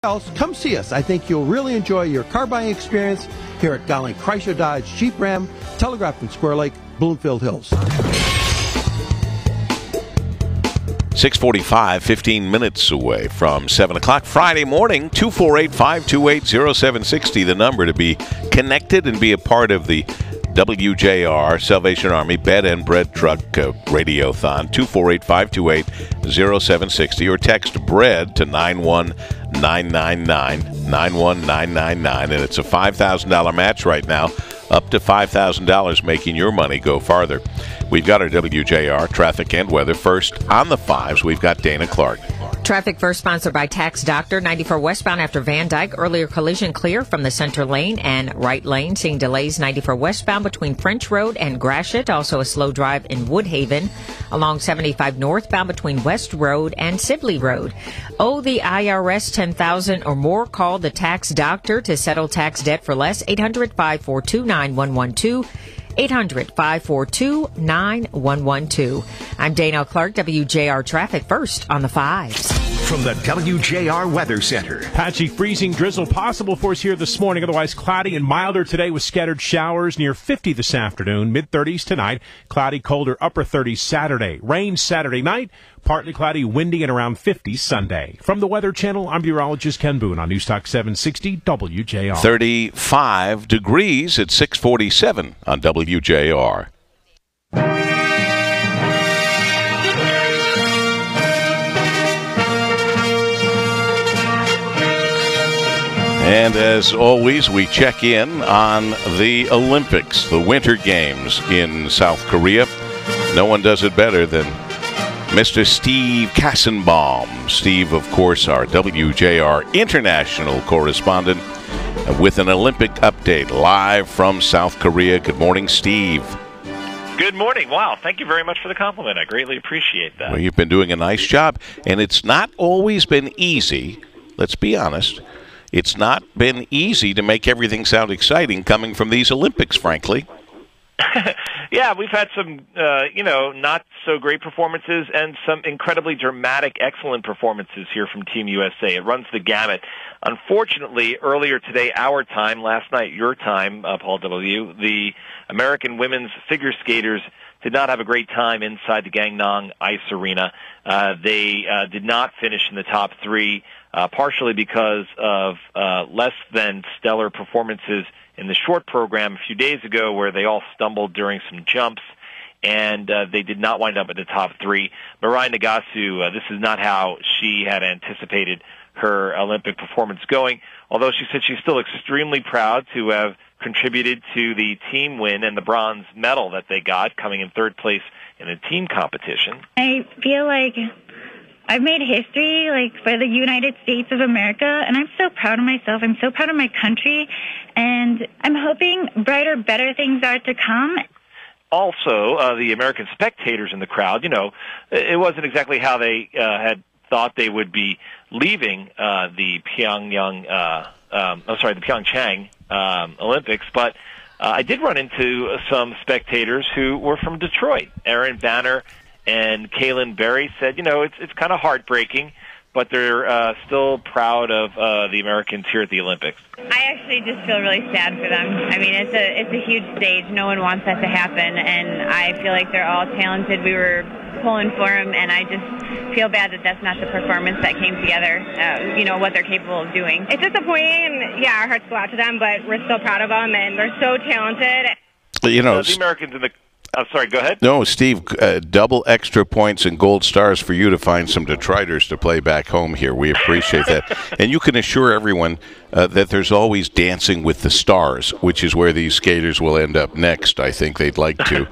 else, come see us. I think you'll really enjoy your car buying experience here at Golling Chrysler Dodge Jeep Ram, Telegraph and Square Lake, Bloomfield Hills. 6:45, 15 minutes away from 7 o'clock. Friday morning, 248-528-0760, the number to be connected and be a part of the WJR Salvation Army Bed and Bread Truck Radiothon. 248-528-0760, or text BREAD to 91999, and it's a $5,000 match right now, up to $5,000, making your money go farther. We've got our WJR traffic and weather. First on the fives, we've got Dana Clark. Traffic first sponsored by Tax Doctor. 94 westbound after Van Dyke. Earlier collision clear from the center lane and right lane. Seeing delays 94 westbound between French Road and Gratiot. Also a slow drive in Woodhaven. Along 75 northbound between West Road and Sibley Road. Owe the IRS $10,000 or more? Call the Tax Doctor to settle tax debt for less. 800-542-9112. 800-542-9112. I'm Dana Clark, WJR Traffic First on the fives. From the WJR Weather Center. Patchy freezing drizzle possible for us here this morning. Otherwise cloudy and milder today with scattered showers near 50 this afternoon. Mid-30s tonight. Cloudy, colder, upper 30s Saturday. Rain Saturday night. Partly cloudy, windy, and around 50 Sunday. From the Weather Channel, I'm meteorologist Ken Boone on Newstalk 760 WJR. 35 degrees at 647 on WJR. And as always, we check in on the Olympics, the Winter Games in South Korea. No one does it better than Mr. Steve Kassenbaum. Steve, of course, our WJR international correspondent with an Olympic update live from South Korea. Good morning, Steve. Good morning. Wow, thank you very much for the compliment. I greatly appreciate that. Well, you've been doing a nice job, and it's not always been easy. Let's be honest. It's not been easy to make everything sound exciting coming from these Olympics, frankly. Yeah, we've had some, not so great performances and some incredibly dramatic, excellent performances here from Team USA. It runs the gamut. Unfortunately, earlier today, our time, last night, your time, Paul W., the American women's figure skaters did not have a great time inside the Gangnam Ice Arena. They did not finish in the top three, partially because of less than stellar performances in the short program a few days ago where they all stumbled during some jumps, and they did not wind up at the top three. Mirai Nagasu, this is not how she had anticipated her Olympic performance going, although she said she's still extremely proud to have contributed to the team win and the bronze medal that they got, coming in third place in the team competition. I feel like I've made history, for the United States of America, and I'm so proud of myself. I'm so proud of my country, and I'm hoping brighter, better things are to come. Also, the American spectators in the crowd, it wasn't exactly how they had thought they would be leaving the Pyeongchang Olympics, but I did run into some spectators who were from Detroit. Erin Banner and Kaylin Berry said, it's kind of heartbreaking, but they're still proud of the Americans here at the Olympics. I actually just feel really sad for them. I mean, it's a huge stage. No one wants that to happen, and I feel like they're all talented. We were pulling for them, and I just feel bad that that's not the performance that came together, what they're capable of doing. It's disappointing, and yeah, our hearts go out to them, but we're still proud of them, and they're so talented. The Americans in the sorry, go ahead. No, Steve, double extra points and gold stars for you to find some Detroiters to play back home here. We appreciate that. And you can assure everyone that there's always Dancing with the Stars, which is where these skaters will end up next. I think they'd like to.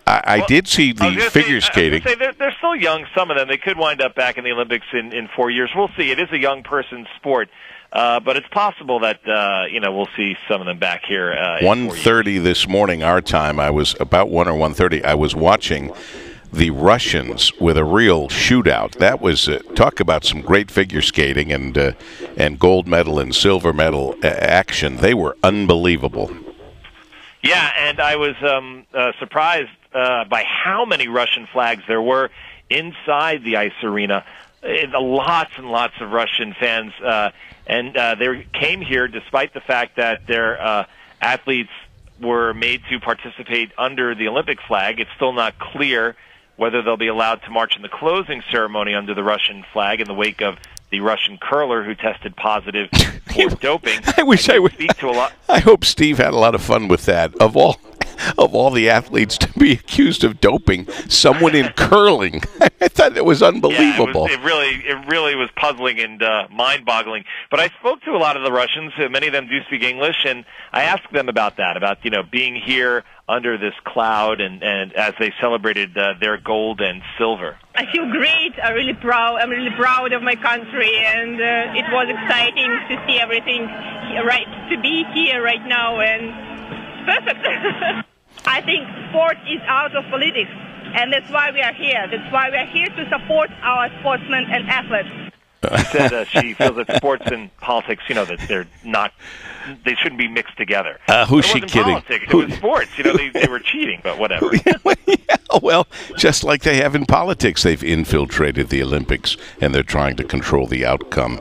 I did see the figure skating. They're still young, some of them. They could wind up back in the Olympics in 4 years. We'll see. It is a young person's sport. But it's possible that, we'll see some of them back here. 1:30 this morning, our time. I was about 1 or 1:30. I was watching the Russians with a real shootout. That was, talk about some great figure skating and gold medal and silver medal action. They were unbelievable. Yeah, and I was surprised by how many Russian flags there were inside the ice arena. lots and lots of Russian fans, and they came here despite the fact that their athletes were made to participate under the Olympic flag. It's still not clear whether they'll be allowed to march in the closing ceremony under the Russian flag in the wake of the Russian curler who tested positive for doping. I wish I would speak to a lot. I hope Steve had a lot of fun with that. Of all the athletes to be accused of doping, someone in curling. I thought it was unbelievable. Yeah, it really was puzzling and mind-boggling. But I spoke to a lot of the Russians. Many of them do speak English, and I asked them about that, about being here under this cloud, and as they celebrated their gold and silver. I feel great. I'm really proud of my country, and it was exciting to see everything to be here right now, and perfect. I think sport is out of politics, and that's why we are here. That's why we are here to support our sportsmen and athletes. She said she feels that sports and politics, that they shouldn't be mixed together. Who's she kidding? Politics, it was sports. They were cheating, but whatever. Yeah, well, just like they have in politics, they've infiltrated the Olympics, and they're trying to control the outcome.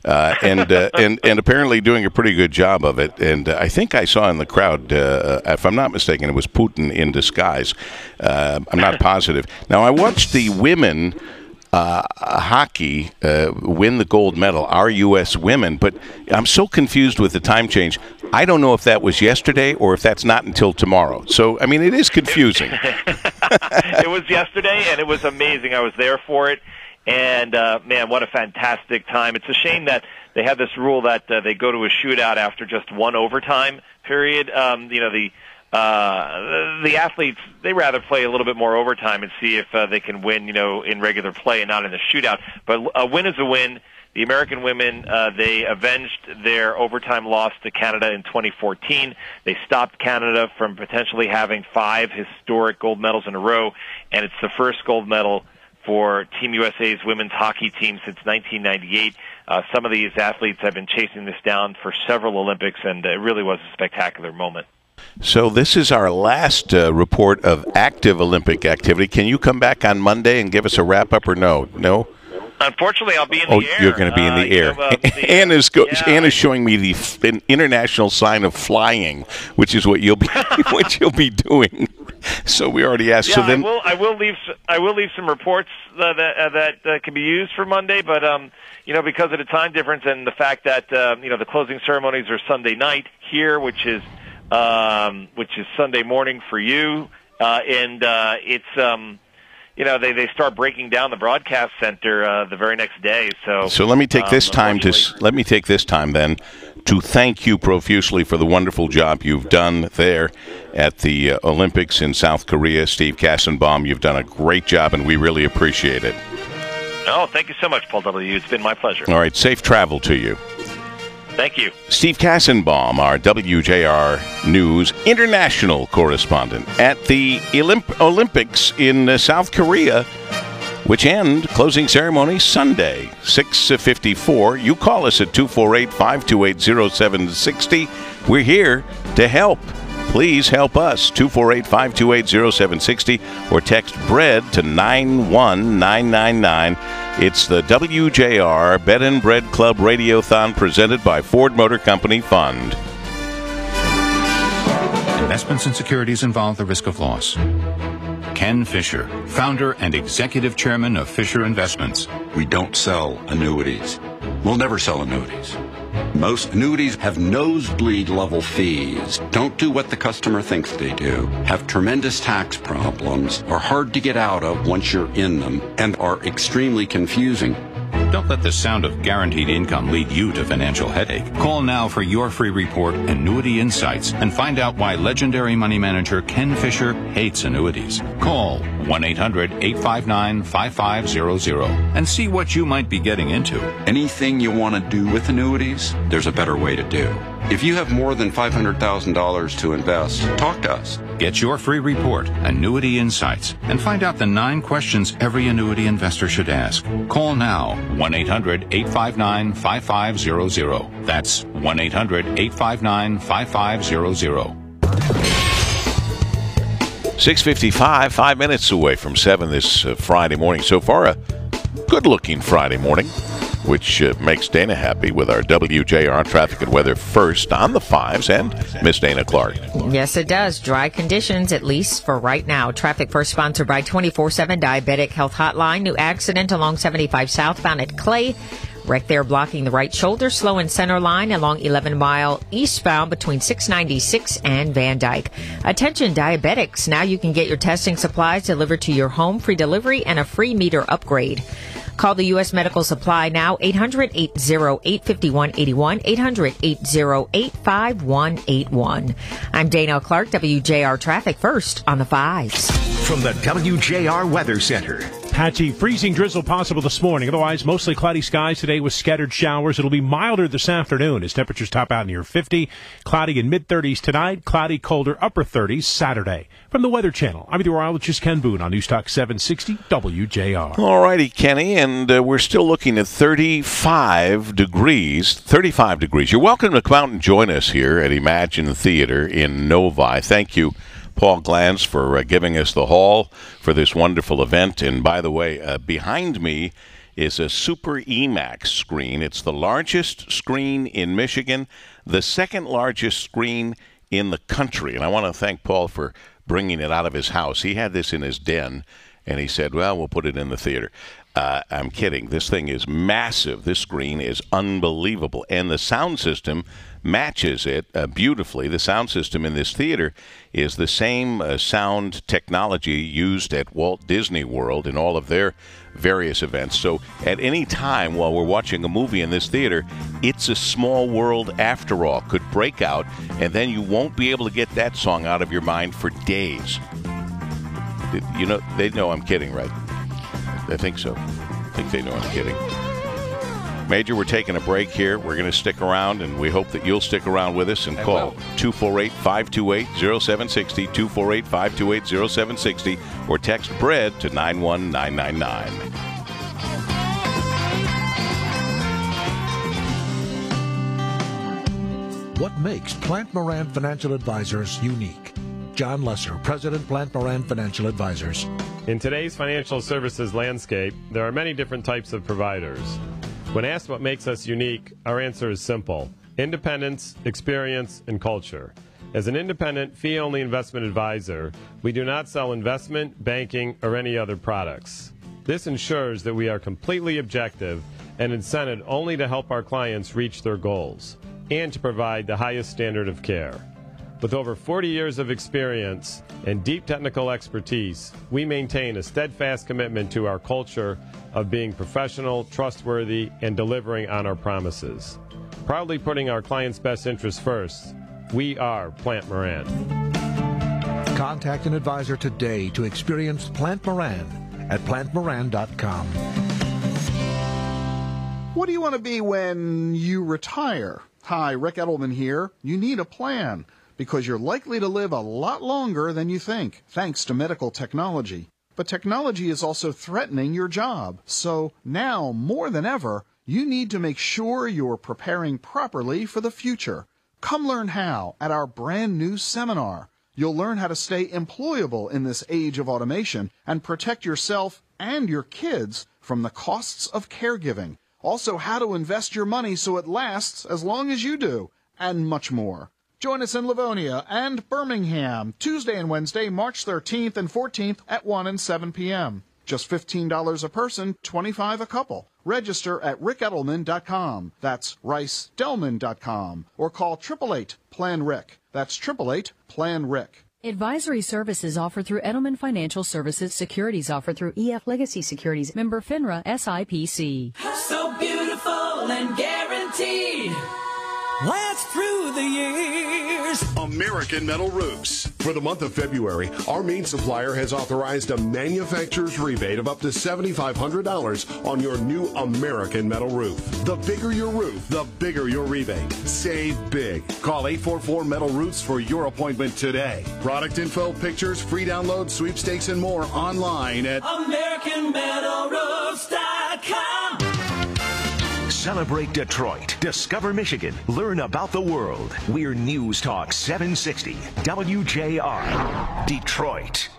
And apparently doing a pretty good job of it. And I think I saw in the crowd, if I'm not mistaken, it was Putin in disguise. I'm not positive. Now, I watched the women hockey win the gold medal, our U.S. women, but I'm so confused with the time change. I don't know if that was yesterday or if that's not until tomorrow. So, I mean, it is confusing. It was yesterday, and it was amazing. I was there for it. And, man, what a fantastic time. It's a shame that they have this rule that they go to a shootout after just one overtime period. The athletes, they rather play a little bit more overtime and see if they can win, in regular play and not in a shootout. But a win is a win. The American women, they avenged their overtime loss to Canada in 2014. They stopped Canada from potentially having 5 historic gold medals in a row, and it's the first gold medal for Team USA's women's hockey team since 1998. Some of these athletes have been chasing this down for several Olympics, and it really was a spectacular moment. So this is our last report of active Olympic activity. Can you come back on Monday and give us a wrap-up or no? No? Unfortunately, I'll be in the air. Oh, you're going to be in the air. Anne is showing me an international sign of flying, which is what you'll be doing. So we already asked. Yeah, so then I will leave some reports that can be used for Monday, but because of the time difference and the fact that the closing ceremonies are Sunday night here, which is Sunday morning for you, and it's. They start breaking down the broadcast center the very next day. So let me take this time then to thank you profusely for the wonderful job you've done there at the Olympics in South Korea. Steve Kassenbaum, you've done a great job, and we really appreciate it. Oh, thank you so much, Paul W. It's been my pleasure. All right, safe travel to you. Thank you. Steve Kassenbaum, our WJR News international correspondent at the Olympics in South Korea, which end closing ceremony Sunday, 6:54. You call us at 248-528-0760. We're here to help. Please help us, 248-528-0760, or text BREAD to 91999. It's the WJR Bed and Bread Club Radiothon presented by Ford Motor Company Fund. Investments and securities involve the risk of loss. Ken Fisher, founder and executive chairman of Fisher Investments. We don't sell annuities. We'll never sell annuities. Most annuities have nosebleed level fees, don't do what the customer thinks they do, have tremendous tax problems, are hard to get out of once you're in them, and are extremely confusing. Don't let the sound of guaranteed income lead you to financial headache. Call now for your free report, Annuity Insights, and find out why legendary money manager Ken Fisher hates annuities. Call 1-800-859-5500 and see what you might be getting into. Anything you want to do with annuities, there's a better way to do. If you have more than $500,000 to invest, talk to us. Get your free report, Annuity Insights, and find out the 9 questions every annuity investor should ask. Call now, 1-800-859-5500. That's 1-800-859-5500. 6:55, 5 minutes away from 7 this Friday morning. So far, good-looking Friday morning, which makes Dana happy with our WJR traffic and weather first on the 5s and Miss Dana Clark. Yes, it does. Dry conditions, at least for right now. Traffic first sponsored by 24/7 Diabetic Health Hotline. New accident along 75 southbound at Clay. Wreck there blocking the right shoulder. Slow in center line along 11 Mile eastbound between 696 and Van Dyke. Attention diabetics. Now you can get your testing supplies delivered to your home. Free delivery and a free meter upgrade. Call the U.S. Medical Supply now, 800-808-5181, 800-808-5181. I'm Dana Clark, WJR Traffic First on the 5s. From the WJR Weather Center. Patchy freezing drizzle possible this morning. Otherwise, mostly cloudy skies today with scattered showers. It'll be milder this afternoon as temperatures top out near 50. Cloudy in mid-30s tonight. Cloudy, colder, upper 30s Saturday. From the Weather Channel, I'm meteorologist Ken Boone on News Talk 760 WJR. All righty, Kenny, and we're still looking at 35 degrees. 35 degrees. You're welcome to come out and join us here at Imagine Theater in Novi. Thank you, Paul Glantz, for giving us the hall for this wonderful event. And by the way, behind me is a Super EMAX screen. It's the largest screen in Michigan, the second largest screen in the country. And I want to thank Paul for bringing it out of his house. He had this in his den, and he said, well, we'll put it in the theater. I'm kidding. This thing is massive. This screen is unbelievable. And the sound system matches it beautifully. The sound system in this theater is the same sound technology used at Walt Disney World in all of their various events. So at any time while we're watching a movie in this theater, It's a Small World After All could break out, and then you won't be able to get that song out of your mind for days. You know, they know I'm kidding, right? I think so. I think they know I'm kidding. Major, we're taking a break here. We're going to stick around, and we hope that you'll stick around with us and call 248-528-0760, 248-528-0760, or text BREAD to 91999. What makes Plant Moran Financial Advisors unique? John Lesser, President, Plant Moran Financial Advisors. In today's financial services landscape, there are many different types of providers. When asked what makes us unique, our answer is simple: independence, experience, and culture. As an independent, fee-only investment advisor, we do not sell investment, banking, or any other products. This ensures that we are completely objective and incented only to help our clients reach their goals and to provide the highest standard of care. With over 40 years of experience and deep technical expertise, we maintain a steadfast commitment to our culture of being professional, trustworthy, and delivering on our promises. Proudly putting our clients' best interests first, we are Plant Moran. Contact an advisor today to experience Plant Moran at plantmoran.com. What do you want to be when you retire? Hi, Rick Edelman here. You need a plan, because you're likely to live a lot longer than you think, thanks to medical technology. But technology is also threatening your job. So now, more than ever, you need to make sure you're preparing properly for the future. Come learn how at our brand new seminar. You'll learn how to stay employable in this age of automation and protect yourself and your kids from the costs of caregiving. Also, how to invest your money so it lasts as long as you do, and much more. Join us in Livonia and Birmingham, Tuesday and Wednesday, March 13th and 14th at 1 and 7 p.m. Just $15 a person, $25 a couple. Register at rickedelman.com. That's ricedelman.com. Or call 888-PLAN-RIC. That's 888-PLAN-RIC. Advisory services offered through Edelman Financial Services. Securities offered through EF Legacy Securities. Member FINRA SIPC. So beautiful and guaranteed. Last through the years. American Metal Roofs. For the month of February, our main supplier has authorized a manufacturer's rebate of up to $7,500 on your new American Metal Roof. The bigger your roof, the bigger your rebate. Save big. Call 844-METAL-ROOFs for your appointment today. Product info, pictures, free download, sweepstakes, and more online at AmericanMetalRoofs.com. Celebrate Detroit. Discover Michigan. Learn about the world. We're News Talk 760 WJR. Detroit.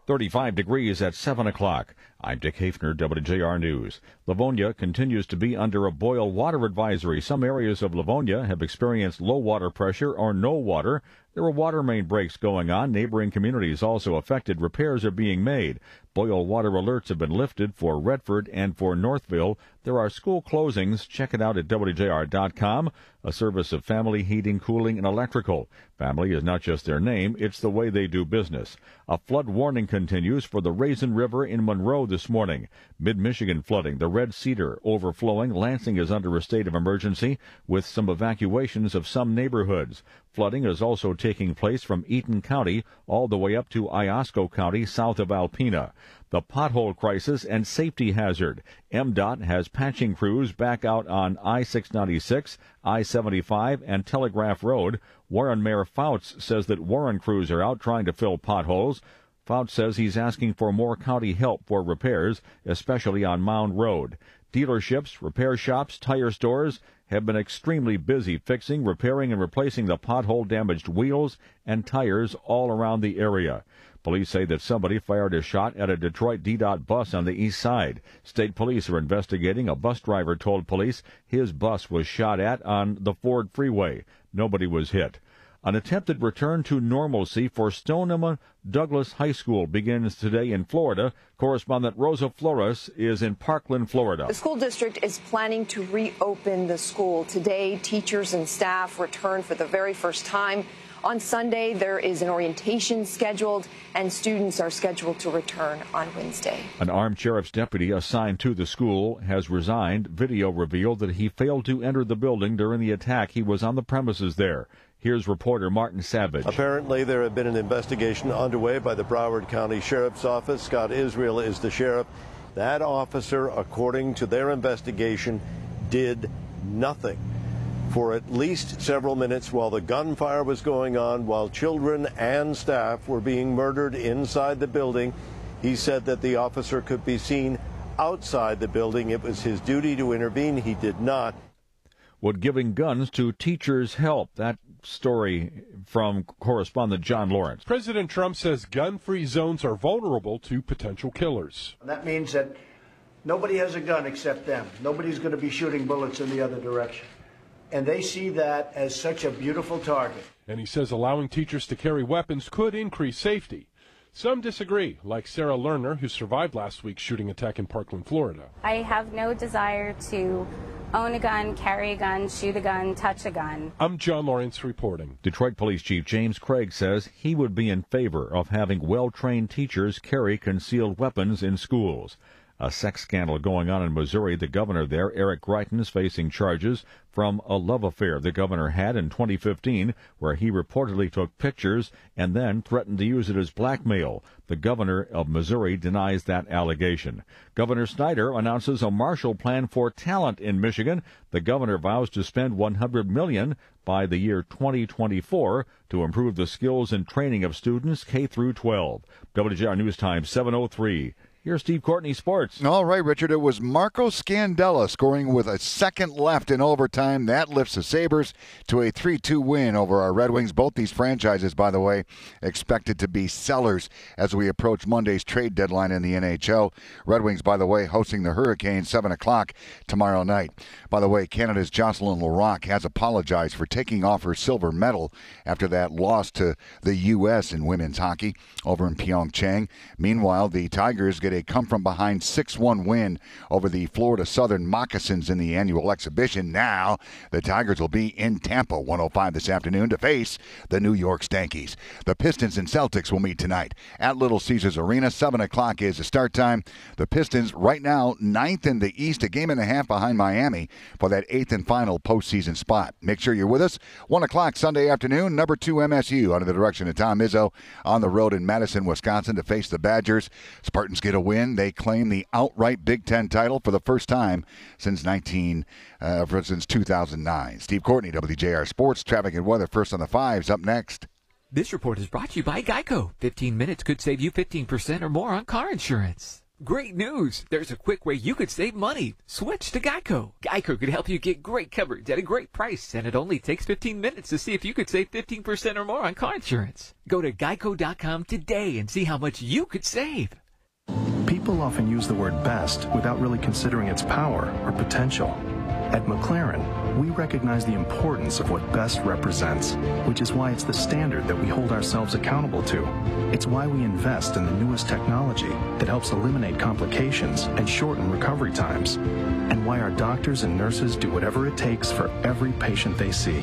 35 degrees at 7 o'clock. I'm Dick Hafner, WJR News. Livonia continues to be under a boil water advisory. Some areas of Livonia have experienced low water pressure or no water. There are water main breaks going on. Neighboring communities also affected. Repairs are being made. Boil water alerts have been lifted for Redford and for Northville. There are school closings. Check it out at WJR.com, a service of Family Heating, Cooling, and Electrical. Family is not just their name, it's the way they do business. A flood warning continues for the Raisin River in Monroe this morning. Mid-Michigan flooding, the Red Cedar overflowing. Lansing is under a state of emergency with some evacuations of some neighborhoods. Flooding is also taking place from Eaton County all the way up to Iosco County south of Alpena. The pothole crisis and safety hazard. MDOT has patching crews back out on I-696, I-75, and Telegraph Road. Warren Mayor Fouts says that Warren crews are out trying to fill potholes. Fouts says he's asking for more county help for repairs, especially on Mound Road. Dealerships, repair shops, tire stores have been extremely busy fixing, repairing, and replacing the pothole-damaged wheels and tires all around the area. Police say that somebody fired a shot at a Detroit DDOT bus on the east side. State police are investigating. A bus driver told police his bus was shot at on the Ford Freeway. Nobody was hit. An attempted return to normalcy for Stoneham Douglas High School begins today in Florida. Correspondent Rosa Flores is in Parkland, Florida. The school district is planning to reopen the school. Today, teachers and staff return for the very first time. On Sunday, there is an orientation scheduled, and students are scheduled to return on Wednesday. An armed sheriff's deputy assigned to the school has resigned. Video revealed that he failed to enter the building during the attack. He was on the premises there. Here's reporter Martin Savage. Apparently, there had been an investigation underway by the Broward County Sheriff's Office. Scott Israel is the sheriff. That officer, according to their investigation, did nothing for at least several minutes while the gunfire was going on, while children and staff were being murdered inside the building. He said that the officer could be seen outside the building. It was his duty to intervene. He did not. Would giving guns to teachers help? That story from correspondent John Lawrence. President Trump says gun-free zones are vulnerable to potential killers. That means that nobody has a gun except them. Nobody's going to be shooting bullets in the other direction. And they see that as such a beautiful target. And he says allowing teachers to carry weapons could increase safety. Some disagree, like Sarah Lerner, who survived last week's shooting attack in Parkland, Florida. I have no desire to own a gun, carry a gun, shoot a gun, touch a gun. I'm John Lawrence reporting. Detroit Police Chief James Craig says he would be in favor of having well-trained teachers carry concealed weapons in schools. A sex scandal going on in Missouri. The governor there, Eric Greitens, facing charges from a love affair the governor had in 2015, where he reportedly took pictures and then threatened to use it as blackmail. The governor of Missouri denies that allegation. Governor Snyder announces a Marshall Plan for talent in Michigan. The governor vows to spend $100 million by the year 2024 to improve the skills and training of students K through 12. WJR News Time 7:03. Here's Steve Courtney, Sports. All right, Richard. It was Marco Scandella scoring with a second left in overtime. That lifts the Sabres to a 3-2 win over our Red Wings. Both these franchises, by the way, expected to be sellers as we approach Monday's trade deadline in the NHL. Red Wings, by the way, hosting the Hurricanes 7 o'clock tomorrow night. By the way, Canada's Jocelyn Larocque has apologized for taking off her silver medal after that loss to the U.S. in women's hockey over in Pyeongchang. Meanwhile, the Tigers get a come-from-behind 6-1 win over the Florida Southern Moccasins in the annual exhibition. Now, the Tigers will be in Tampa, 1:05 this afternoon, to face the New York Stankies. The Pistons and Celtics will meet tonight at Little Caesars Arena. 7 o'clock is the start time. The Pistons right now 9th in the East, a game and a half behind Miami for that 8th and final postseason spot. Make sure you're with us. 1 o'clock Sunday afternoon, number 2 MSU under the direction of Tom Izzo on the road in Madison, Wisconsin to face the Badgers. Spartans get a win. They claim the outright Big Ten title for the first time since 2009. Steve Courtney, WJR Sports, traffic and weather first on the 5s. Up next. This report is brought to you by Geico. 15 minutes could save you 15% or more on car insurance. Great news! There's a quick way you could save money. Switch to Geico. Geico could help you get great coverage at a great price, and it only takes 15 minutes to see if you could save 15% or more on car insurance. Go to geico.com today and see how much you could save. People often use the word best without really considering its power or potential. At McLaren, we recognize the importance of what best represents, which is why it's the standard that we hold ourselves accountable to. It's why we invest in the newest technology that helps eliminate complications and shorten recovery times, and why our doctors and nurses do whatever it takes for every patient they see.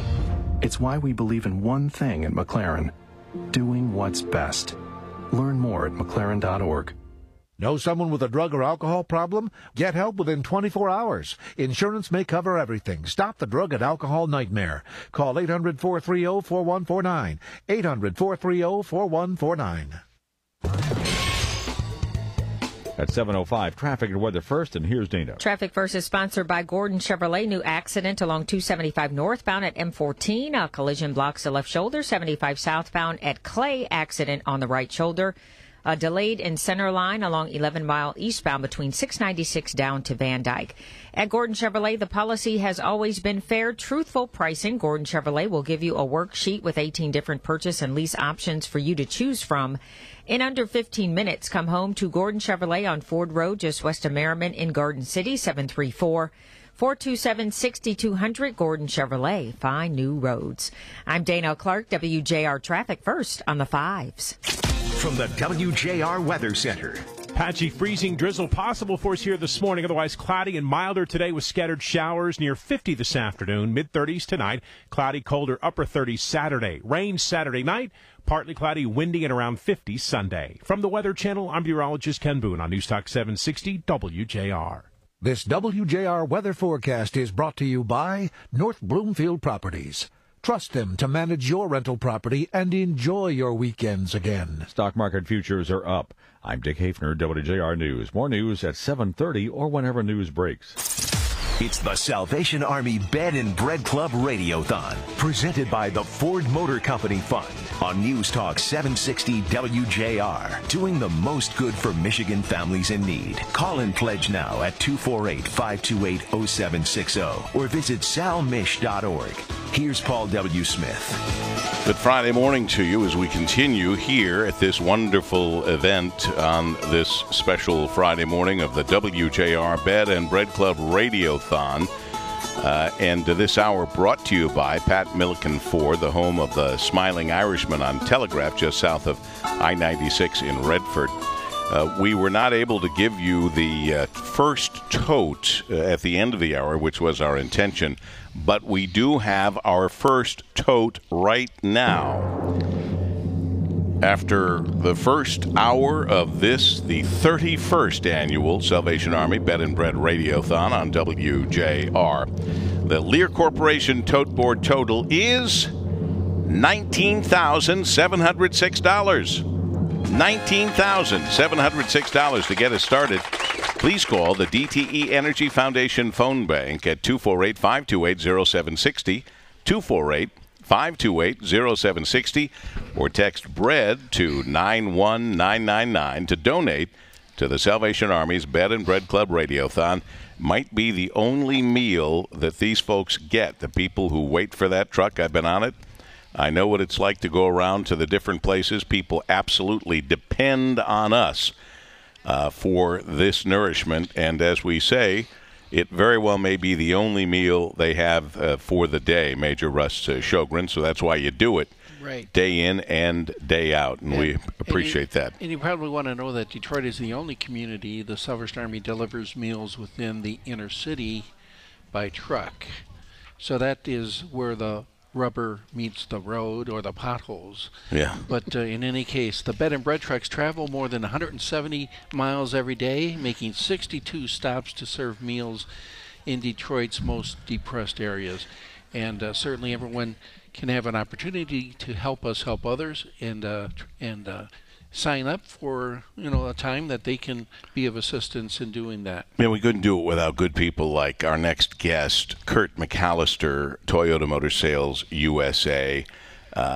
It's why we believe in one thing at McLaren: doing what's best. Learn more at McLaren.org. Know someone with a drug or alcohol problem? Get help within 24 hours. Insurance may cover everything. Stop the drug and alcohol nightmare. Call 800-430-4149. 800-430-4149. At 7:05, traffic and weather first, and here's Dana. Traffic first is sponsored by Gordon Chevrolet. New accident along 275 northbound at M14. A collision blocks the left shoulder. 75 southbound at Clay. Accident on the right shoulder. Delayed in center line along 11 Mile eastbound between 696 down to Van Dyke. At Gordon Chevrolet, the policy has always been fair, truthful pricing. Gordon Chevrolet will give you a worksheet with 18 different purchase and lease options for you to choose from. In under 15 minutes, come home to Gordon Chevrolet on Ford Road, just west of Merriman in Garden City, 734-427-6200. Gordon Chevrolet, find new roads. I'm Dana Clark, WJR Traffic First on the 5s. From the WJR Weather Center. Patchy freezing drizzle possible for us here this morning. Otherwise cloudy and milder today with scattered showers near 50 this afternoon. Mid-30s tonight. Cloudy, colder, upper 30s Saturday. Rain Saturday night. Partly cloudy, windy, and around 50 Sunday. From the Weather Channel, I'm meteorologist Ken Boone on News Talk 760 WJR. This WJR weather forecast is brought to you by North Bloomfield Properties. Trust them to manage your rental property and enjoy your weekends again. Stock market futures are up. I'm Dick Hafner, WJR News. More news at 7:30 or whenever news breaks. It's the Salvation Army Bed and Bread Club Radiothon, presented by the Ford Motor Company Fund on News Talk 760 WJR, doing the most good for Michigan families in need. Call and pledge now at 248-528-0760 or visit salmish.org. Here's Paul W. Smith. Good Friday morning to you as we continue here at this wonderful event on this special Friday morning of the WJR Bed and Bread Club Radiothon. And this hour brought to you by Pat Milliken Ford, the home of the Smiling Irishman on Telegraph, just south of I-96 in Redford. We were not able to give you the first tote at the end of the hour, which was our intention, but we do have our first tote right now. After the first hour of this, the 31st annual Salvation Army Bed and Bread Radiothon on WJR, the Lear Corporation tote board total is $19,706. $19,706 to get us started. Please call the DTE Energy Foundation phone bank at 248-528-0760, 248-528-0760, or text BREAD to 91999 to donate to the Salvation Army's Bed and Bread Club Radiothon. Might be the only meal that these folks get, the people who wait for that truck. I've been on it. I know what it's like to go around to the different places. People absolutely depend on us for this nourishment. And as we say, it very well may be the only meal they have for the day, Major Russ Sjogren. So that's why you do it right, day in and day out. And we appreciate that. And you probably want to know that Detroit is the only community the Salvation Army delivers meals within the inner city by truck. So that is where the rubber meets the road, or the potholes. Yeah. But in any case, the bed and bread trucks travel more than 170 miles every day, making 62 stops to serve meals in Detroit's most depressed areas. And certainly everyone can have an opportunity to help us help others, and sign up for a time that they can be of assistance in doing that. Yeah, we couldn't do it without good people like our next guest, Kurt McAllister, Toyota Motor Sales USA,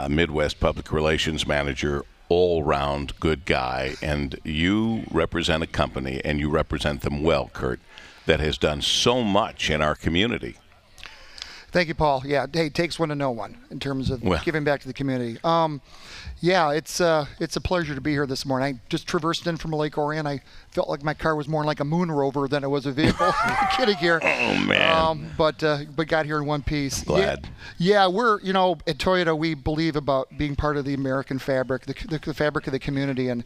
Midwest Public Relations Manager, all-round good guy. And you represent a company, and you represent them well, Kurt, that has done so much in our community. Thank you, Paul. Yeah, hey, it takes one to know one in terms of giving back to the community. Yeah, it's a pleasure to be here this morning. I just traversed in from Lake Orion. I felt like my car was more like a moon rover than it was a vehicle. Kidding here. Oh man! But got here in one piece. Glad. Yeah, we're at Toyota. We believe about being part of the American fabric, the fabric of the community, and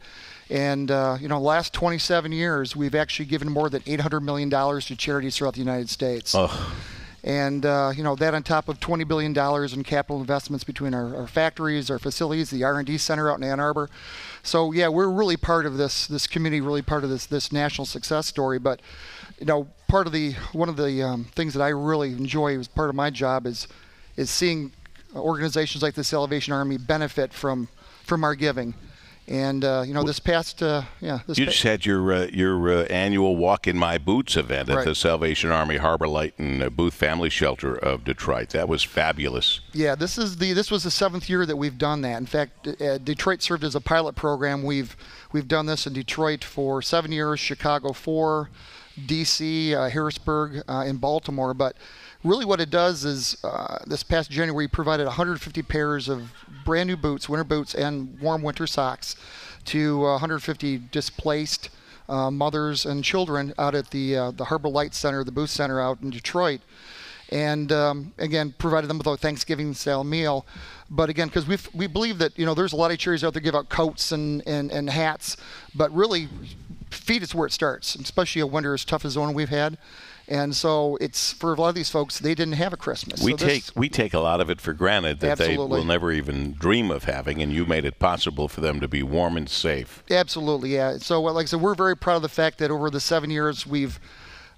last 27 years we've actually given more than $800 million to charities throughout the United States. Oh. And, that on top of $20 billion in capital investments between our factories, our facilities, the R&D center out in Ann Arbor. So, yeah, we're really part of this community, really part of this national success story. But, one of the things that I really enjoy as part of my job is seeing organizations like the Salvation Army benefit from our giving. And this past just had your annual Walk in My Boots event at the Salvation Army Harbor Light and Booth Family Shelter of Detroit. That was fabulous. Yeah, this was the 7th year that we've done that. In fact, Detroit served as a pilot program. We've done this in Detroit for 7 years, Chicago 4, D.C., Harrisburg, and Baltimore. But really what it does is this past January we provided 150 pairs of brand new boots, winter boots, and warm winter socks to 150 displaced mothers and children out at the Harbor Light Center, the Booth Center out in Detroit. And again, provided them with a Thanksgiving style meal. But again, because we believe that there's a lot of charities out there give out coats and hats, but really feet is where it starts, especially a winter as tough as the one we've had. And so it's for a lot of these folks, they didn't have a Christmas. We take a lot of it for granted that they will never even dream of having, and you made it possible for them to be warm and safe. Absolutely, yeah. So like I said, we're very proud of the fact that over the 7 years we've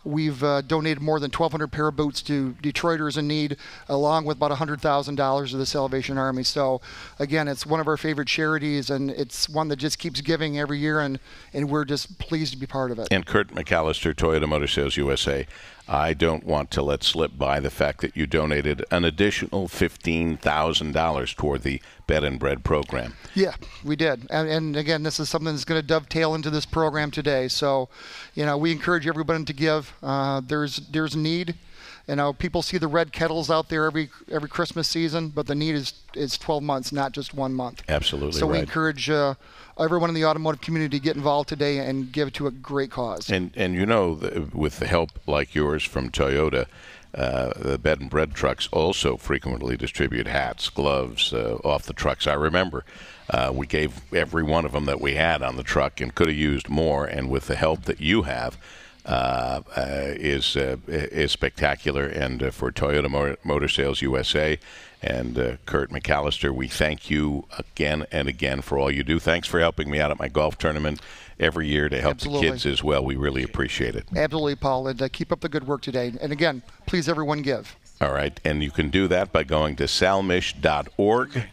donated more than 1,200 pair of boots to Detroiters in need, along with about $100,000 to the Salvation Army. So, again, it's one of our favorite charities, and it's one that just keeps giving every year, and we're just pleased to be part of it. And Kurt McAllister, Toyota Motor Sales USA, I don't want to let slip by the fact that you donated an additional $15,000 toward the Bed and Bread program. Yeah, we did. And again, this is something that's going to dovetail into this program today. So, we encourage everybody to give. There's need. People see the red kettles out there every Christmas season, but the need is 12 months, not just 1 month. Absolutely. So we encourage everyone in the automotive community to get involved today and give to a great cause. And with the help like yours from Toyota, the Bed and Bread trucks also frequently distribute hats, gloves off the trucks. I remember we gave every one of them that we had on the truck and could have used more. And with the help that you have, is spectacular. And for Toyota Motor Sales USA and Kurt McAllister, we thank you again and again for all you do. Thanks for helping me out at my golf tournament every year to help the kids as well. We really appreciate it. Absolutely, Paul. And keep up the good work today. And again, please, everyone, give. All right. And you can do that by going to salmish.org,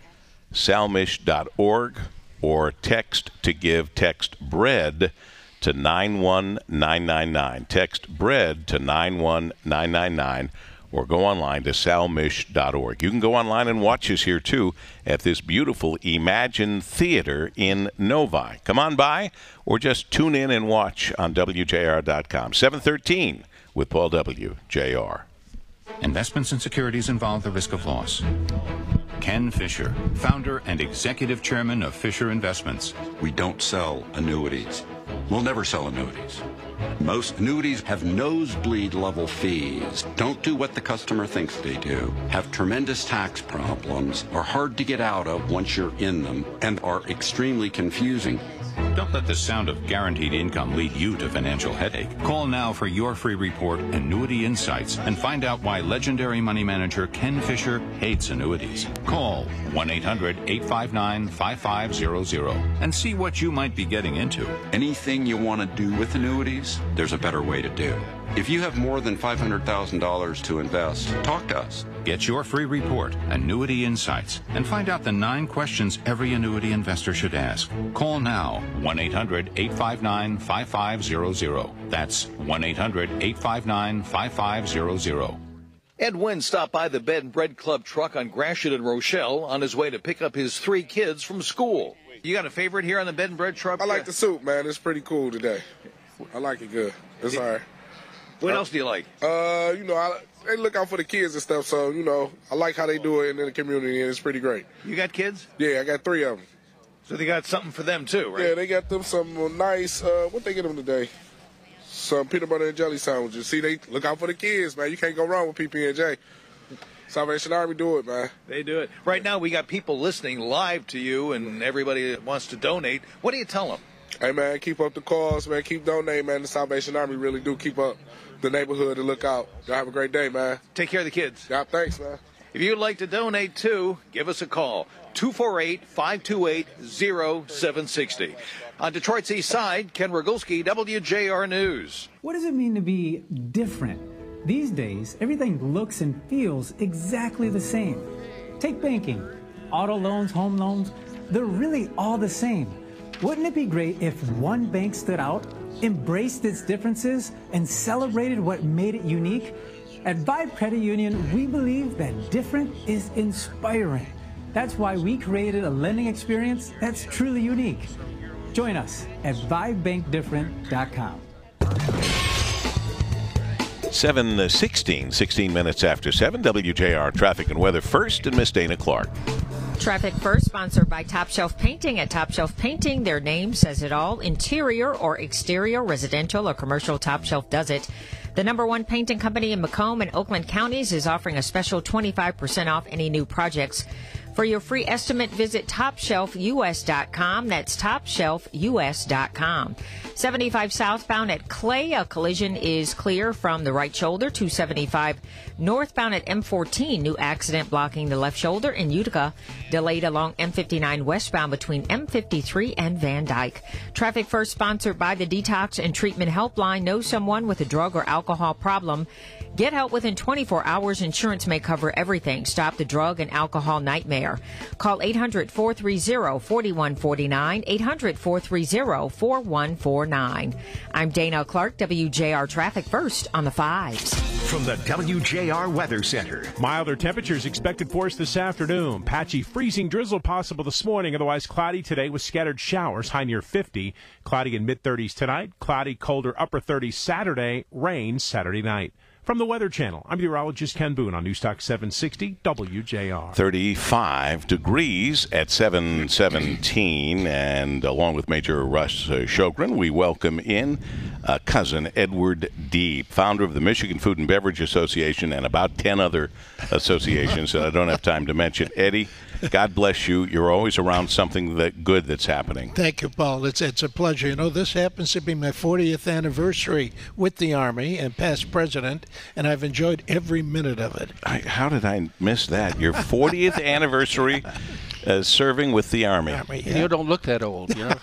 or text to give. Text BREAD to 91999. Text BREAD to 91999, or go online to salmish.org. You can go online and watch us here, too, at this beautiful Imagine Theater in Novi. Come on by, or just tune in and watch on WJR.com. 7:13 with Paul W. JR. Investments in securities involve the risk of loss. Ken Fisher, founder and executive chairman of Fisher Investments. We don't sell annuities. We'll never sell annuities. Most annuities have nosebleed level fees, don't do what the customer thinks they do, have tremendous tax problems, are hard to get out of once you're in them, and are extremely confusing. Don't let the sound of guaranteed income lead you to financial headache. Call now for your free report, Annuity Insights, and find out why legendary money manager Ken Fisher hates annuities. Call 1-800-859-5500 and see what you might be getting into. Anything you want to do with annuities, there's a better way to do. If you have more than $500,000 to invest, talk to us. Get your free report, Annuity Insights, and find out the 9 questions every annuity investor should ask. Call now, 1-800-859-5500. That's 1-800-859-5500. Ed Wynn stopped by the Bed and Bread Club truck on Gratiot and Rochelle on his way to pick up his 3 kids from school. You got a favorite here on the Bed and Bread truck? I like the soup, man. It's pretty cool today. I like it good. It's all right. What else do you like? I they look out for the kids and stuff. So, you know, I like how they do it in the community, and it's pretty great. You got kids? Yeah, I got 3 of them. So they got something for them, too, right? Yeah, they got them some nice, what they get them today? Some peanut butter and jelly sandwiches. See, they look out for the kids, man. You can't go wrong with PB&J. Salvation Army do it, man. They do it. Right now, we got people listening live to you, and everybody that wants to donate. What do you tell them? Hey, man, keep up the cause, man. Keep donating, man. The Salvation Army really do keep up the neighborhood and look out. Y'all have a great day, man. Take care of the kids. Yeah, thanks, man. If you'd like to donate, too, give us a call. 248-528-0760. On Detroit's East Side, Ken Rogulski, WJR News. What does it mean to be different? These days, everything looks and feels exactly the same. Take banking. Auto loans, home loans, they're really all the same. Wouldn't it be great if one bank stood out, embraced its differences, and celebrated what made it unique? At Vibe Credit Union, we believe that different is inspiring. That's why we created a lending experience that's truly unique. Join us at vibebankdifferent.com. 7:16, 16 minutes after 7, WJR Traffic and Weather first, and Miss Dana Clark. Traffic first, sponsored by Top Shelf Painting. At Top Shelf Painting, their name says it all. Interior or exterior, residential or commercial, Top Shelf does it. The #1 painting company in Macomb and Oakland counties is offering a special 25% off any new projects. For your free estimate, visit TopShelfUS.com. That's TopShelfUS.com. 75 southbound at Clay, a collision is clear from the right shoulder. 275 northbound at M14, new accident blocking the left shoulder. In Utica, delayed along M59 westbound between M53 and Van Dyke. Traffic first, sponsored by the Detox and Treatment Helpline. Know someone with a drug or alcohol problem? Get help within 24 hours. Insurance may cover everything. Stop the drug and alcohol nightmare. Call 800-430-4149, 800-430-4149. I'm Dana Clark, WJR Traffic First on the 5s. From the WJR Weather Center. Milder temperatures expected for us this afternoon. Patchy freezing drizzle possible this morning. Otherwise cloudy today with scattered showers. High near 50. Cloudy in mid-30s tonight. Cloudy, colder upper 30s Saturday. Rain Saturday night. From the Weather Channel, I'm meteorologist Ken Boone on Newstalk 760 WJR. 35 degrees at 7:17, and along with Major Russ Shogren, we welcome in cousin Edward Deeb, founder of the Michigan Food and Beverage Association and about 10 other associations that I don't have time to mention. Eddie, God bless you. You're always around something good that's happening. Thank you, Paul. It's a pleasure. You know, this happens to be my 40th anniversary with the Army and past president, and I've enjoyed every minute of it. How did I miss that? Your 40th anniversary serving with the Army. Yeah. You don't look that old, you know.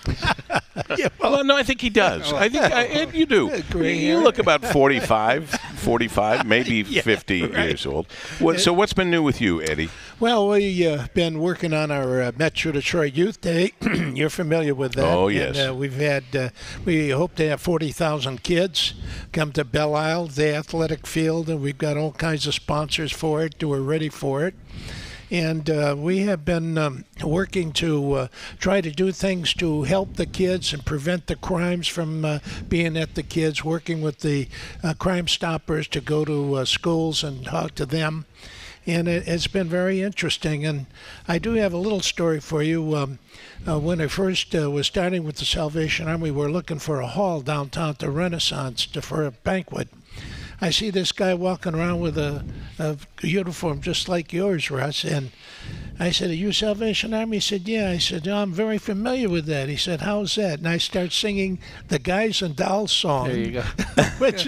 Yeah, well, no, I think he does. I think you do. You look about 45, maybe 50 years old. So what's been new with you, Eddie? Well, we've been working on our Metro Detroit Youth Day. You're familiar with that. Oh, yes. And, we hope to have 40,000 kids come to Belle Isle, the athletic field, and we've got all kinds of sponsors for it. We're ready for it. And we have been working to try to do things to help the kids and prevent the crimes from being at the kids, working with the Crime Stoppers to go to schools and talk to them. And it's been very interesting. And I do have a little story for you. When I first was starting with the Salvation Army, we were looking for a hall downtown at the Renaissance for a banquet. I see this guy walking around with a uniform just like yours, Russ, and I said, "Are you Salvation Army?" He said, "Yeah." I said, "Oh, I'm very familiar with that." He said, "How's that?" And I start singing the Guys and Dolls song. There you go. which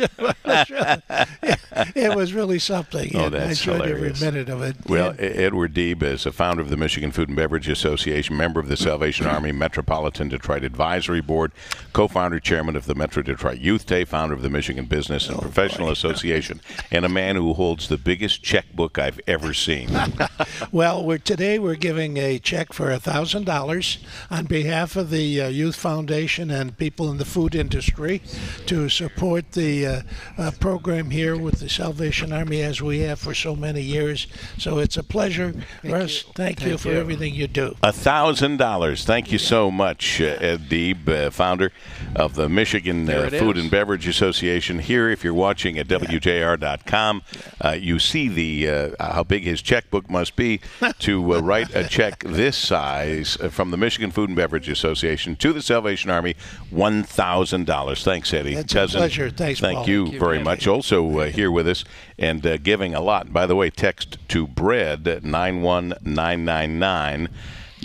it was really something. Oh, and that's I enjoyed hilarious. every minute of it. Well, Edward Deeb is a founder of the Michigan Food and Beverage Association, member of the Salvation Army Metropolitan Detroit Advisory Board, co-founder, chairman of the Metro Detroit Youth Day, founder of the Michigan Business and Professional Association, and a man who holds the biggest checkbook I've ever seen. Well, today today we're giving a check for $1,000 on behalf of the Youth Foundation and people in the food industry to support the program here with the Salvation Army as we have for so many years. So it's a pleasure. Russ, thank you for everything you do. $1,000. Thank you so much, Ed Deeb, founder of the Michigan Food and Beverage Association. Here, if you're watching at WJR.com, you see the how big his checkbook must be to write a check this size from the Michigan Food and Beverage Association to the Salvation Army, $1,000. Thanks, Eddie. It's a pleasure. Thanks, Thank Paul. you very much. Also here with us and giving a lot. By the way, text to bread 91999.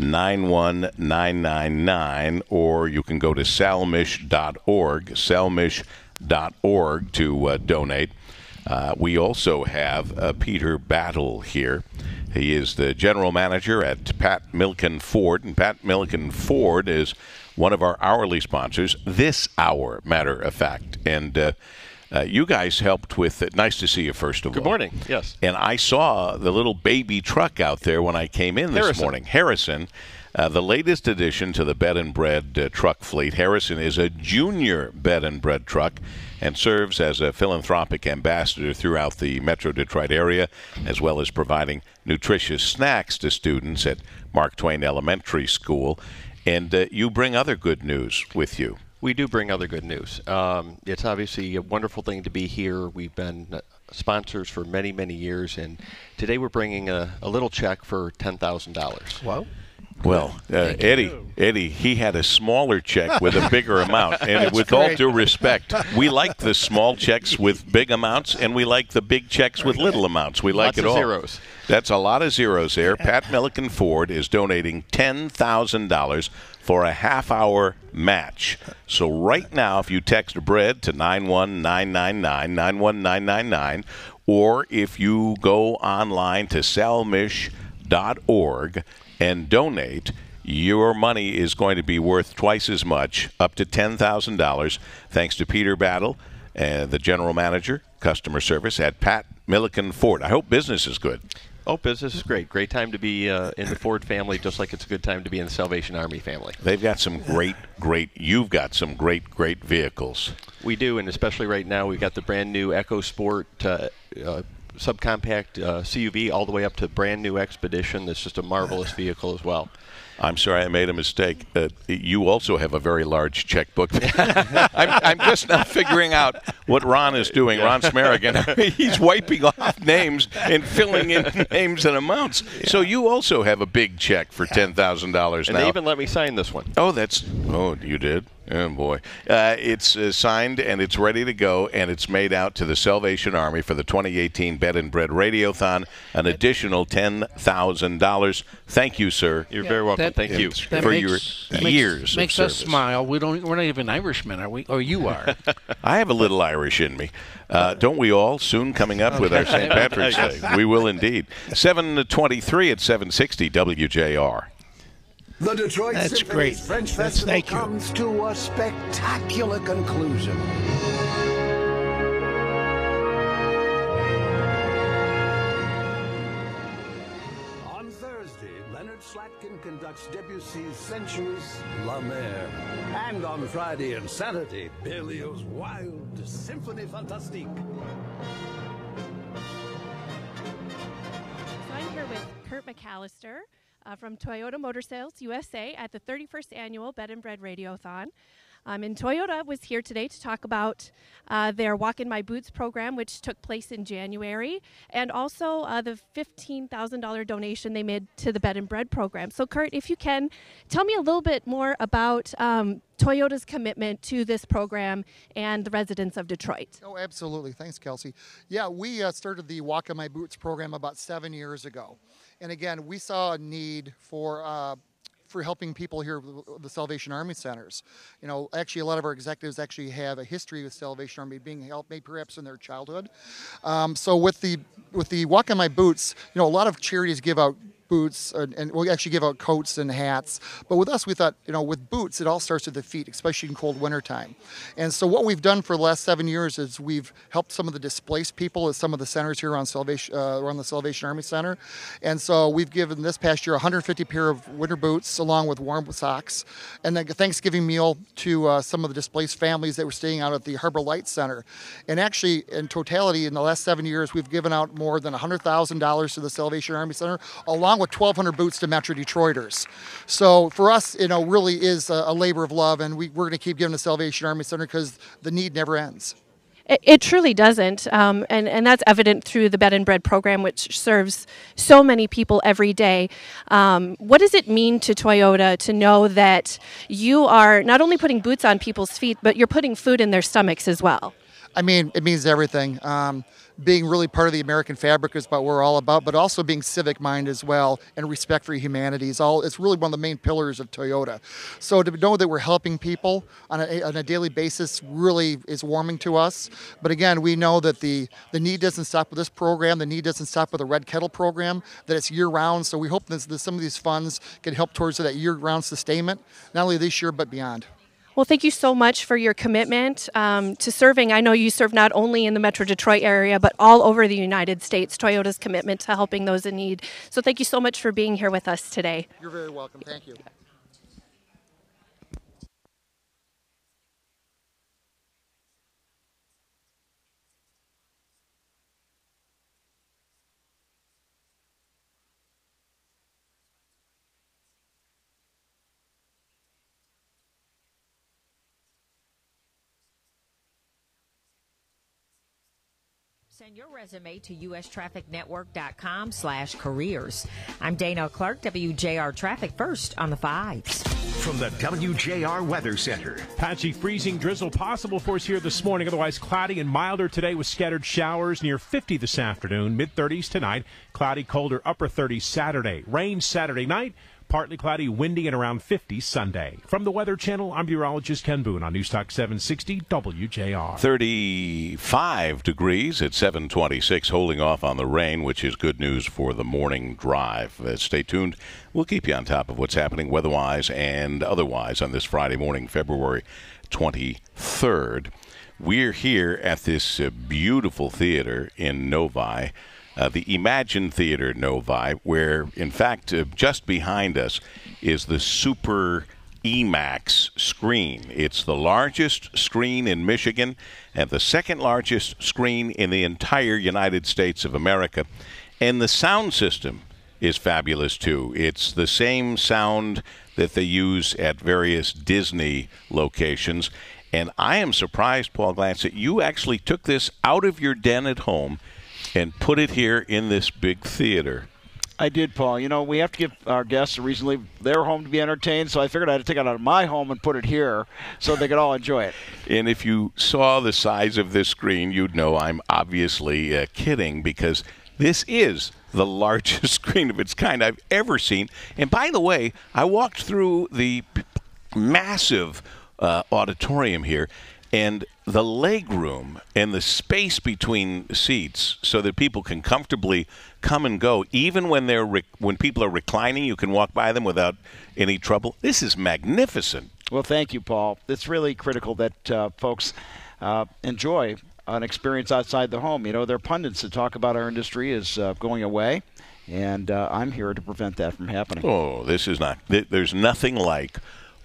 91999, or you can go to salmish.org to donate. We also have Peter Battle here. He is the general manager at Pat Milliken Ford, and Pat Milliken Ford is one of our hourly sponsors this hour, matter of fact. And you guys helped with it. Nice to see you, first of all. Good morning. Yes. And I saw the little baby truck out there when I came in this morning. Harrison, the latest addition to the bed and bread truck fleet. Harrison is a junior bed and bread truck and serves as a philanthropic ambassador throughout the Metro Detroit area, as well as providing nutritious snacks to students at Mark Twain Elementary School. And you bring other good news with you. We do bring other good news. It's obviously a wonderful thing to be here. We've been sponsors for many, many years, and today we're bringing a little check for $10,000. Wow. Well, Eddie, he had a smaller check with a bigger amount. And with all due respect, we like the small checks with big amounts, and we like the big checks with little amounts. We like Lots it of all. zeros. That's a lot of zeros there. Pat Milliken Ford is donating $10,000 for a half-hour match. So right now, if you text BREAD to 91999, 91999, or if you go online to salmish.org and donate, your money is going to be worth twice as much, up to $10,000, thanks to Peter Battle, the general manager, customer service at Pat Milliken Ford. I hope business is good. Oh, business is great. Great time to be in the Ford family, just like it's a good time to be in the Salvation Army family. They've got some you've got some great vehicles. We do, and especially right now, we've got the brand new EcoSport subcompact CUV all the way up to brand new Expedition. That's just a marvelous vehicle as well. I'm sorry, I made a mistake. You also have a very large checkbook. I'm just not figuring out what Ron is doing. Ron Smarigan, he's wiping off names and filling in names and amounts. Yeah. So you also have a big check for $10,000 now. And they even let me sign this one. Oh, you did? Oh, boy. It's signed, and it's ready to go, and it's made out to the Salvation Army for the 2018 Bed and Bread Radiothon, an additional $10,000. Thank you, sir. You're very welcome. Thank you. For your years makes of us service. smile. We're not even Irishmen, are we? Or you are. I have a little Irish in me. Don't we all? Soon coming up with our St. Patrick's Day. We will indeed. 7:23 at 760 WJR. The Detroit That's Symphony's great. French That's- Festival thank you. comes to a spectacular conclusion. On Thursday, Leonard Slatkin conducts Debussy's Centuries La Mer. And on Friday and Saturday, Berlioz's Wild Symphonie Fantastique. So I'm here with Kurt McAllister from Toyota Motor Sales USA at the 31st Annual Bed and Bread Radiothon. And Toyota was here today to talk about their Walk in My Boots program, which took place in January, and also the $15,000 donation they made to the Bed and Bread program. So, Kurt, if you can, tell me a little bit more about Toyota's commitment to this program and the residents of Detroit. Oh, absolutely. Thanks, Kelsey. Yeah, we started the Walk in My Boots program about 7 years ago. And again, we saw a need for helping people here with the Salvation Army centers. You know, actually, a lot of our executives actually have a history with Salvation Army being helped, maybe perhaps in their childhood. So with the Walk in My Boots, you know, a lot of charities give out boots, and we'll actually give out coats and hats. But with us, we thought, with boots, it all starts with the feet, especially in cold wintertime. And so what we've done for the last 7 years is we've helped some of the displaced people at some of the centers here around the Salvation Army Center. And so we've given this past year 150 pair of winter boots along with warm socks, and then a Thanksgiving meal to some of the displaced families that were staying out at the Harbor Light Center. And actually, in totality, in the last 7 years, we've given out more than $100,000 to the Salvation Army Center, along with 1,200 boots to Metro Detroiters. So for us, really is a labor of love, and we're going to keep giving the Salvation Army Center because the need never ends. It truly doesn't, and that's evident through the Bed and Bread program, which serves so many people every day. What does it mean to Toyota to know that you are not only putting boots on people's feet, but you're putting food in their stomachs as well? I mean, it means everything. Being really part of the American fabric is what we're all about, but also being civic minded as well and respect for humanity it's really one of the main pillars of Toyota. So to know that we're helping people on a daily basis really is warming to us. But again, we know that the need doesn't stop with this program. The need doesn't stop with the Red Kettle program, that it's year-round. So we hope that some of these funds can help towards that year-round sustainment, not only this year but beyond. Well, thank you so much for your commitment to serving. I know you serve not only in the Metro Detroit area, but all over the United States, Toyota's commitment to helping those in need. So thank you so much for being here with us today. You're very welcome. Thank you. Send your resume to ustrafficnetwork.com/careers. I'm Dana Clark, WJR Traffic First on the 5s. From the WJR Weather Center. Patchy freezing drizzle possible for us here this morning. Otherwise cloudy and milder today with scattered showers near 50 this afternoon. Mid-30s tonight. Cloudy, colder, upper 30s Saturday. Rain Saturday night. Partly cloudy, windy, and around 50 Sunday. From the Weather Channel, I'm meteorologist Ken Boone on News Talk 760 WJR. 35 degrees at 7:26, holding off on the rain, which is good news for the morning drive. Stay tuned. We'll keep you on top of what's happening weather-wise and otherwise on this Friday morning, February 23rd. We're here at this beautiful theater in Novi. The Imagine Theater Novi, where, in fact, just behind us is the Super IMAX screen. It's the largest screen in Michigan and the second largest screen in the entire United States of America. And the sound system is fabulous, too. It's the same sound that they use at various Disney locations. And I am surprised, Paul Glantz, that you actually took this out of your den at home and put it here in this big theater. I did, Paul. We have to give our guests a reason to leave their home to be entertained, so I figured I'd take it out of my home and put it here so they could all enjoy it. And if you saw the size of this screen, you'd know I'm obviously kidding, because this is the largest screen of its kind I've ever seen. And by the way, I walked through the massive auditorium here, and the leg room and the space between seats so that people can comfortably come and go, even when when people are reclining, you can walk by them without any trouble. This is magnificent. Well, thank you, Paul. It's really critical that folks enjoy an experience outside the home. There are pundits that talk about our industry is going away, and I'm here to prevent that from happening. Oh, this is not. There's nothing like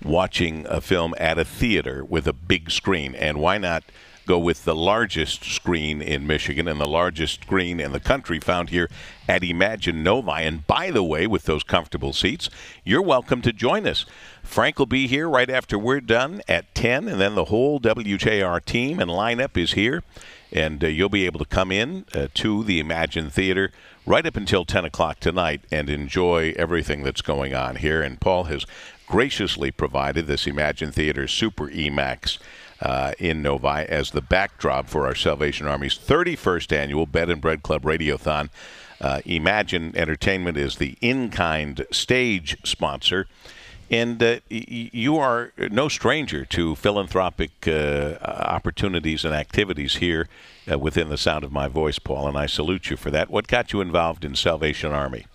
watching a film at a theater with a big screen. And why not go with the largest screen in Michigan and the largest screen in the country found here at Imagine Novi? And by the way, with those comfortable seats, you're welcome to join us. Frank will be here right after we're done at 10, and then the whole WJR team and lineup is here. And you'll be able to come in to the Imagine Theater right up until 10 o'clock tonight and enjoy everything that's going on here. And Paul has graciously provided this Imagine Theater Super IMAX in Novi as the backdrop for our Salvation Army's 31st annual Bed and Bread Club Radiothon. Imagine Entertainment is the in-kind stage sponsor. And you are no stranger to philanthropic opportunities and activities here within the sound of my voice, Paul, and I salute you for that. What got you involved in Salvation Army?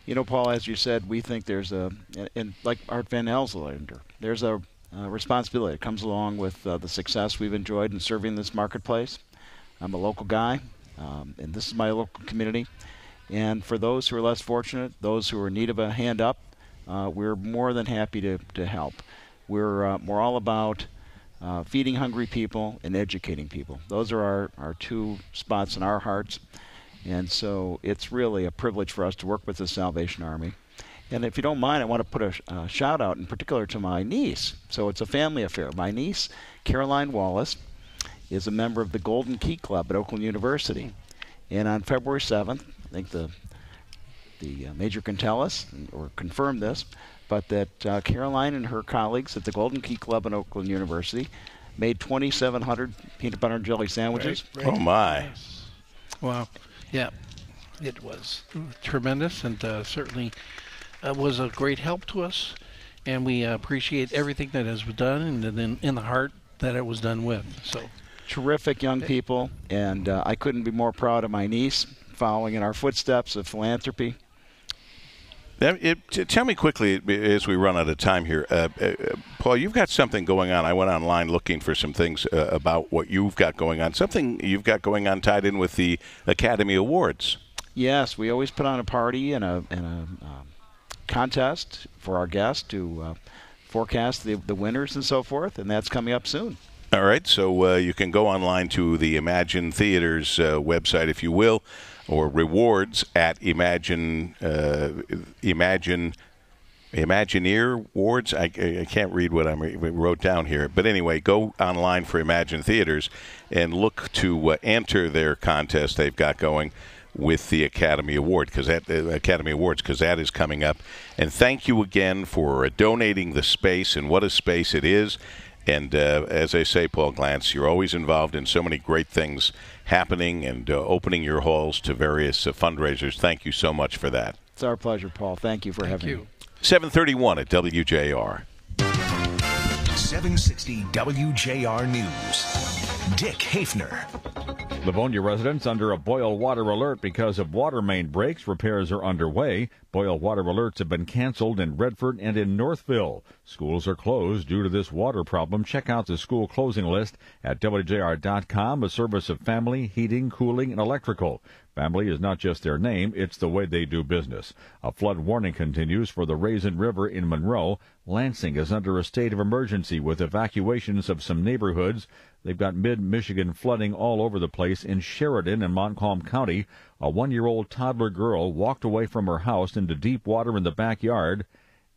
You know, Paul, as you said, we think there's and like Art Van Elselander, there's a responsibility that comes along with the success we've enjoyed in serving this marketplace. I'm a local guy, and this is my local community. And for those who are less fortunate, those who are in need of a hand up, we're more than happy to help. We're all about feeding hungry people and educating people. Those are our two spots in our hearts. And so it's really a privilege for us to work with the Salvation Army. And if you don't mind, I want to put a shout out in particular to my niece. So it's a family affair. My niece, Caroline Wallace, is a member of the Golden Key Club at Oakland University. And on February 7th, I think the major can tell us or confirm this, but that Caroline and her colleagues at the Golden Key Club at Oakland University made 2,700 peanut butter and jelly sandwiches. Right. Oh, my. Wow. Yeah, it was tremendous, and certainly was a great help to us, and we appreciate everything that has been done and in the heart that it was done with. So terrific young people, and I couldn't be more proud of my niece following in our footsteps of philanthropy. Tell me quickly, as we run out of time here, Paul, you've got something going on. I went online looking for some things about what you've got going on. Something you've got going on tied in with the Academy Awards. Yes, we always put on a party and a contest for our guests to forecast the winners and so forth, and that's coming up soon. All right, so you can go online to the Imagine Theater's website, if you will, or rewards at Imagineer Awards. I can't read what I wrote down here. But anyway, go online for Imagine Theaters and look to enter their contest they've got going with the Academy Award, because that is coming up. And thank you again for donating the space, and what a space it is. And as I say, Paul Glantz, you're always involved in so many great things happening and opening your halls to various fundraisers. Thank you so much for that. It's our pleasure, Paul. Thank you for having me. 7:31 at WJR. 760 WJR News. Dick Hafner. Livonia residents under a boil water alert because of water main breaks. Repairs are underway. Boil water alerts have been canceled in Redford and in Northville. Schools are closed due to this water problem. Check out the school closing list at WJR.com, a service of Family, Heating, Cooling, and Electrical. Family is not just their name, it's the way they do business. A flood warning continues for the Raisin River in Monroe. Lansing is under a state of emergency with evacuations of some neighborhoods. They've got mid-Michigan flooding all over the place. In Sheridan and Montcalm County, a 1-year-old toddler girl walked away from her house into deep water in the backyard,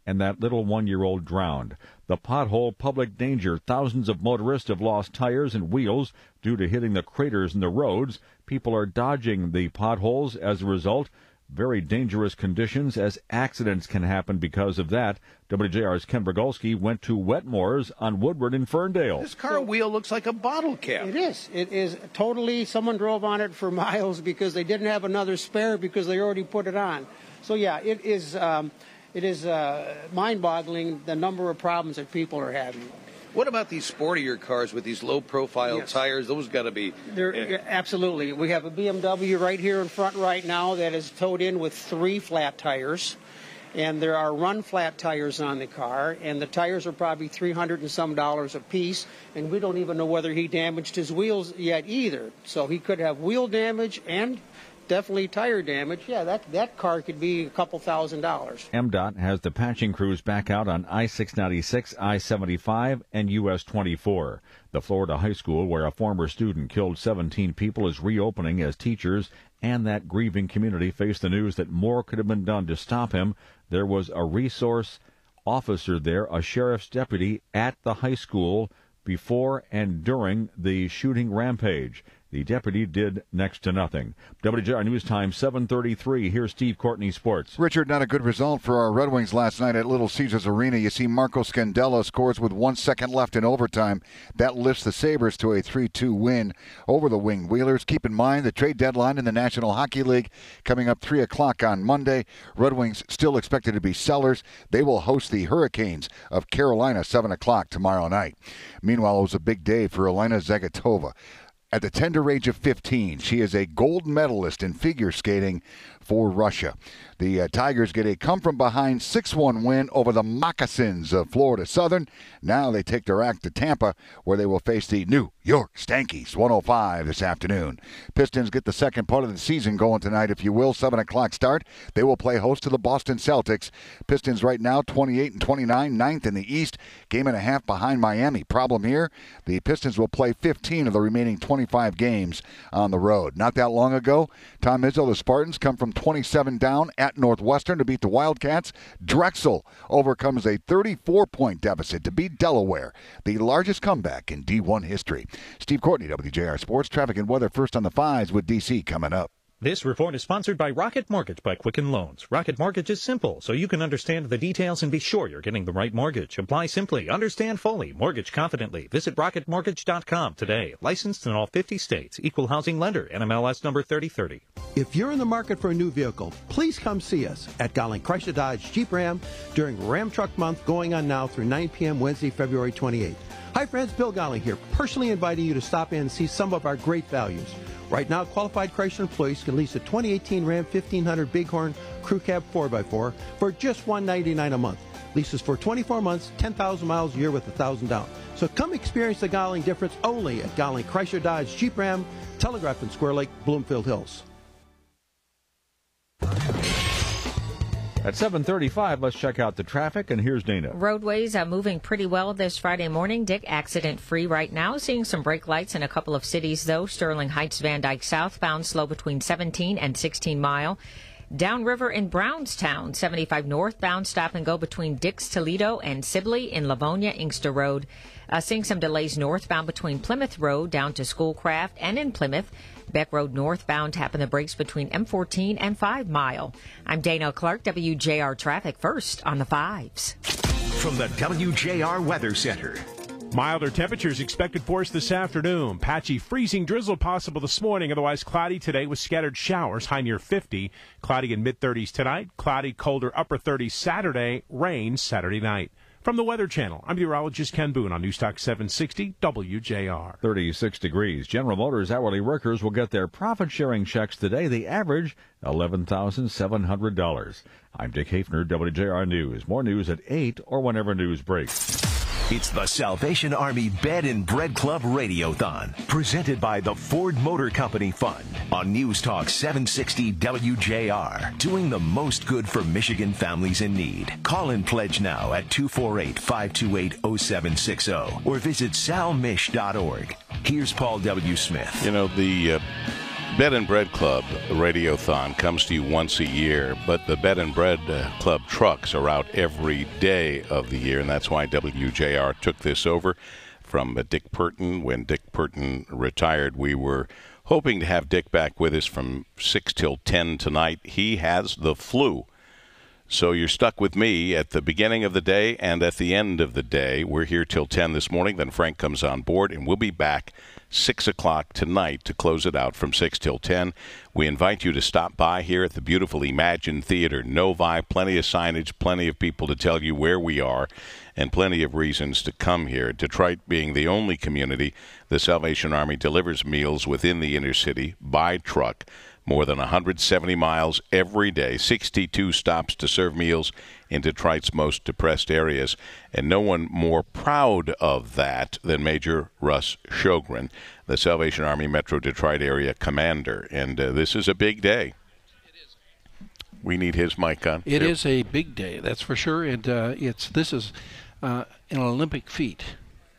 and that little 1-year-old drowned. The pothole public danger. Thousands of motorists have lost tires and wheels due to hitting the craters in the roads. People are dodging the potholes as a result. Very dangerous conditions, as accidents can happen because of that. WJR's Ken Brogulski went to Wetmore's on Woodward in Ferndale. This car wheel looks like a bottle cap. It is. It is totally, someone drove on it for miles because they didn't have another spare because they already put it on. So yeah, it is mind-boggling the number of problems that people are having. What about these sportier cars with these low-profile tires? Those got to be... Absolutely. We have a BMW right here in front right now that is towed in with 3 flat tires. And there are run-flat tires on the car. And the tires are probably $300 and some a piece. And we don't even know whether he damaged his wheels yet either. So he could have wheel damage and definitely tire damage. Yeah, that car could be a couple $1,000. MDOT has the patching crews back out on I-696, I-75, and US 24. The Florida high school where a former student killed 17 people is reopening as teachers and that grieving community face the news that more could have been done to stop him. There was a resource officer there, a sheriff's deputy, at the high school before and during the shooting rampage. The deputy did next to nothing. WJR News Time, 7:33. Here's Steve Courtney, Sports. Richard, not a good result for our Red Wings last night at Little Caesars Arena. You see Marco Scandella scores with 1 second left in overtime. That lifts the Sabres to a 3-2 win over the Winged Wheelers. Keep in mind the trade deadline in the National Hockey League coming up 3 o'clock on Monday. Red Wings still expected to be sellers. They will host the Hurricanes of Carolina 7 o'clock tomorrow night. Meanwhile, it was a big day for Elena Zagatova. At the tender age of 15, she is a gold medalist in figure skating for Russia. The Tigers get a come-from-behind 6-1 win over the Moccasins of Florida Southern. Now they take their act to Tampa, where they will face the New York Stankies, 105 this afternoon. Pistons get the second part of the season going tonight, if you will, 7 o'clock start. They will play host to the Boston Celtics. Pistons right now 28-29, ninth in the East, game and a half behind Miami. Problem here, the Pistons will play 15 of the remaining 25 games on the road. Not that long ago, Tom Izzo, the Spartans come from 27 down at Northwestern to beat the Wildcats. Drexel overcomes a 34-point deficit to beat Delaware, the largest comeback in D1 history. Steve Courtney, WJR Sports, traffic and weather first on the 5s with DC coming up. This report is sponsored by Rocket Mortgage by Quicken Loans. Rocket Mortgage is simple, so you can understand the details and be sure you're getting the right mortgage. Apply simply, understand fully, mortgage confidently. Visit rocketmortgage.com today. Licensed in all 50 states. Equal housing lender. NMLS number 3030. If you're in the market for a new vehicle, please come see us at Gowling Chrysler Dodge Jeep Ram during Ram Truck Month going on now through 9 p.m. Wednesday, February 28th. Hi friends, Bill Gowling here, personally inviting you to stop in and see some of our great values. Right now, qualified Chrysler employees can lease a 2018 Ram 1500 Bighorn Crew Cab 4x4 for just $199 a month. Leases for 24 months, 10,000 miles a year with $1,000 down. So come experience the Gowling difference only at Gowling Chrysler Dodge Jeep Ram, Telegraph and Square Lake, Bloomfield Hills. At 7:35, let's check out the traffic, and here's Dana. Roadways are moving pretty well this Friday morning. Dick, accident-free right now. Seeing some brake lights in a couple of cities, though. Sterling Heights, Van Dyke southbound, slow between 17 and 16 mile. Downriver in Brownstown, 75 northbound, stop and go between Dix, Toledo, and Sibley in Livonia, Inkster Road. Seeing some delays northbound between Plymouth Road down to Schoolcraft, and in Plymouth, Beck Road northbound, tapping the brakes between M14 and 5 Mile. I'm Dana Clark, WJR Traffic first on the 5s. From the WJR Weather Center. Milder temperatures expected for us this afternoon. Patchy freezing drizzle possible this morning. Otherwise cloudy today with scattered showers. High near 50. Cloudy in mid-30s tonight. Cloudy, colder upper 30s Saturday. Rain Saturday night. From the Weather Channel, I'm meteorologist Ken Boone on Newstalk 760 WJR. 36 degrees. General Motors hourly workers will get their profit-sharing checks today. The average, $11,700. I'm Dick Hafner, WJR News. More news at 8 or whenever news breaks. It's the Salvation Army Bed and Bread Club Radiothon, presented by the Ford Motor Company Fund on News Talk 760 WJR, doing the most good for Michigan families in need. Call and pledge now at 248-528-0760 or visit salmish.org. Here's Paul W. Smith. You know, the Bed and Bread Club Radiothon comes to you once a year, but the Bed and Bread Club trucks are out every day of the year, and that's why WJR took this over from Dick Purton. When Dick Purton retired, we were hoping to have Dick back with us from 6 till 10 tonight. He has the flu. So you're stuck with me at the beginning of the day and at the end of the day. We're here till 10 this morning. Then Frank comes on board, and we'll be back 6 o'clock tonight to close it out from 6 till 10. We invite you to stop by here at the beautiful Imagine Theater Novi. Plenty of signage, plenty of people to tell you where we are, and plenty of reasons to come here. Detroit being the only community, the Salvation Army delivers meals within the inner city by truck. More than 170 miles every day, 62 stops to serve meals in Detroit's most depressed areas. And no one more proud of that than Major Russ Sjogren, the Salvation Army Metro Detroit area commander. And this is a big day. We need his mic on. It is a big day, that's for sure. And this is an Olympic feat.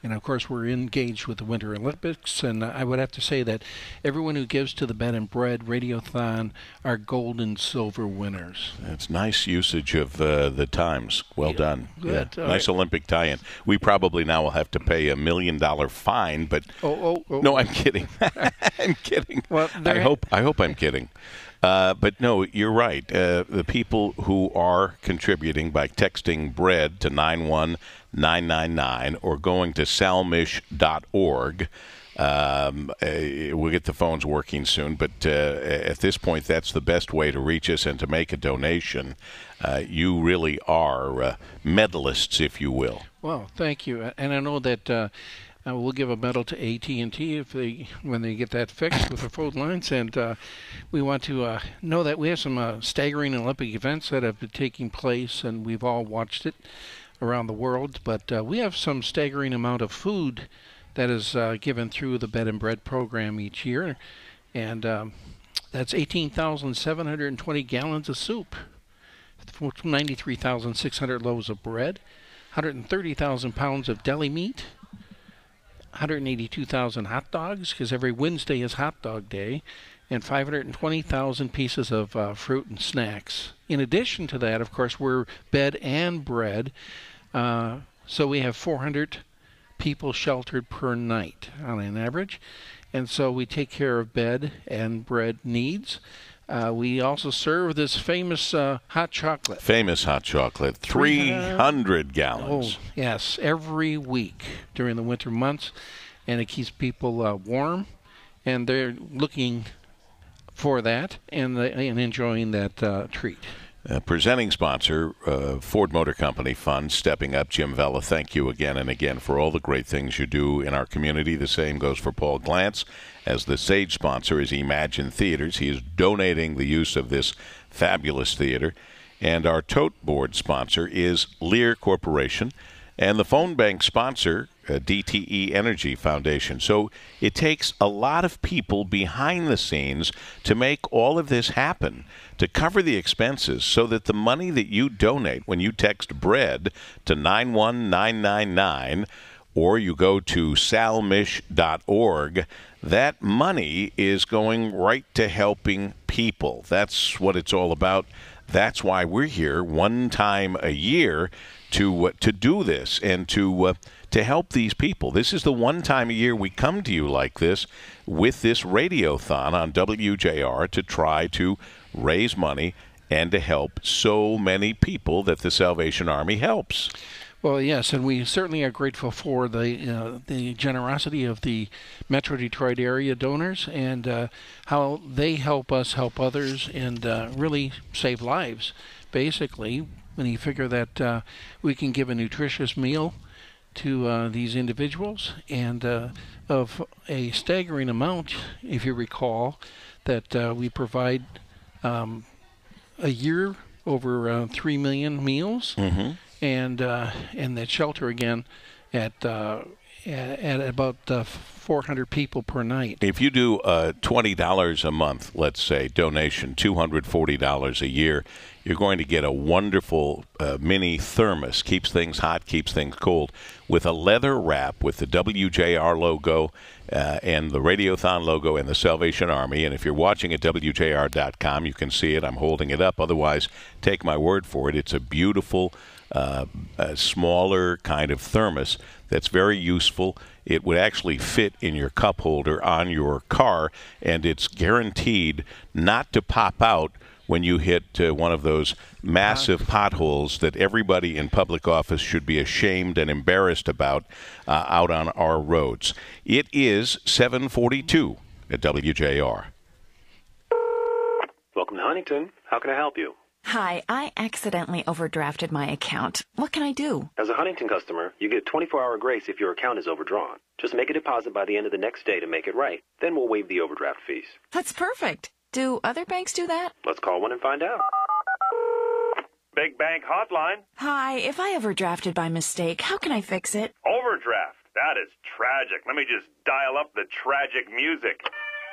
And, of course, we're engaged with the Winter Olympics, and I would have to say that everyone who gives to the Bed and Bread Radiothon are gold and silver winners. It's nice usage of the times. Well done. Good. Yeah. Nice Olympic tie-in. We probably now will have to pay $1 million fine, but no, I'm kidding. I'm kidding. Well, I hope I'm kidding. But no, you're right. The people who are contributing by texting bread to 91999 or going to salmish.org. We'll get the phones working soon, but at this point, that's the best way to reach us and to make a donation. You really are medalists, if you will. Well, thank you. And I know that we'll give a medal to AT&T when they get that fixed with the phone lines. And we want to know that we have some staggering Olympic events that have been taking place, and we've all watched it around the world. But we have some staggering amount of food that is given through the Bed and Bread program each year. And that's 18,720 gallons of soup, 93,600 loaves of bread, 130,000 pounds of deli meat, 182,000 hot dogs, because every Wednesday is hot dog day, and 520,000 pieces of fruit and snacks. In addition to that, of course, we're Bed and Bread, so we have 400 people sheltered per night on an average, and so we take care of bed and bread needs. We also serve this famous hot chocolate. Famous hot chocolate, 300 gallons. Oh, yes, every week during the winter months, and it keeps people warm, and they're looking for that and enjoying that treat. Presenting sponsor, Ford Motor Company Fund, stepping up. Jim Vella, thank you again and again for all the great things you do in our community. The same goes for Paul Glantz. As the stage sponsor is Imagine Theaters. He is donating the use of this fabulous theater. And our tote board sponsor is Lear Corporation. And the phone bank sponsor, DTE Energy Foundation. So it takes a lot of people behind the scenes to make all of this happen, to cover the expenses, so that the money that you donate when you text BREAD to 91999 or you go to salmish.org, that money is going right to helping people. That's what it's all about. That's why we're here one time a year to do this and to help these people. This is the one time a year we come to you like this with this Radiothon on WJR to try to raise money and to help so many people that the Salvation Army helps. Well, yes, and we certainly are grateful for the generosity of the Metro Detroit area donors and how they help us help others and really save lives, basically. When you figure that we can give a nutritious meal to these individuals and of a staggering amount, if you recall, that we provide a year over 3 million meals, and that shelter again at about 400 people per night. If you do $20 a month, let's say, donation, $240 a year, you're going to get a wonderful mini thermos. Keeps things hot, keeps things cold, with a leather wrap with the WJR logo and the Radiothon logo and the Salvation Army. And if you're watching at WJR.com, you can see it. I'm holding it up. Otherwise, take my word for it. It's a beautiful, smaller kind of thermos that's very useful. It would actually fit in your cup holder on your car, and it's guaranteed not to pop out when you hit one of those massive potholes that everybody in public office should be ashamed and embarrassed about out on our roads. It is 7:42 at WJR. Welcome to Huntington. How can I help you? Hi, I accidentally overdrafted my account. What can I do? As a Huntington customer, you get 24-hour grace if your account is overdrawn. Just make a deposit by the end of the next day to make it right. Then we'll waive the overdraft fees. That's perfect. Do other banks do that? Let's call one and find out. Big Bank Hotline. Hi, if I overdrafted by mistake, how can I fix it? Overdraft. That is tragic. Let me just dial up the tragic music.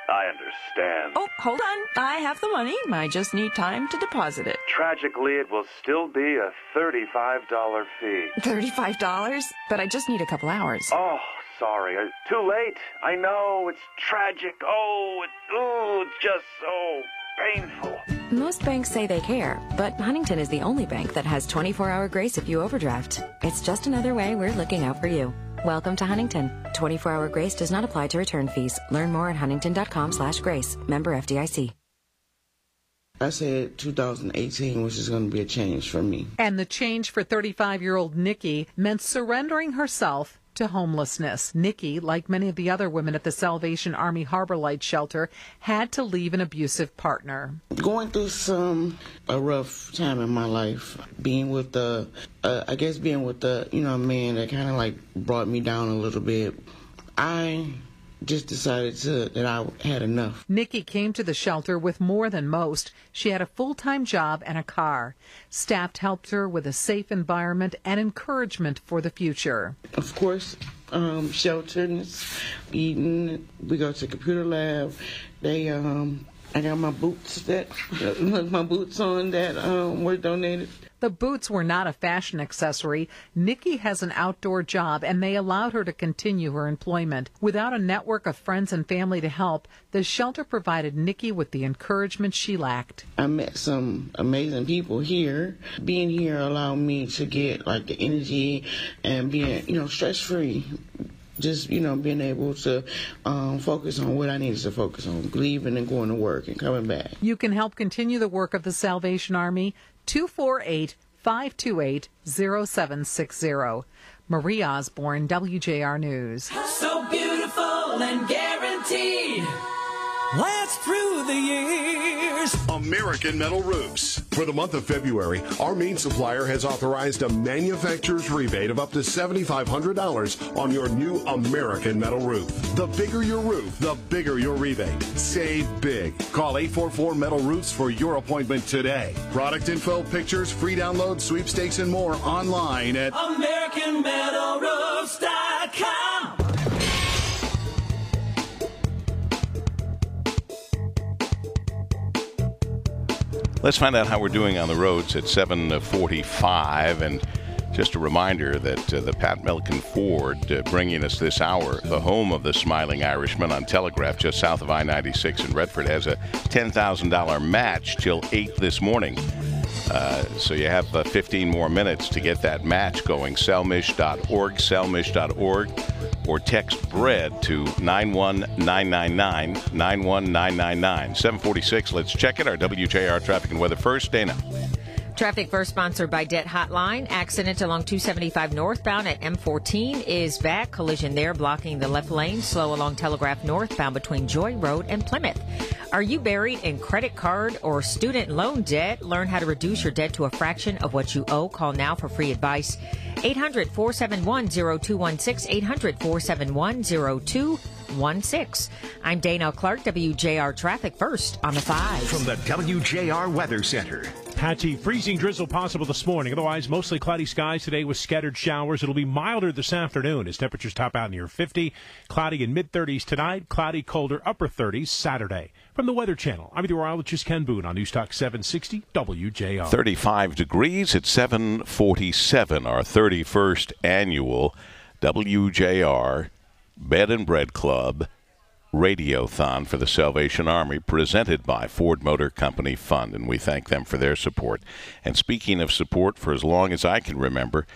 I understand. Oh, hold on. I have the money. I just need time to deposit it. Tragically, it will still be a $35 fee. $35? But I just need a couple hours. Oh, sorry. Too late. I know. It's tragic. It's just so painful. Most banks say they care, but Huntington is the only bank that has 24-hour grace if you overdraft. It's just another way we're looking out for you. Welcome to Huntington. 24-hour grace does not apply to return fees. Learn more at huntington.com/grace. Member FDIC. I said 2018, which is going to be a change for me. And the change for 35-year-old Nikki meant surrendering herself to homelessness. Nikki, like many of the other women at the Salvation Army Harbor Light Shelter, had to leave an abusive partner. Going through a rough time in my life, being with the man that kind of like brought me down a little bit. I just decided that I had enough. Nikki came to the shelter with more than most. She had a full-time job and a car. Staff helped her with a safe environment and encouragement for the future. Of course, shelter, eating. We go to computer lab. I got my boots on that were donated. The boots were not a fashion accessory. Nikki has an outdoor job, and they allowed her to continue her employment. Without a network of friends and family to help, the shelter provided Nikki with the encouragement she lacked. I met some amazing people here. Being here allowed me to get like the energy and being, stress-free. Just, being able to focus on what I needed to focus on, leaving and going to work and coming back. You can help continue the work of the Salvation Army. 248-528-0760. Marie Osborne, WJR News. So beautiful and guaranteed. Last through the years. American Metal Roofs. For the month of February, our main supplier has authorized a manufacturer's rebate of up to $7,500 on your new American Metal Roof. The bigger your roof, the bigger your rebate. Save big. Call 844 Metal Roofs for your appointment today. Product info, pictures, free download, sweepstakes, and more online at AmericanMetalRoofs.com. Let's find out how we're doing on the roads at 7:45. And just a reminder that the Pat Melkin Ford bringing us this hour, the home of the Smiling Irishman on Telegraph, just south of I-96 in Redford, has a $10,000 match till 8 this morning. So you have 15 more minutes to get that match going. Selmish.org, selmish.org, or text BREAD to 91999, 91999. 746, let's check it. Our WJR traffic and weather first. Dana. Traffic first sponsored by Debt Hotline. Accident along 275 northbound at M14 is back. Collision there blocking the left lane. Slow along Telegraph northbound between Joy Road and Plymouth. Are you buried in credit card or student loan debt? Learn how to reduce your debt to a fraction of what you owe. Call now for free advice. 800-471-0216, 800-471-0216. I'm Dana Clark, WJR Traffic First on the 5. From the WJR Weather Center. Patchy freezing drizzle possible this morning. Otherwise, mostly cloudy skies today with scattered showers. It'll be milder this afternoon as temperatures top out near 50. Cloudy in mid-30s tonight. Cloudy, colder, upper 30s Saturday. From the Weather Channel, I'm meteorologist Ken Boone on News Talk 760 WJR. 35 degrees at 7:47. Our 31st annual WJR Bed and Bread Club Radiothon for the Salvation Army, presented by Ford Motor Company Fund, and we thank them for their support. And speaking of support, for as long as I can remember,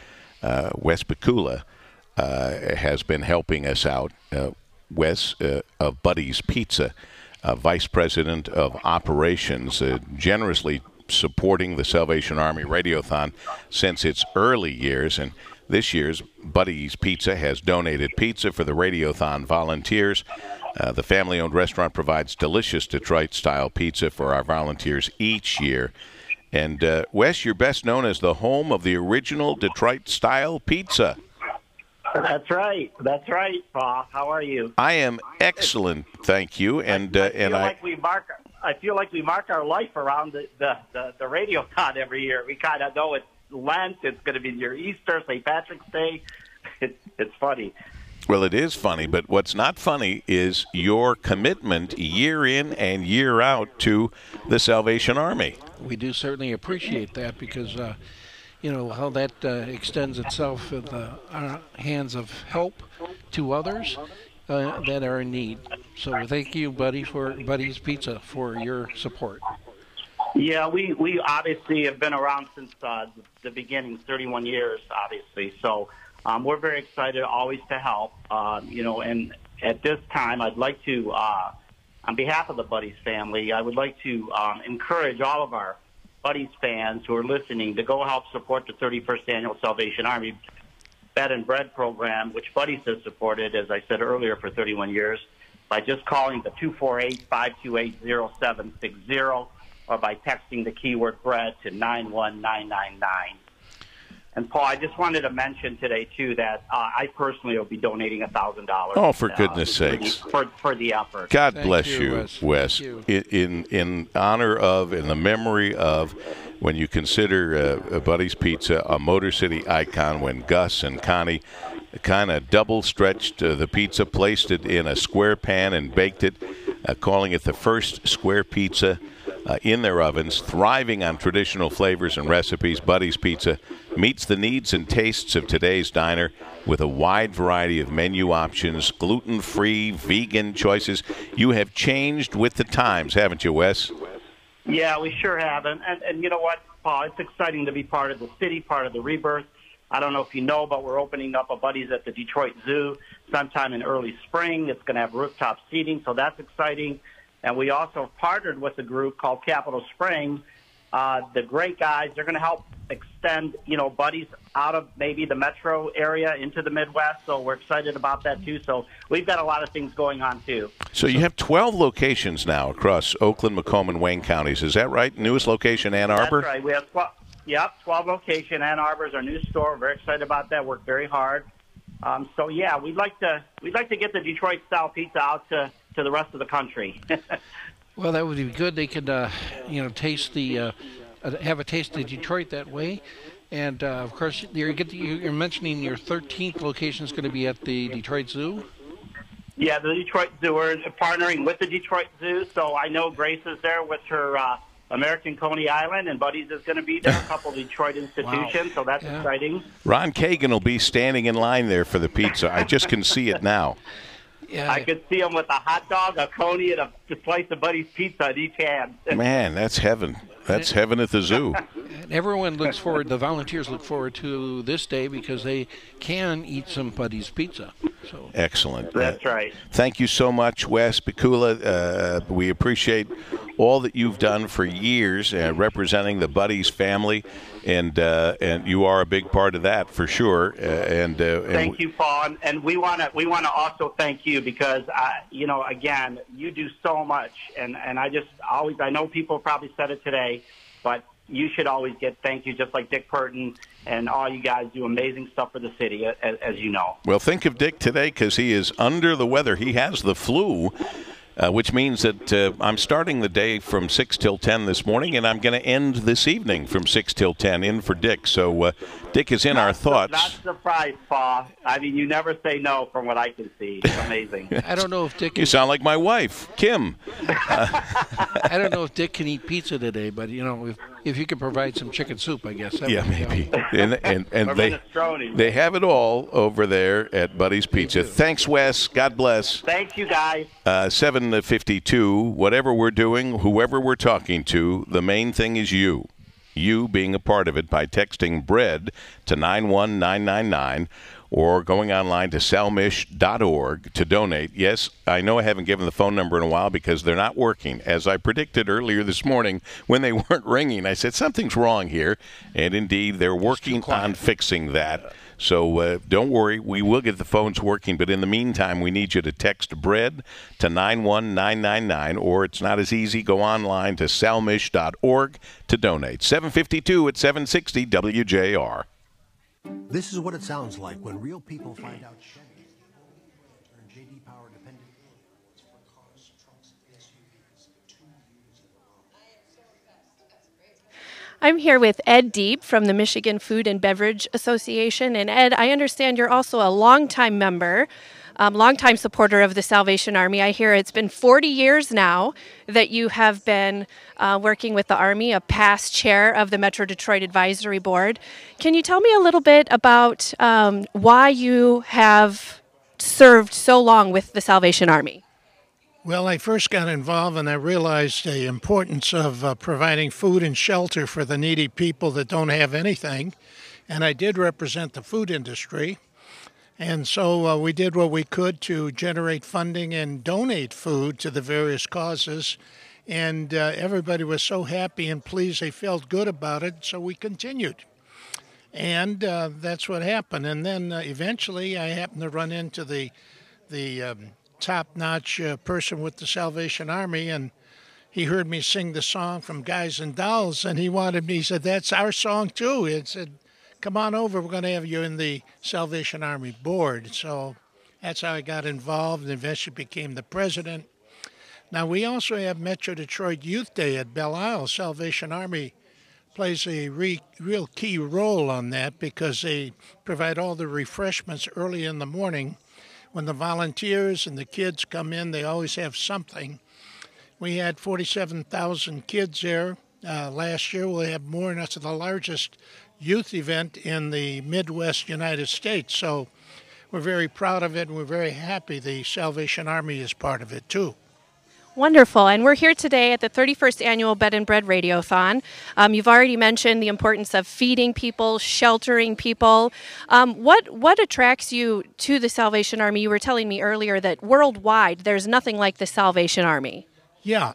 Wes Bakula has been helping us out. Wes of Buddy's Pizza, Vice President of Operations, generously supporting the Salvation Army Radiothon since its early years. And this year's Buddy's Pizza has donated pizza for the Radiothon volunteers. The family-owned restaurant provides delicious Detroit-style pizza for our volunteers each year. And, Wes, you're best known as the home of the original Detroit-style pizza. That's right. That's right, Paul. How are you? I am excellent, thank you. And I feel like we mark our life around the Radiothon every year. We kind of know it's Lent. It's going to be near Easter, St. Patrick's Day. It's funny. Well, it is funny, but what's not funny is your commitment year in and year out to the Salvation Army. We do certainly appreciate that because, how that extends itself in the hands of help to others that are in need. So thank you, Buddy, for Buddy's Pizza, for your support. Yeah, we obviously have been around since the beginning, 31 years, obviously. So we're very excited always to help, and at this time I'd like to, on behalf of the Buddy's family, I would like to encourage all of our Buddy's fans who are listening to go help support the 31st Annual Salvation Army Bed and Bread Program, which Buddy's has supported, as I said earlier, for 31 years, by just calling the 248-528-0760 or by texting the keyword bread to 91999. And Paul, I just wanted to mention today too that I personally will be donating $1,000. Oh, for goodness sakes! For the effort. God Thank bless you, you, Wes. In honor of, in the memory of, when you consider Buddy's Pizza a Motor City icon, when Gus and Connie kind of double stretched the pizza, placed it in a square pan and baked it, calling it the first square pizza in their ovens, thriving on traditional flavors and recipes. Buddy's Pizza meets the needs and tastes of today's diner with a wide variety of menu options, gluten-free, vegan choices. You have changed with the times, haven't you, Wes? Yeah, we sure have. And you know what, Paul, it's exciting to be part of the city, part of the rebirth. I don't know if you know, but we're opening up a Buddy's at the Detroit Zoo sometime in early spring. It's going to have rooftop seating, so that's exciting. And we also partnered with a group called Capital Spring. The great guys, they're going to help extend, Buddy's out of maybe the metro area into the Midwest. So we're excited about that, too. So we've got a lot of things going on, too. So you have 12 locations now across Oakland, Macomb, and Wayne counties. Is that right? Newest location, Ann Arbor? That's right. We have 12 locations. Ann Arbor is our new store. We're very excited about that. Worked very hard. So yeah, we'd like to get the Detroit style pizza out to the rest of the country. Well, that would be good. They could, taste have a taste of Detroit that way. And of course, you're mentioning your 13th location is going to be at the Detroit Zoo. Yeah, the Detroit Zoo. We're partnering with the Detroit Zoo, so I know Grace is there with her American Coney Island, and Buddy's is going to be there, a couple of Detroit institutions, so that's exciting. Ron Kagan will be standing in line there for the pizza. I just can see it now. Yeah. I could see him with a hot dog, a Coney, and a slice of Buddy's pizza in each hand. Man, that's heaven. That's heaven at the zoo. And everyone looks forward, the volunteers look forward to this day because they can eat some Buddy's pizza. So. Excellent. That's right. Thank you so much, Wes Pikula. We appreciate all that you've done for years representing the Buddy's family, and you are a big part of that for sure. Thank you, Paul, and we want to also thank you because again, you do so much, and I know people probably said it today, but you should always get thank you, just like Dick Purton and all you guys do amazing stuff for the city, as you know. Well, think of Dick today because he is under the weather. He has the flu. Which means that I'm starting the day from 6 till 10 this morning, and I'm going to end this evening from 6 till 10 in for Dick. So Dick is in our thoughts. Not surprised, Paul. I mean, you never say no from what I can see. It's amazing. I don't know if Dick... You sound like my wife, Kim. I don't know if Dick can eat pizza today, but, if you could provide some chicken soup, I guess. Yeah, maybe. And they have it all over there at Buddy's Pizza. Thanks, Wes. God bless. Thank you, guys. 7:52, whatever we're doing, whoever we're talking to, the main thing is you. You being a part of it by texting BREAD to 91999 or going online to salmish.org to donate. Yes, I know I haven't given the phone number in a while because they're not working. As I predicted earlier this morning when they weren't ringing, I said something's wrong here. And indeed, they're working on fixing that. So don't worry, we will get the phones working. But in the meantime, we need you to text BREAD to 91999, or it's not as easy. Go online to salmish.org to donate. 7:52 at 760 WJR. This is what it sounds like when real people find out Chevy turn JD Power dependent for cars, trucks, SUVs 2 years in a row. I'm here with Ed Deep from the Michigan Food and Beverage Association. And Ed, I understand you're also a longtime member, longtime supporter of the Salvation Army. I hear it's been 40 years now that you have been working with the Army, a past chair of the Metro Detroit Advisory Board. Can you tell me a little bit about why you have served so long with the Salvation Army? Well, I first got involved and I realized the importance of providing food and shelter for the needy people that don't have anything. And I did represent the food industry. And so we did what we could to generate funding and donate food to the various causes. And everybody was so happy and pleased, they felt good about it, so we continued. And that's what happened. And then eventually I happened to run into the top-notch person with the Salvation Army, and he heard me sing the song from Guys and Dolls, and he said, that's our song too. It said, come on over. We're going to have you in the Salvation Army board. So that's how I got involved and eventually became the president. Now, we also have Metro Detroit Youth Day at Belle. Salvation Army plays a real key role on that because they provide all the refreshments early in the morning. When the volunteers and the kids come in, they always have something. We had 47,000 kids there last year. We'll have more, and that's the largest youth event in the Midwest United States. So we're very proud of it, and we're very happy the Salvation Army is part of it, too. Wonderful. And we're here today at the 31st Annual Bed and Bread Radiothon. You've already mentioned the importance of feeding people, sheltering people. What attracts you to the Salvation Army? You were telling me earlier that worldwide there's nothing like the Salvation Army. Yeah,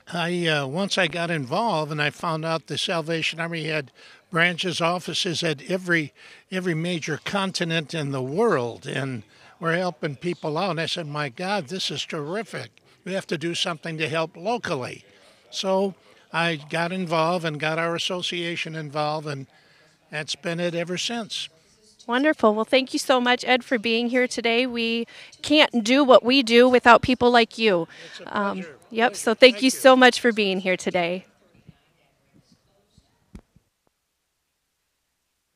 once I got involved and I found out the Salvation Army had branches, offices at every major continent in the world, and we're helping people out. And I said, my God, this is terrific. We have to do something to help locally. So I got involved and got our association involved, and that's been it ever since. Wonderful. Well, thank you so much, Ed, for being here today. We can't do what we do without people like you. It's a pleasure. Yep, so thank you so much for being here today.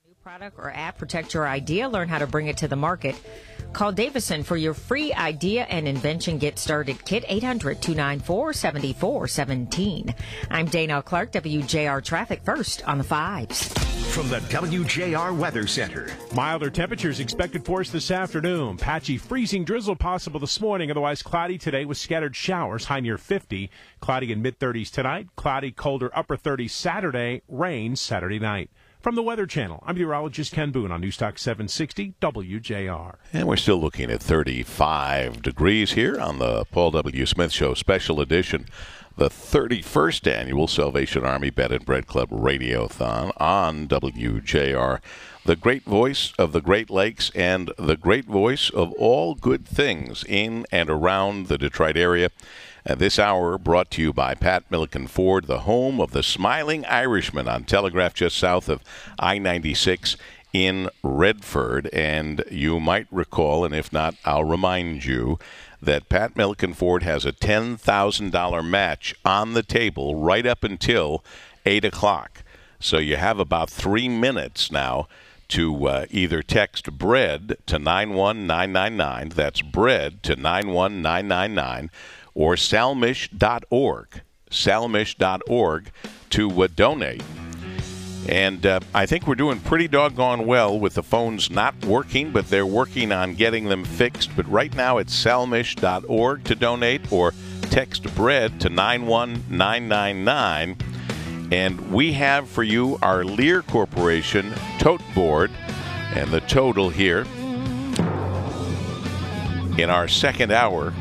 New product or app, protect your idea, learn how to bring it to the market. Call Davison for your free idea and invention get started kit, 800-294-7417. I'm Dana Clark, WJR Traffic First on the 5s. From the WJR Weather Center. Milder temperatures expected for us this afternoon. Patchy freezing drizzle possible this morning. Otherwise cloudy today with scattered showers. High near 50. Cloudy in mid-30s tonight. Cloudy, colder upper 30s Saturday. Rain Saturday night. From the Weather Channel, I'm meteorologist Ken Boone on Newstalk 760 WJR. And we're still looking at 35 degrees here on the Paul W. Smith Show Special Edition, the 31st Annual Salvation Army Bed and Bread Club Radiothon on WJR. The great voice of the Great Lakes and the great voice of all good things in and around the Detroit area. This hour brought to you by Pat Milliken Ford, the home of the Smiling Irishman on Telegraph just south of I-96 in Redford. And you might recall, and if not, I'll remind you, that Pat Milliken Ford has a $10,000 match on the table right up until 8 o'clock. So you have about 3 minutes now to either text BREAD to 91999, that's BREAD to 91999, or salmish.org to donate. And I think we're doing pretty doggone well with the phones not working, but they're working on getting them fixed. But right now it's salmish.org to donate, or text BREAD to 91999. And we have for you our Lear Corporation tote board, and the total here in our second hour,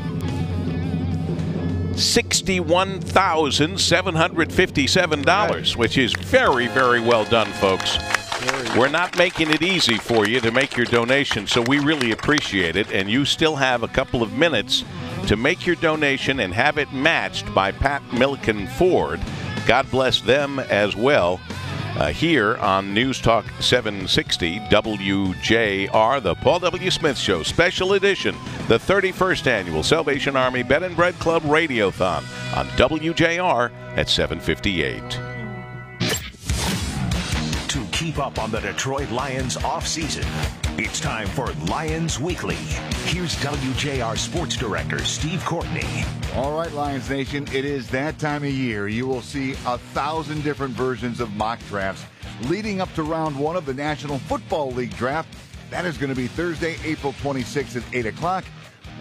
$61,757, which is very, very well done, folks. We're not making it easy for you to make your donation, so we really appreciate it. And you still have a couple of minutes to make your donation and have it matched by Pat Milliken Ford. God bless them as well. Here on News Talk 760 WJR, the Paul W. Smith Show, Special Edition, the 31st Annual Salvation Army Bed and Bread Club Radiothon on WJR at 7:58. To keep up on the Detroit Lions off-season, it's time for Lions Weekly. Here's WJR Sports Director Steve Courtney. All right, Lions Nation, it is that time of year. You will see 1,000 different versions of mock drafts leading up to round one of the National Football League draft. That is going to be Thursday, April 26th at 8 o'clock.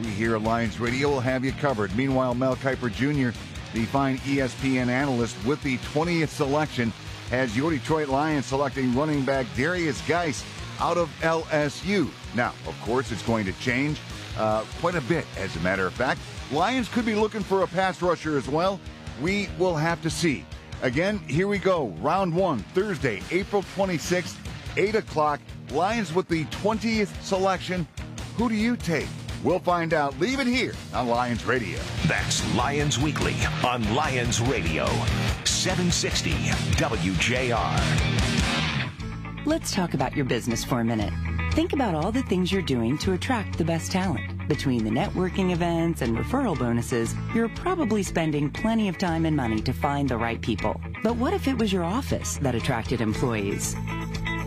We here at Lions Radio will have you covered. Meanwhile, Mel Kiper Jr., the fine ESPN analyst with the 20th selection, has your Detroit Lions selecting running back Darius Geis out of LSU. Now, of course, it's going to change quite a bit, as a matter of fact. Lions could be looking for a pass rusher as well. We will have to see. Again, here we go. Round one, Thursday, April 26th, 8 o'clock. Lions with the 20th selection. Who do you take? We'll find out. Leave it here on Lions Radio. That's Lions Weekly on Lions Radio, 760 WJR. Let's talk about your business for a minute. Think about all the things you're doing to attract the best talent. Between the networking events and referral bonuses, you're probably spending plenty of time and money to find the right people. But what if it was your office that attracted employees?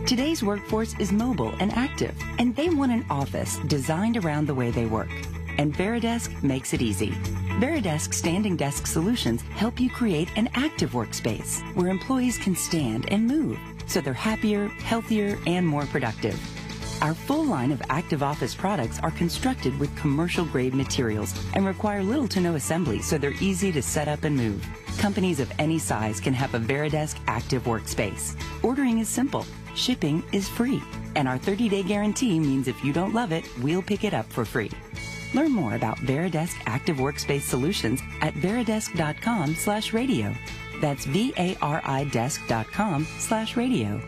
Today's workforce is mobile and active, and they want an office designed around the way they work. And Veridesk makes it easy. Veridesk standing desk solutions help you create an active workspace where employees can stand and move, so they're happier, healthier, and more productive. Our full line of active office products are constructed with commercial-grade materials and require little to no assembly, so they're easy to set up and move. Companies of any size can have a Veridesk active workspace. Ordering is simple. Shipping is free. And our 30-day guarantee means if you don't love it, we'll pick it up for free. Learn more about Veridesk Active Workspace Solutions at veridesk.com/radio. That's VARIdesk.com/radio.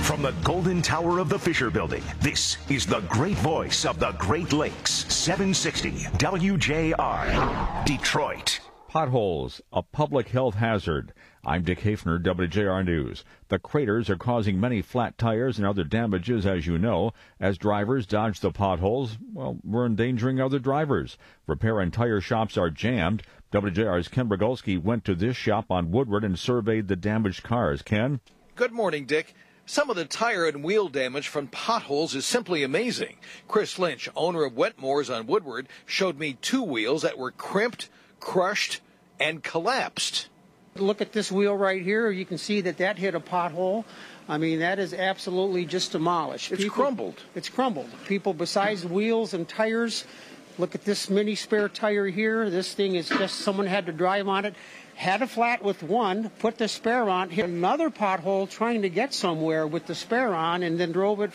From the Golden Tower of the Fisher Building, this is the great voice of the Great Lakes, 760 WJR, Detroit. Potholes, a public health hazard. I'm Dick Hafner, WJR News. The craters are causing many flat tires and other damages, as you know. As drivers dodge the potholes, well, we're endangering other drivers. Repair and tire shops are jammed. WJR's Ken Rogolski went to this shop on Woodward and surveyed the damaged cars. Ken? Good morning, Dick. Some of the tire and wheel damage from potholes is simply amazing. Chris Lynch, owner of Wetmore's on Woodward, showed me two wheels that were crimped, crushed, and collapsed. Look at this wheel right here. You can see that hit a pothole. I mean, that is absolutely just demolished. It's crumbled. It's crumbled. People, besides wheels and tires, look at this mini spare tire here. This thing is just, someone had to drive on it. Had a flat with one, put the spare on, hit another pothole trying to get somewhere with the spare on, and then drove it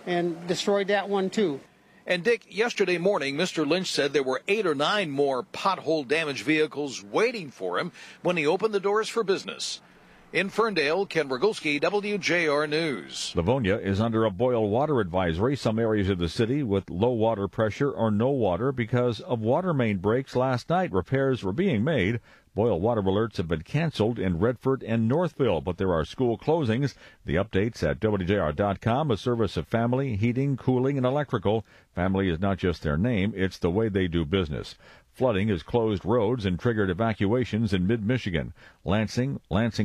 and destroyed that one too. And Dick, yesterday morning, Mr. Lynch said there were 8 or 9 more pothole-damaged vehicles waiting for him when he opened the doors for business. In Ferndale, Ken Rogolski, WJR News. Livonia is under a boil water advisory. Some areas of the city with low water pressure or no water because of water main breaks last night. Repairs were being made. Boil water alerts have been canceled in Redford and Northville, but there are school closings. The updates at WJR.com, a service of Family, Heating, Cooling, and Electrical. Family is not just their name, it's the way they do business. Flooding has closed roads and triggered evacuations in mid-Michigan. Lansing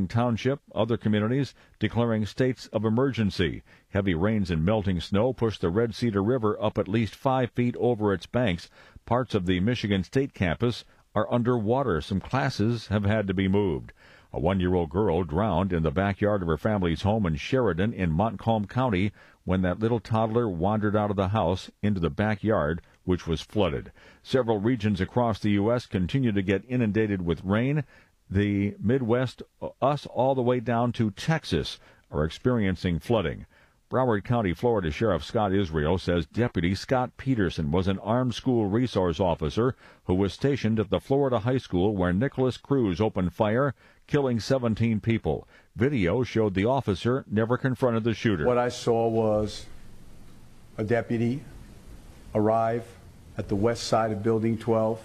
Township, other communities declaring states of emergency. Heavy rains and melting snow pushed the Red Cedar River up at least 5 feet over its banks. Parts of the Michigan State campus are underwater. Some classes have had to be moved. A 1-year-old girl drowned in the backyard of her family's home in Sheridan in Montcalm County when that little toddler wandered out of the house into the backyard, which was flooded. Several regions across the U.S. continue to get inundated with rain. The Midwest, us all the way down to Texas, are experiencing flooding. Broward County, Florida Sheriff Scott Israel says Deputy Scott Peterson was an armed school resource officer who was stationed at the Florida high school where Nicholas Cruz opened fire, killing 17 people. Video showed the officer never confronted the shooter. What I saw was a deputy arrive at the west side of Building 12,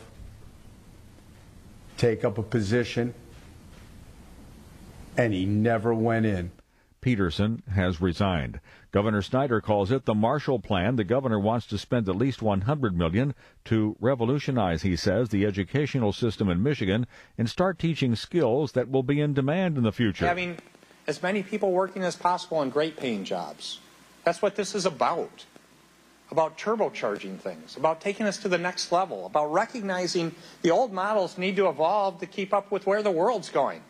take up a position, and he never went in. Peterson has resigned. Governor Snyder calls it the Marshall Plan. The governor wants to spend at least $100 million to revolutionize, he says, the educational system in Michigan and start teaching skills that will be in demand in the future. Having as many people working as possible in great paying jobs. That's what this is about turbocharging things, about taking us to the next level, about recognizing the old models need to evolve to keep up with where the world's going.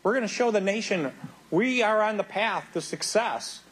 We're going to show the nation we are on the path to success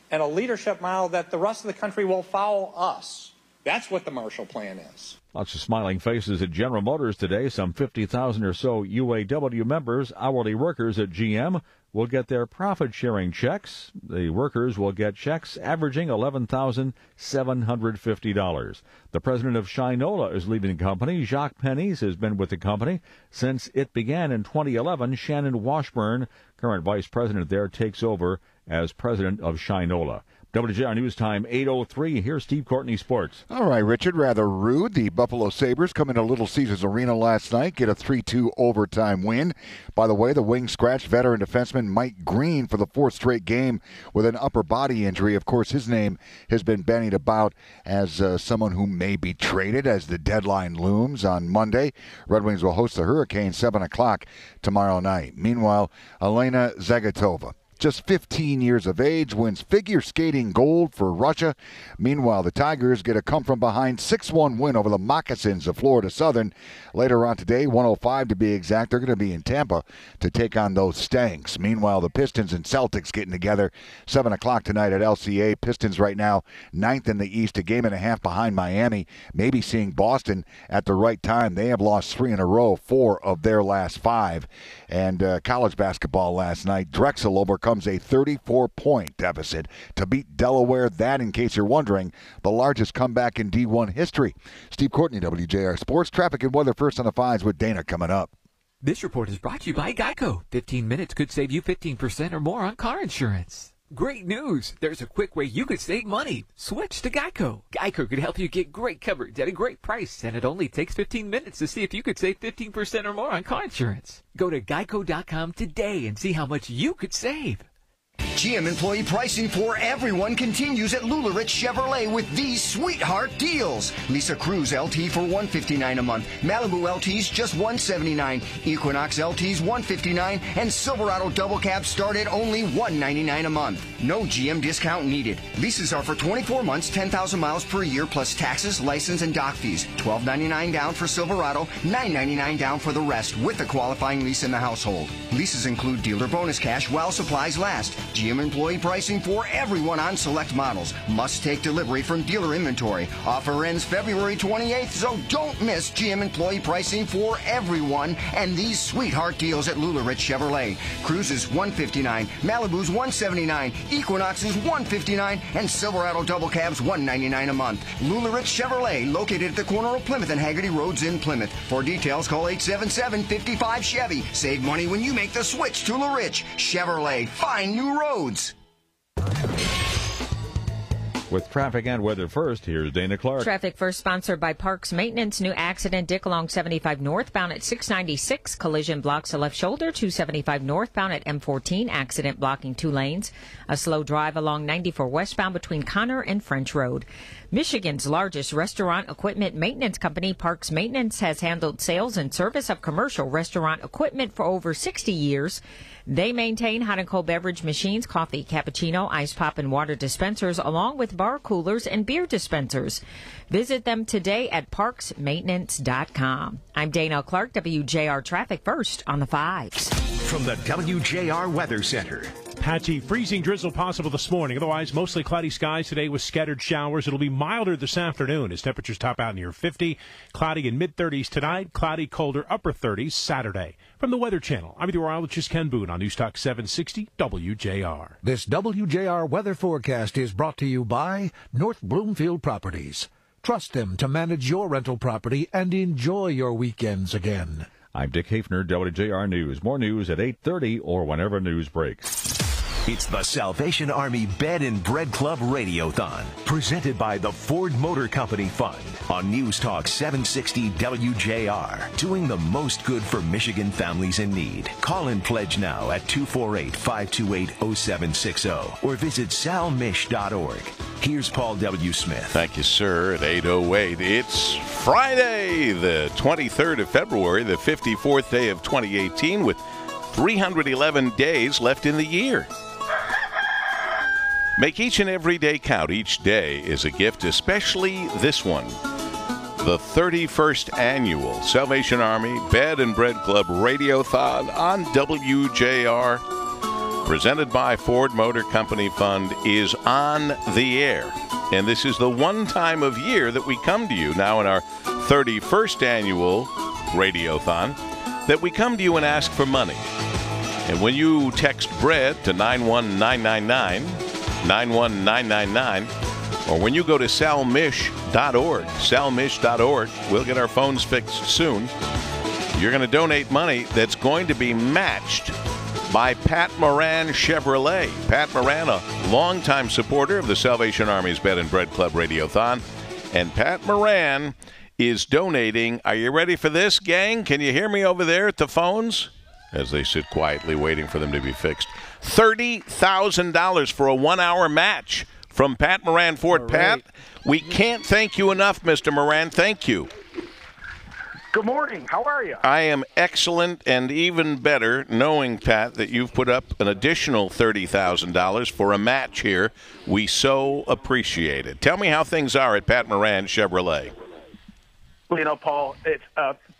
and a leadership model that the rest of the country will follow us. That's what the Marshall Plan is. Lots of smiling faces at General Motors today. Some 50,000 or so UAW members, hourly workers at GM, will get their profit-sharing checks. The workers will get checks averaging $11,750. The president of Shinola is leaving the company. Jacques Pennies has been with the company since it began in 2011. Shannon Washburn, current vice president there, takes over as president of Shinola. WJR News Time, 8:03. Here's Steve Courtney Sports. All right, Richard, rather rude. The Buffalo Sabres come into Little Caesars Arena last night, get a 3-2 overtime win. By the way, the Wings scratched veteran defenseman Mike Green for the fourth straight game with an upper body injury. Of course, his name has been bandied about as someone who may be traded as the deadline looms on Monday. Red Wings will host the Hurricanes 7 o'clock tomorrow night. Meanwhile, Elena Zagatova, just 15 years of age, wins figure skating gold for Russia. Meanwhile, the Tigers get a come-from-behind 6-1 win over the Moccasins of Florida Southern. Later on today, 1:05 to be exact, they're going to be in Tampa to take on those Stanks. Meanwhile, the Pistons and Celtics getting together 7 o'clock tonight at LCA. Pistons right now 9th in the East, a game and a half behind Miami. Maybe seeing Boston at the right time. They have lost 3 in a row, 4 of their last 5. And college basketball last night, Drexel overcomes a 34-point deficit to beat Delaware. That, in case you're wondering, the largest comeback in D1 history. Steve Courtney, WJR Sports. Traffic and weather first on the 5s with Dana coming up. This report is brought to you by Geico. 15 minutes could save you 15% or more on car insurance. Great news! There's a quick way you could save money. Switch to Geico. Geico could help you get great coverage at a great price, and it only takes 15 minutes to see if you could save 15% or more on car insurance. Go to geico.com today and see how much you could save. GM employee pricing for everyone continues at Lularich Chevrolet with these sweetheart deals. Lisa Cruz LT for $159 a month. Malibu LT's just $179. Equinox LT's $159. And Silverado double cab start at only $199 a month. No GM discount needed. Leases are for 24 months, 10,000 miles per year, plus taxes, license, and dock fees. $12.99 down for Silverado, $9.99 down for the rest, with a qualifying lease in the household. Leases include dealer bonus cash while supplies last. GM employee pricing for everyone on select models. Must take delivery from dealer inventory. Offer ends February 28th, so don't miss GM employee pricing for everyone and these sweetheart deals at Lularich Chevrolet. Cruises $159, Malibu's $179, Equinox is $159, and Silverado double cabs $199 a month. Lularich Chevrolet, located at the corner of Plymouth and Haggerty Roads in Plymouth. For details, call 877-55-CHEVY. Save money when you make the switch to Lularich Chevrolet. Find new roads. With traffic and weather first, here's Dana Clark. Traffic first sponsored by Parks Maintenance. New accident, Dick along 75 northbound at 696. Collision blocks the left shoulder. 275 northbound at M14. Accident blocking 2 lanes. A slow drive along 94 westbound between Connor and French Road. Michigan's largest restaurant equipment maintenance company, Parks Maintenance, has handled sales and service of commercial restaurant equipment for over 60 years. They maintain hot and cold beverage machines, coffee, cappuccino, ice pop, and water dispensers, along with bar coolers and beer dispensers. Visit them today at parksmaintenance.com. I'm Dana Clark, WJR Traffic First on the 5s. From the WJR Weather Center. Patchy freezing drizzle possible this morning. Otherwise, mostly cloudy skies today with scattered showers. It'll be milder this afternoon as temperatures top out near 50. Cloudy in mid-30s tonight. Cloudy, colder, upper 30s Saturday. From the Weather Channel, I'm meteorologist Ken Boone on News Talk 760 WJR. This WJR weather forecast is brought to you by North Bloomfield Properties. Trust them to manage your rental property and enjoy your weekends again. I'm Dick Hafner, WJR News. More news at 8:30 or whenever news breaks. It's the Salvation Army Bed and Bread Club Radiothon, presented by the Ford Motor Company Fund on News Talk 760 WJR, doing the most good for Michigan families in need. Call and pledge now at 248-528-0760 or visit salmish.org. Here's Paul W. Smith. Thank you, sir. At 8:08, it's Friday, the 23rd of February, the 54th day of 2018, with 311 days left in the year. Make each and every day count. Each day is a gift, especially this one. The 31st Annual Salvation Army Bed and Bread Club Radiothon on WJR, presented by Ford Motor Company Fund, is on the air. And this is the one time of year that we come to you now in our 31st Annual Radiothon, that we come to you and ask for money. And when you text BREAD to 91999, 91999, or when you go to salmish.org, we'll get our phones fixed soon, you're going to donate money that's going to be matched by Pat Moran Chevrolet. Pat Moran, a longtime supporter of the Salvation Army's Bed and Bread Club Radiothon. And Pat Moran is donating. Are you ready for this, gang? Can you hear me over there at the phones? As they sit quietly waiting for them to be fixed. $30,000 for a 1-hour match from Pat Moran Ford. Pat, we can't thank you enough, Mr. Moran. Thank you. Good morning. How are you? I am excellent, and even better knowing, Pat, that you've put up an additional $30,000 for a match here. We so appreciate it. Tell me how things are at Pat Moran Chevrolet. Well, you know, Paul, it's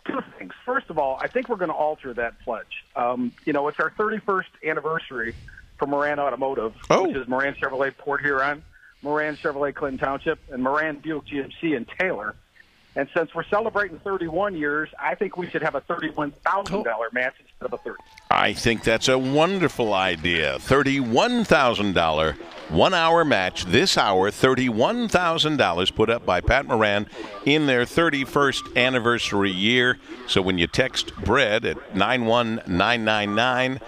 two things. First of all, I think we're going to alter that pledge. It's our 31st anniversary for Moran Automotive, which is Moran Chevrolet Port Huron, Moran Chevrolet Clinton Township, and Moran Buick GMC in Taylor. And since we're celebrating 31 years, I think we should have a $31,000 match instead of a $30,000. I think that's a wonderful idea. $31,000 1-hour match. This hour, $31,000 put up by Pat Moran in their 31st anniversary year. So when you text BREAD at 91999,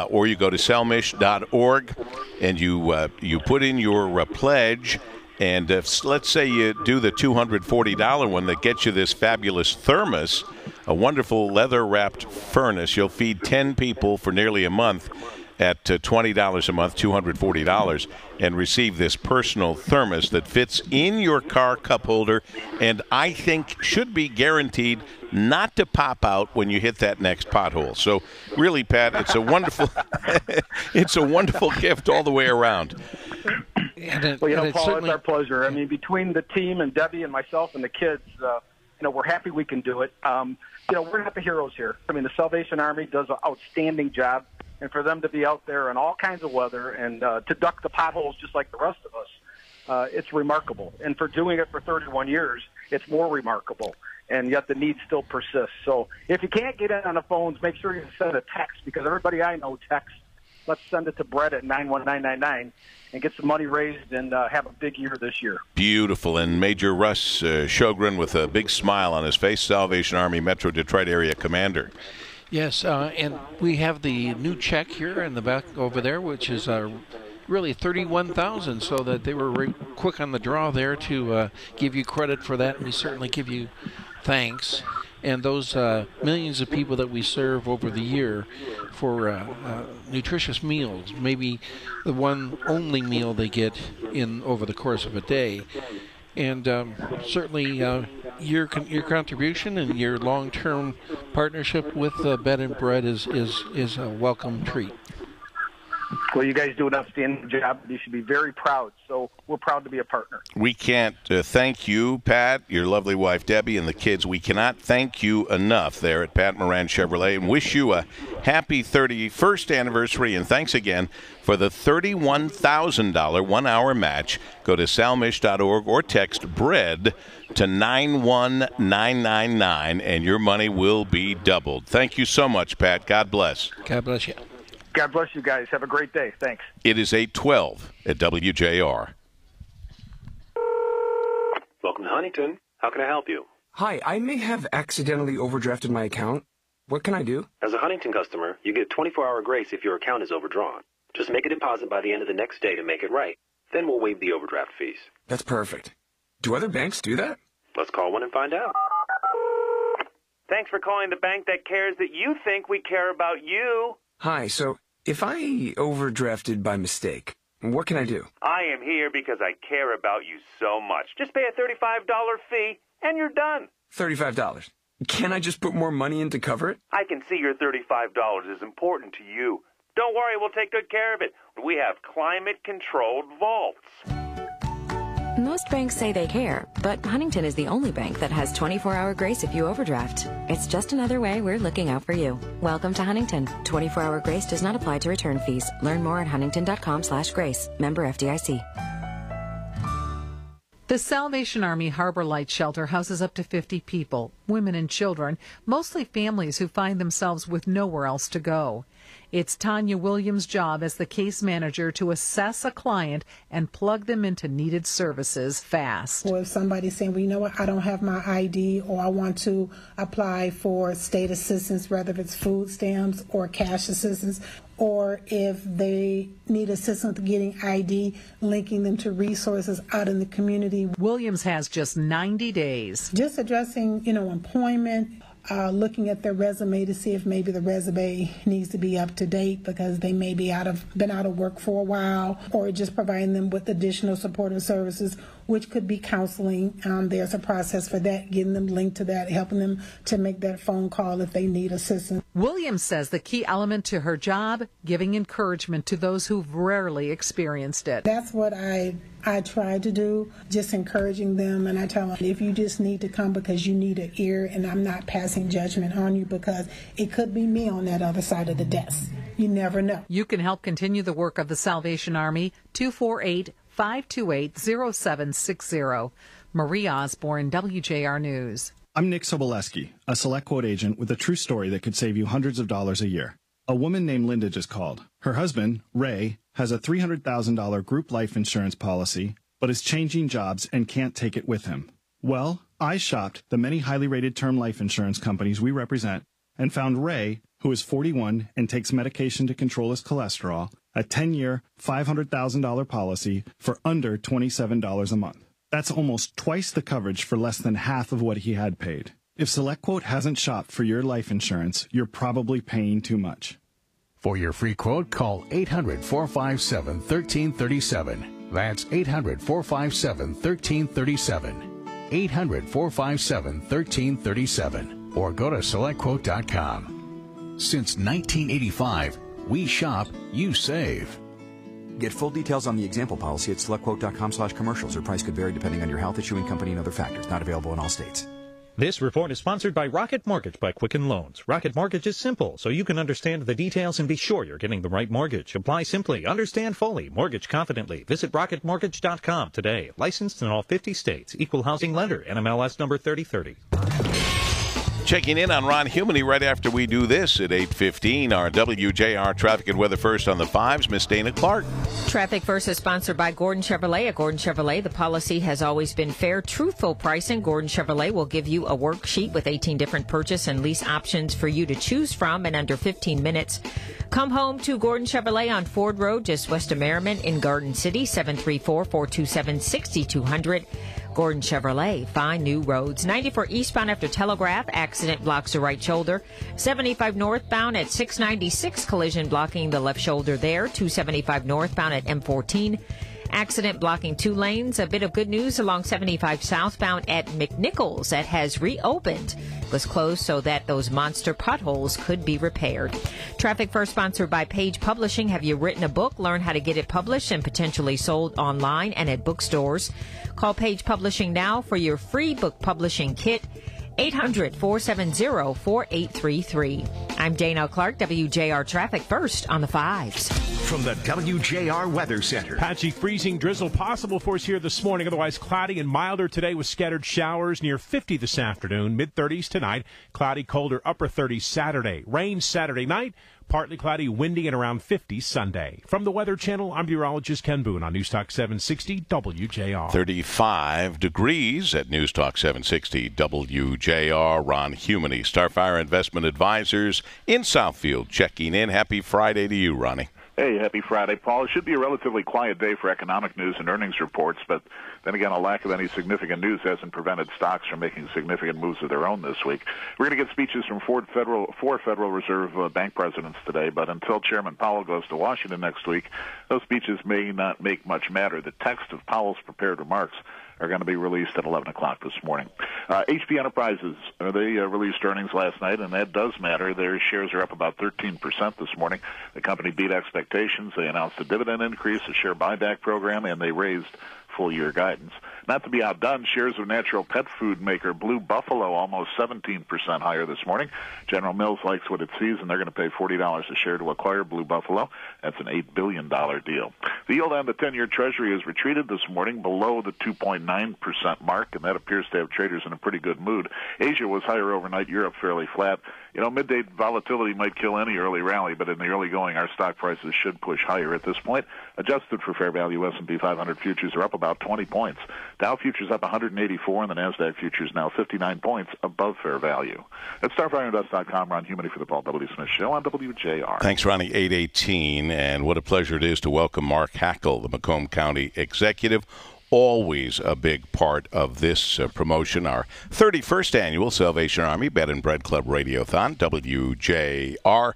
or you go to selmish.org and you put in your pledge. And let's say you do the $240 one that gets you this fabulous thermos, a wonderful leather-wrapped furnace. You'll feed 10 people for nearly a month at $20 a month, $240, and receive this personal thermos that fits in your car cup holder and I think should be guaranteed not to pop out when you hit that next pothole. So really, Pat, it's a wonderful gift all the way around. Paul, it's our pleasure. I mean, between the team and Debbie and myself and the kids, we're happy we can do it. We're not the heroes here. I mean, the Salvation Army does an outstanding job, and for them to be out there in all kinds of weather and to duck the potholes just like the rest of us, it's remarkable. And for doing it for 31 years, it's more remarkable. And yet the need still persists. So if you can't get in on the phones, make sure you send a text, because everybody I know texts. Let's send it to Brett at 91999 and get some money raised and have a big year this year. Beautiful. And Major Russ Sjogren with a big smile on his face, Salvation Army Metro Detroit Area Commander. Yes, and we have the new check here in the back over there, which is really $31,000, so that they were very quick on the draw there to give you credit for that, and we certainly give you thanks. And those millions of people that we serve over the year for nutritious meals, maybe the one only meal they get in over the course of a day. And certainly your contribution and your long-term partnership with Bed and Bread is a welcome treat. Well, you guys do an outstanding job. You should be very proud. So we're proud to be a partner. We can't thank you, Pat, your lovely wife, Debbie, and the kids. We cannot thank you enough there at Pat Moran Chevrolet, and wish you a happy 31st anniversary. And thanks again for the $31,000 1-hour match. Go to salmish.org or text BREAD to 91999, and your money will be doubled. Thank you so much, Pat. God bless. God bless you. God bless you guys. Have a great day. Thanks. It is 8:12 at WJR. Welcome to Huntington. How can I help you? Hi, I may have accidentally overdrafted my account. What can I do? As a Huntington customer, you get 24-hour grace if your account is overdrawn. Just make a deposit by the end of the next day to make it right. Then we'll waive the overdraft fees. That's perfect. Do other banks do that? Let's call one and find out. Thanks for calling the bank that cares that you think we care about you. Hi, so if I overdrafted by mistake, what can I do? I am here because I care about you so much. Just pay a $35 fee, and you're done. $35. Can I just put more money in to cover it? I can see your $35 is important to you. Don't worry, we'll take good care of it. We have climate-controlled vaults. Most banks say they care, but Huntington is the only bank that has 24-hour grace if you overdraft. It's just another way we're looking out for you. Welcome to Huntington. 24-hour grace does not apply to return fees. Learn more at huntington.com/grace. Member FDIC. The Salvation Army Harbor Light Shelter houses up to 50 people. women and children, mostly families who find themselves with nowhere else to go. It's Tanya Williams' job as the case manager to assess a client and plug them into needed services fast. Or if somebody's saying, well, you know what, I don't have my ID, or I want to apply for state assistance, whether it's food stamps or cash assistance, or if they need assistance getting ID, linking them to resources out in the community. Williams has just 90 days. Just addressing, employment, looking at their resume to see if maybe the resume needs to be up to date because they may be been out of work for a while, or just providing them with additional supportive services, which could be counseling. There's a process for that, getting them linked to that, helping them to make that phone call if they need assistance. Williams says the key element to her job, giving encouragement to those who've rarely experienced it. That's what I try to do, just encouraging them, and I tell them, if you just need to come because you need an ear, and I'm not passing judgment on you because it could be me on that other side of the desk. You never know. You can help continue the work of the Salvation Army, 248-528-0760. Marie Osborne, WJR News. I'm Nick Soboleski, a Select Quote agent with a true story that could save you hundreds of dollars a year. A woman named Linda just called. Her husband, Ray, has a $300,000 group life insurance policy, but is changing jobs and can't take it with him. Well, I shopped the many highly rated term life insurance companies we represent and found Ray, who is 41 and takes medication to control his cholesterol, a 10-year, $500,000 policy for under $27 a month. That's almost twice the coverage for less than half of what he had paid. If SelectQuote hasn't shopped for your life insurance, you're probably paying too much. For your free quote, call 800-457-1337. That's 800-457-1337. 800-457-1337. Or go to SelectQuote.com. Since 1985, we shop, you save. Get full details on the example policy at SelectQuote.com/commercials. Your price could vary depending on your health, issuing company, and other factors. Not available in all states. This report is sponsored by Rocket Mortgage by Quicken Loans. Rocket Mortgage is simple, so you can understand the details and be sure you're getting the right mortgage. Apply simply, understand fully, mortgage confidently. Visit RocketMortgage.com today. Licensed in all 50 states. Equal housing lender. NMLS number 3030. Checking in on Ron Humany right after we do this at 8:15. Our WJR Traffic and Weather First on the 5s, Miss Dana Clark. Traffic First is sponsored by Gordon Chevrolet. At Gordon Chevrolet, the policy has always been fair, truthful pricing. Gordon Chevrolet will give you a worksheet with 18 different purchase and lease options for you to choose from in under 15 minutes. Come home to Gordon Chevrolet on Ford Road, just west of Merriman in Garden City, 734-427-6200. Gordon Chevrolet, find new roads. 94 eastbound after Telegraph, accident blocks the right shoulder. 75 northbound at 696, collision blocking the left shoulder there. 275 northbound at M14. Accident blocking 2 lanes. A bit of good news along 75 southbound at McNichols that has reopened. It was closed so that those monster potholes could be repaired. Traffic First sponsored by Page Publishing. Have you written a book? Learn how to get it published and potentially sold online and at bookstores. Call Page Publishing now for your free book publishing kit. 800-470-4833. I'm Dana Clark, WJR Traffic First on the 5s. From the WJR Weather Center. Patchy freezing drizzle possible for us here this morning. Otherwise cloudy and milder today with scattered showers near 50 this afternoon. Mid-30s tonight. Cloudy, colder, upper 30s Saturday. Rain Saturday night. Partly cloudy, windy, and around 50 Sunday. From the Weather Channel, I'm meteorologist Ken Boone on News Talk 760 WJR. 35 degrees at News Talk 760 WJR. Ron Humany, Starfire Investment Advisors in Southfield, checking in. Happy Friday to you, Ronnie. Hey, happy Friday, Paul. It should be a relatively quiet day for economic news and earnings reports, but then again, a lack of any significant news hasn't prevented stocks from making significant moves of their own this week. We're going to get speeches from four Federal Reserve Bank presidents today, but until Chairman Powell goes to Washington next week, those speeches may not make much matter. The text of Powell's prepared remarks are going to be released at 11 o'clock this morning. HP Enterprises, they released earnings last night, and that does matter. Their shares are up about 13% this morning. The company beat expectations. They announced a dividend increase, a share buyback program, and they raised full-year guidance. Not to be outdone, shares of natural pet food maker Blue Buffalo almost 17% higher this morning. General Mills likes what it sees, and they're going to pay $40 a share to acquire Blue Buffalo. That's an $8 billion deal. The yield on the 10-year Treasury has retreated this morning below the 2.9% mark, and that appears to have traders in a pretty good mood. Asia was higher overnight, Europe fairly flat. You know, midday volatility might kill any early rally, but in the early going, our stock prices should push higher at this point. Adjusted for fair value, S&P 500 futures are up about 20 points. Dow futures up 184, and the NASDAQ futures now 59 points above fair value. At StarFireInvest.com, Ron Humany for the Paul W. Smith Show on WJR. Thanks, Ronnie. 818, and what a pleasure it is to welcome Mark Hackle, the Macomb County Executive. Always a big part of this promotion, our 31st annual Salvation Army Bed and Bread Club Radiothon, WJR.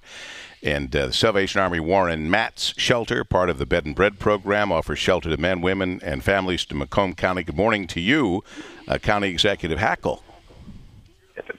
And the Salvation Army Warren Matt's Shelter, part of the Bed and Bread program, offers shelter to men, women, and families to Macomb County. Good morning to you, County Executive Hackle.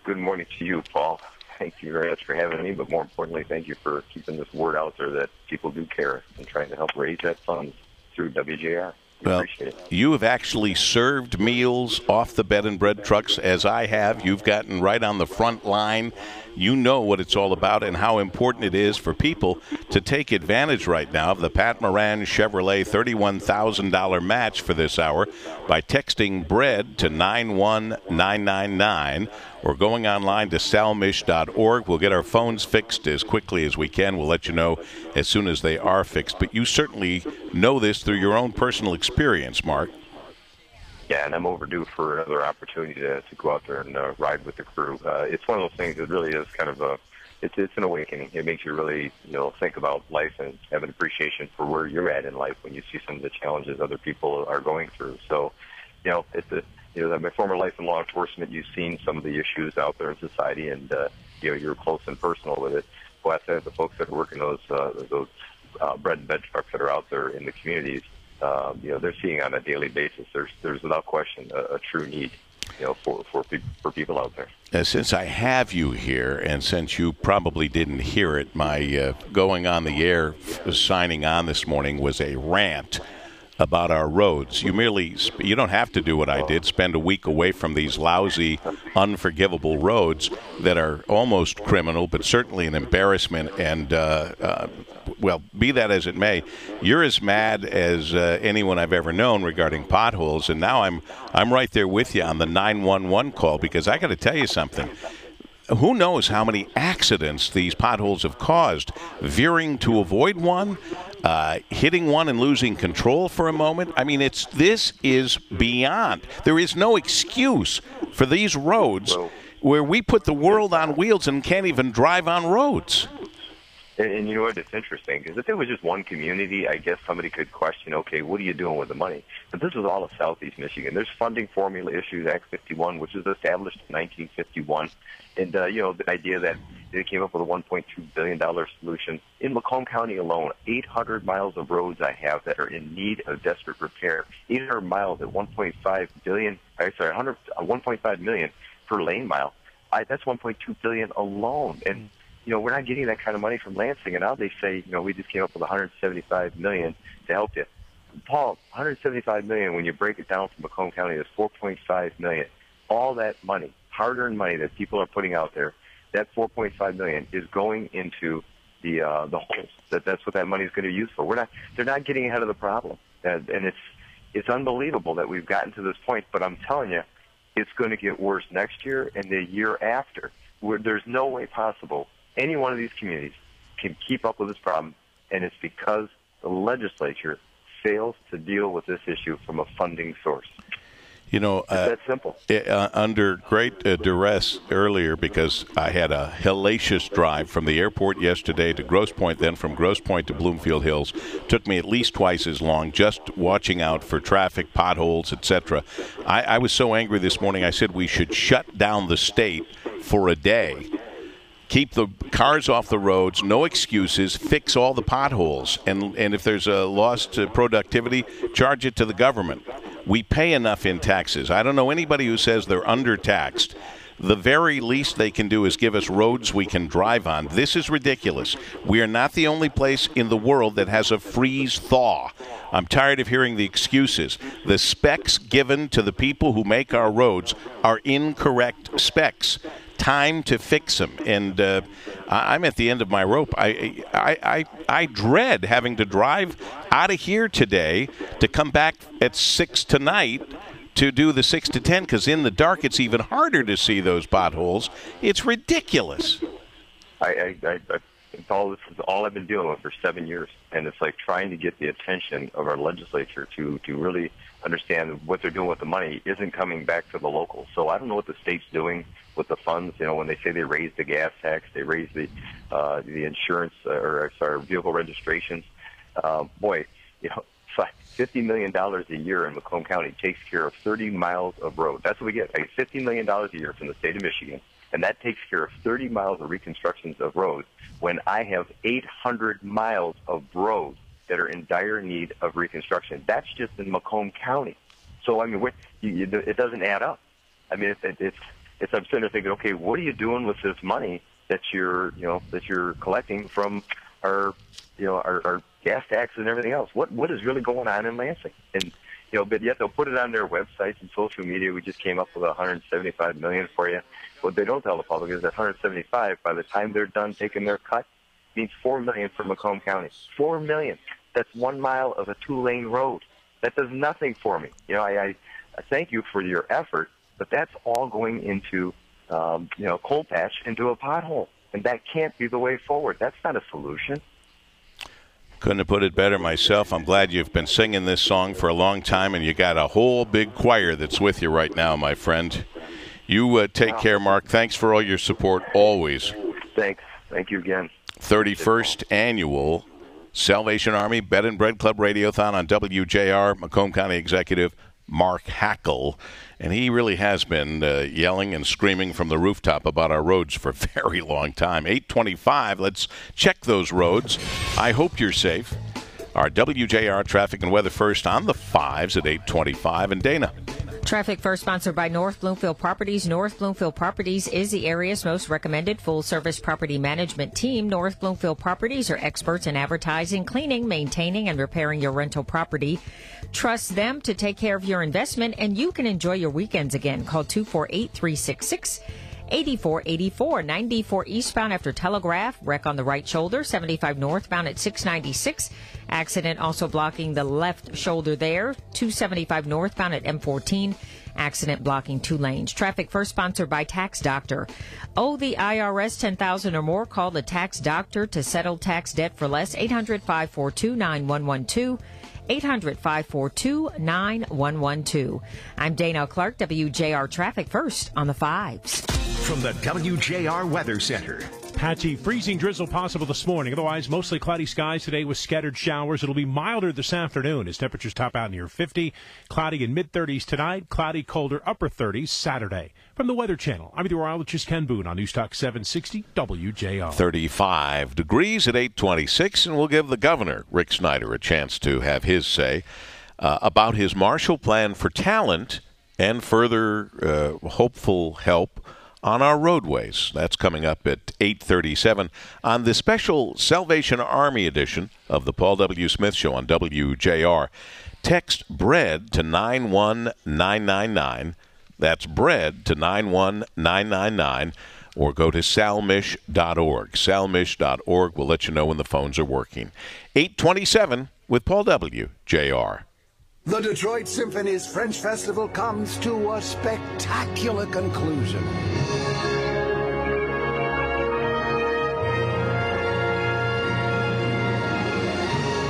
Good morning to you, Paul. Thank you very much for having me, but more importantly, thank you for keeping this word out there that people do care and trying to help raise that fund through WJR. Well, you have actually served meals off the bed and bread trucks, as I have. You've gotten right on the front line. You know what it's all about and how important it is for people to take advantage right now of the Pat Moran Chevrolet $31,000 match for this hour by texting BREAD to 91999 or going online to salmish.org. We'll get our phones fixed as quickly as we can. We'll let you know as soon as they are fixed. But you certainly know this through your own personal experience, Mark. Yeah, and I'm overdue for another opportunity to go out there and ride with the crew. It's one of those things that really is kind of it's an awakening. It makes you really, think about life and have an appreciation for where you're at in life when you see some of the challenges other people are going through. So, my former life in law enforcement, you've seen some of the issues out there in society, and you're close and personal with it. Well, I said the folks that are working those bread and bed trucks that are out there in the communities, they're seeing on a daily basis. There's without question a true need, for people out there. Since I have you here, and since you probably didn't hear it, my going on the air, signing on this morning was a rant about our roads. You don't have to do what I did, spend a week away from these lousy, unforgivable roads that are almost criminal, but certainly an embarrassment. And, be that as it may, you're as mad as anyone I've ever known regarding potholes, and now I'm right there with you on the 911 call, because I got to tell you something. Who knows how many accidents these potholes have caused? Veering to avoid one, hitting one and losing control for a moment. I mean, this is beyond. There is no excuse for these roads where we put the world on wheels and can't even drive on roads. And you know what? It's interesting, because if it was just one community, I guess somebody could question, okay, what are you doing with the money? But this is all of Southeast Michigan. There's funding formula issues, Act 51, which was established in 1951. And, the idea that they came up with a $1.2 billion solution. In Macomb County alone, 800 miles of roads I have that are in need of desperate repair. 800 miles at $1.5 million per lane mile. That's $1.2 billion alone. And we're not getting that kind of money from Lansing, and now they say, we just came up with $175 million to help you. Paul, $175 million, when you break it down from Macomb County, is $4.5 million. All that money, hard-earned money that people are putting out there, that $4.5 million is going into the holes. That's what that money is going to be used for. They're not getting ahead of the problem, and it's unbelievable that we've gotten to this point. But I'm telling you, it's going to get worse next year and the year after. There's no way possible any one of these communities can keep up with this problem, and it's because the legislature fails to deal with this issue from a funding source. It's that simple. Under great duress earlier, because I had a hellacious drive from the airport yesterday to Grosse Pointe, then from Grosse Pointe to Bloomfield Hills. Took me at least twice as long, just watching out for traffic, potholes, etc. I was so angry this morning, I said we should shut down the state for a day. Keep the cars off the roads, no excuses, fix all the potholes. And if there's a loss to productivity, charge it to the government. We pay enough in taxes. I don't know anybody who says they're undertaxed. the very least they can do is give us roads we can drive on. This is ridiculous. We are not the only place in the world that has a freeze-thaw. I'm tired of hearing the excuses. The specs given to the people who make our roads are incorrect specs. Time to fix them. And I'm at the end of my rope. I dread having to drive out of here today to come back at 6 tonight to do the 6 to 10, because in the dark it's even harder to see those potholes. It's ridiculous. This is all I've been dealing with for 7 years, and it's like trying to get the attention of our legislature to really understand what they're doing with the money isn't coming back to the locals. So I don't know what the state's doing with the funds. You know, when they say they raised the gas tax, they raised the insurance vehicle registrations. Boy, you know, $50 million a year in Macomb County takes care of 30 miles of road. That's what we get. I get $50 million a year from the state of Michigan, and that takes care of 30 miles of reconstructions of roads when I have 800 miles of roads that are in dire need of reconstruction. That's just in Macomb County. So, I mean, it doesn't add up. I mean, it's I'm sitting there thinking, okay, what are you doing with this money that you're collecting from our gas taxes and everything else? What is really going on in Lansing? And but yet they'll put it on their websites and social media. We just came up with $175 million for you. What they don't tell the public is that $175, by the time they're done taking their cut, means $4 million for Macomb County. $4 million. That's 1 mile of a 2-lane road. That does nothing for me. I thank you for your effort, but that's all going into coal patch into a pothole, and that can't be the way forward. That's not a solution. Couldn't have put it better myself. I'm glad you've been singing this song for a long time, and you got a whole big choir that's with you right now, my friend. You take care, Mark. Thanks for all your support always. Thanks. Thank you again. 31st Annual Salvation Army Bed and Bread Club Radiothon on WJR. Macomb County Executive Mark Hackle. And he really has been yelling and screaming from the rooftop about our roads for a very long time. 8:25, let's check those roads. I hope you're safe. Our WJR Traffic and Weather First on the 5s at 8:25. And Dana. Traffic First, sponsored by North Bloomfield Properties. North Bloomfield Properties is the area's most recommended full-service property management team. North Bloomfield Properties are experts in advertising, cleaning, maintaining, and repairing your rental property. Trust them to take care of your investment, and you can enjoy your weekends again. Call 248-366-8484. 94 eastbound after Telegraph. Wreck on the right shoulder. 75 northbound at 696. Accident also blocking the left shoulder there. 275 northbound at M14. Accident blocking 2 lanes. Traffic First, sponsored by Tax Doctor. Owe the IRS $10,000 or more? Call the Tax Doctor to settle tax debt for less. 800-542-9112. 800-542-9112. I'm Dana Clark, WJR Traffic First on the 5s. From the WJR Weather Center. Patchy freezing drizzle possible this morning. Otherwise, mostly cloudy skies today with scattered showers. It'll be milder this afternoon as temperatures top out near 50. Cloudy in mid-30s tonight. Cloudy, colder, upper 30s Saturday. From the Weather Channel, I'm meteorologist Ken Boone on News Talk 760 WJR. 35 degrees at 8:26, and we'll give the governor, Rick Snyder, a chance to have his say about his Marshall Plan for talent and further hopeful help on our roadways. That's coming up at 8:37 on the special Salvation Army edition of the Paul W. Smith Show on WJR. Text BREAD to 91999. That's BREAD to 91999. Or go to salmish.org. Salmish.org will let you know when the phones are working. 8:27 with Paul W. JR. The Detroit Symphony's French Festival comes to a spectacular conclusion.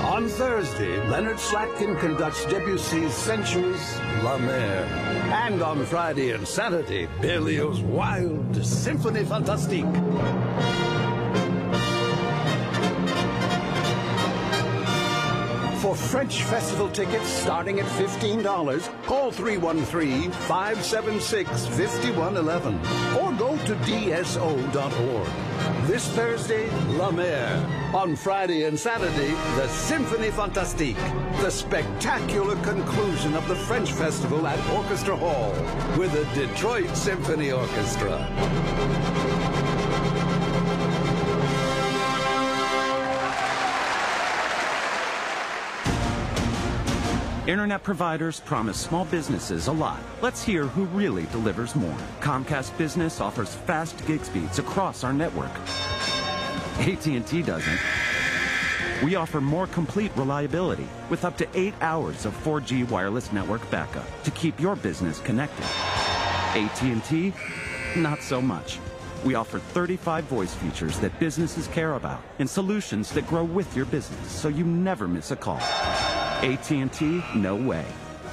On Thursday, Leonard Slatkin conducts Debussy's Centuries, La Mer. And on Friday and Saturday, Berlioz's wild Symphonie Fantastique. For For French Festival tickets starting at $15, call 313-576-5111 or go to DSO.org. This Thursday, La Mer. On Friday and Saturday, the Symphonie Fantastique, the spectacular conclusion of the French Festival at Orchestra Hall with the Detroit Symphony Orchestra. Internet providers promise small businesses a lot. Let's hear who really delivers more. Comcast Business offers fast gig speeds across our network. AT&T doesn't. We offer more complete reliability with up to 8 hours of 4G wireless network backup to keep your business connected. AT&T, not so much. We offer 35 voice features that businesses care about and solutions that grow with your business so you never miss a call. AT&T, no way.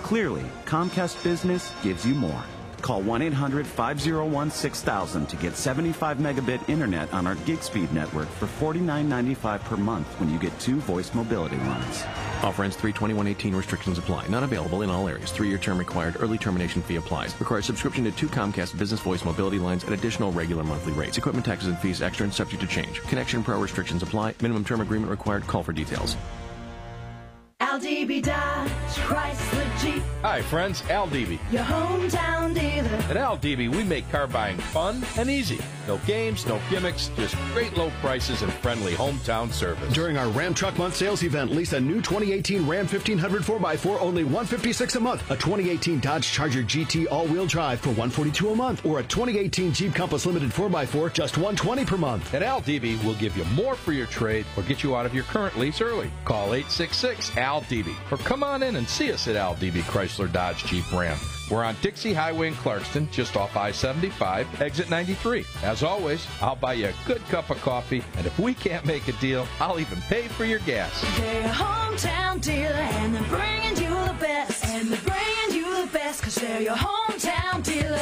Clearly, Comcast Business gives you more. Call 1-800-501-6000 to get 75 megabit internet on our gig speed network for $49.95 per month when you get 2 voice mobility lines. Offer ends 3/21/18. Restrictions apply. Not available in all areas. 3-year term required. Early termination fee applies. Requires subscription to 2 Comcast Business voice mobility lines at additional regular monthly rates. Equipment taxes and fees extra and subject to change. Connection pro restrictions apply. Minimum term agreement required. Call for details. Al Debe Dodge, Chrysler Jeep. Hi friends, Al Debe. Your hometown dealer. At Al Debe, we make car buying fun and easy. No games, no gimmicks, just great low prices and friendly hometown service. During our Ram Truck Month sales event, lease a new 2018 Ram 1500 4x4, only $156 a month. A 2018 Dodge Charger GT all-wheel drive for $142 a month. Or a 2018 Jeep Compass Limited 4x4, just $120 per month. At Al Debe, we'll give you more for your trade or get you out of your current lease early. Call 866-AL Debe or come on in and see us at Al Debe Chrysler Dodge Jeep Ram. We're on Dixie Highway in Clarkston, just off I-75, exit 93. As always, I'll buy you a good cup of coffee, and if we can't make a deal, I'll even pay for your gas. They're a hometown dealer, and they're bringing you the best. And they're bringing you the best, because they're your hometown dealer.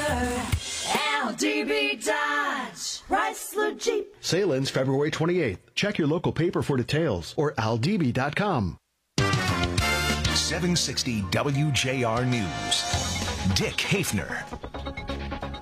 Al Debe Dodge, Chrysler Jeep. Sale ends February 28th. Check your local paper for details or aldb.com. 760 WJR News. Dick Hafner.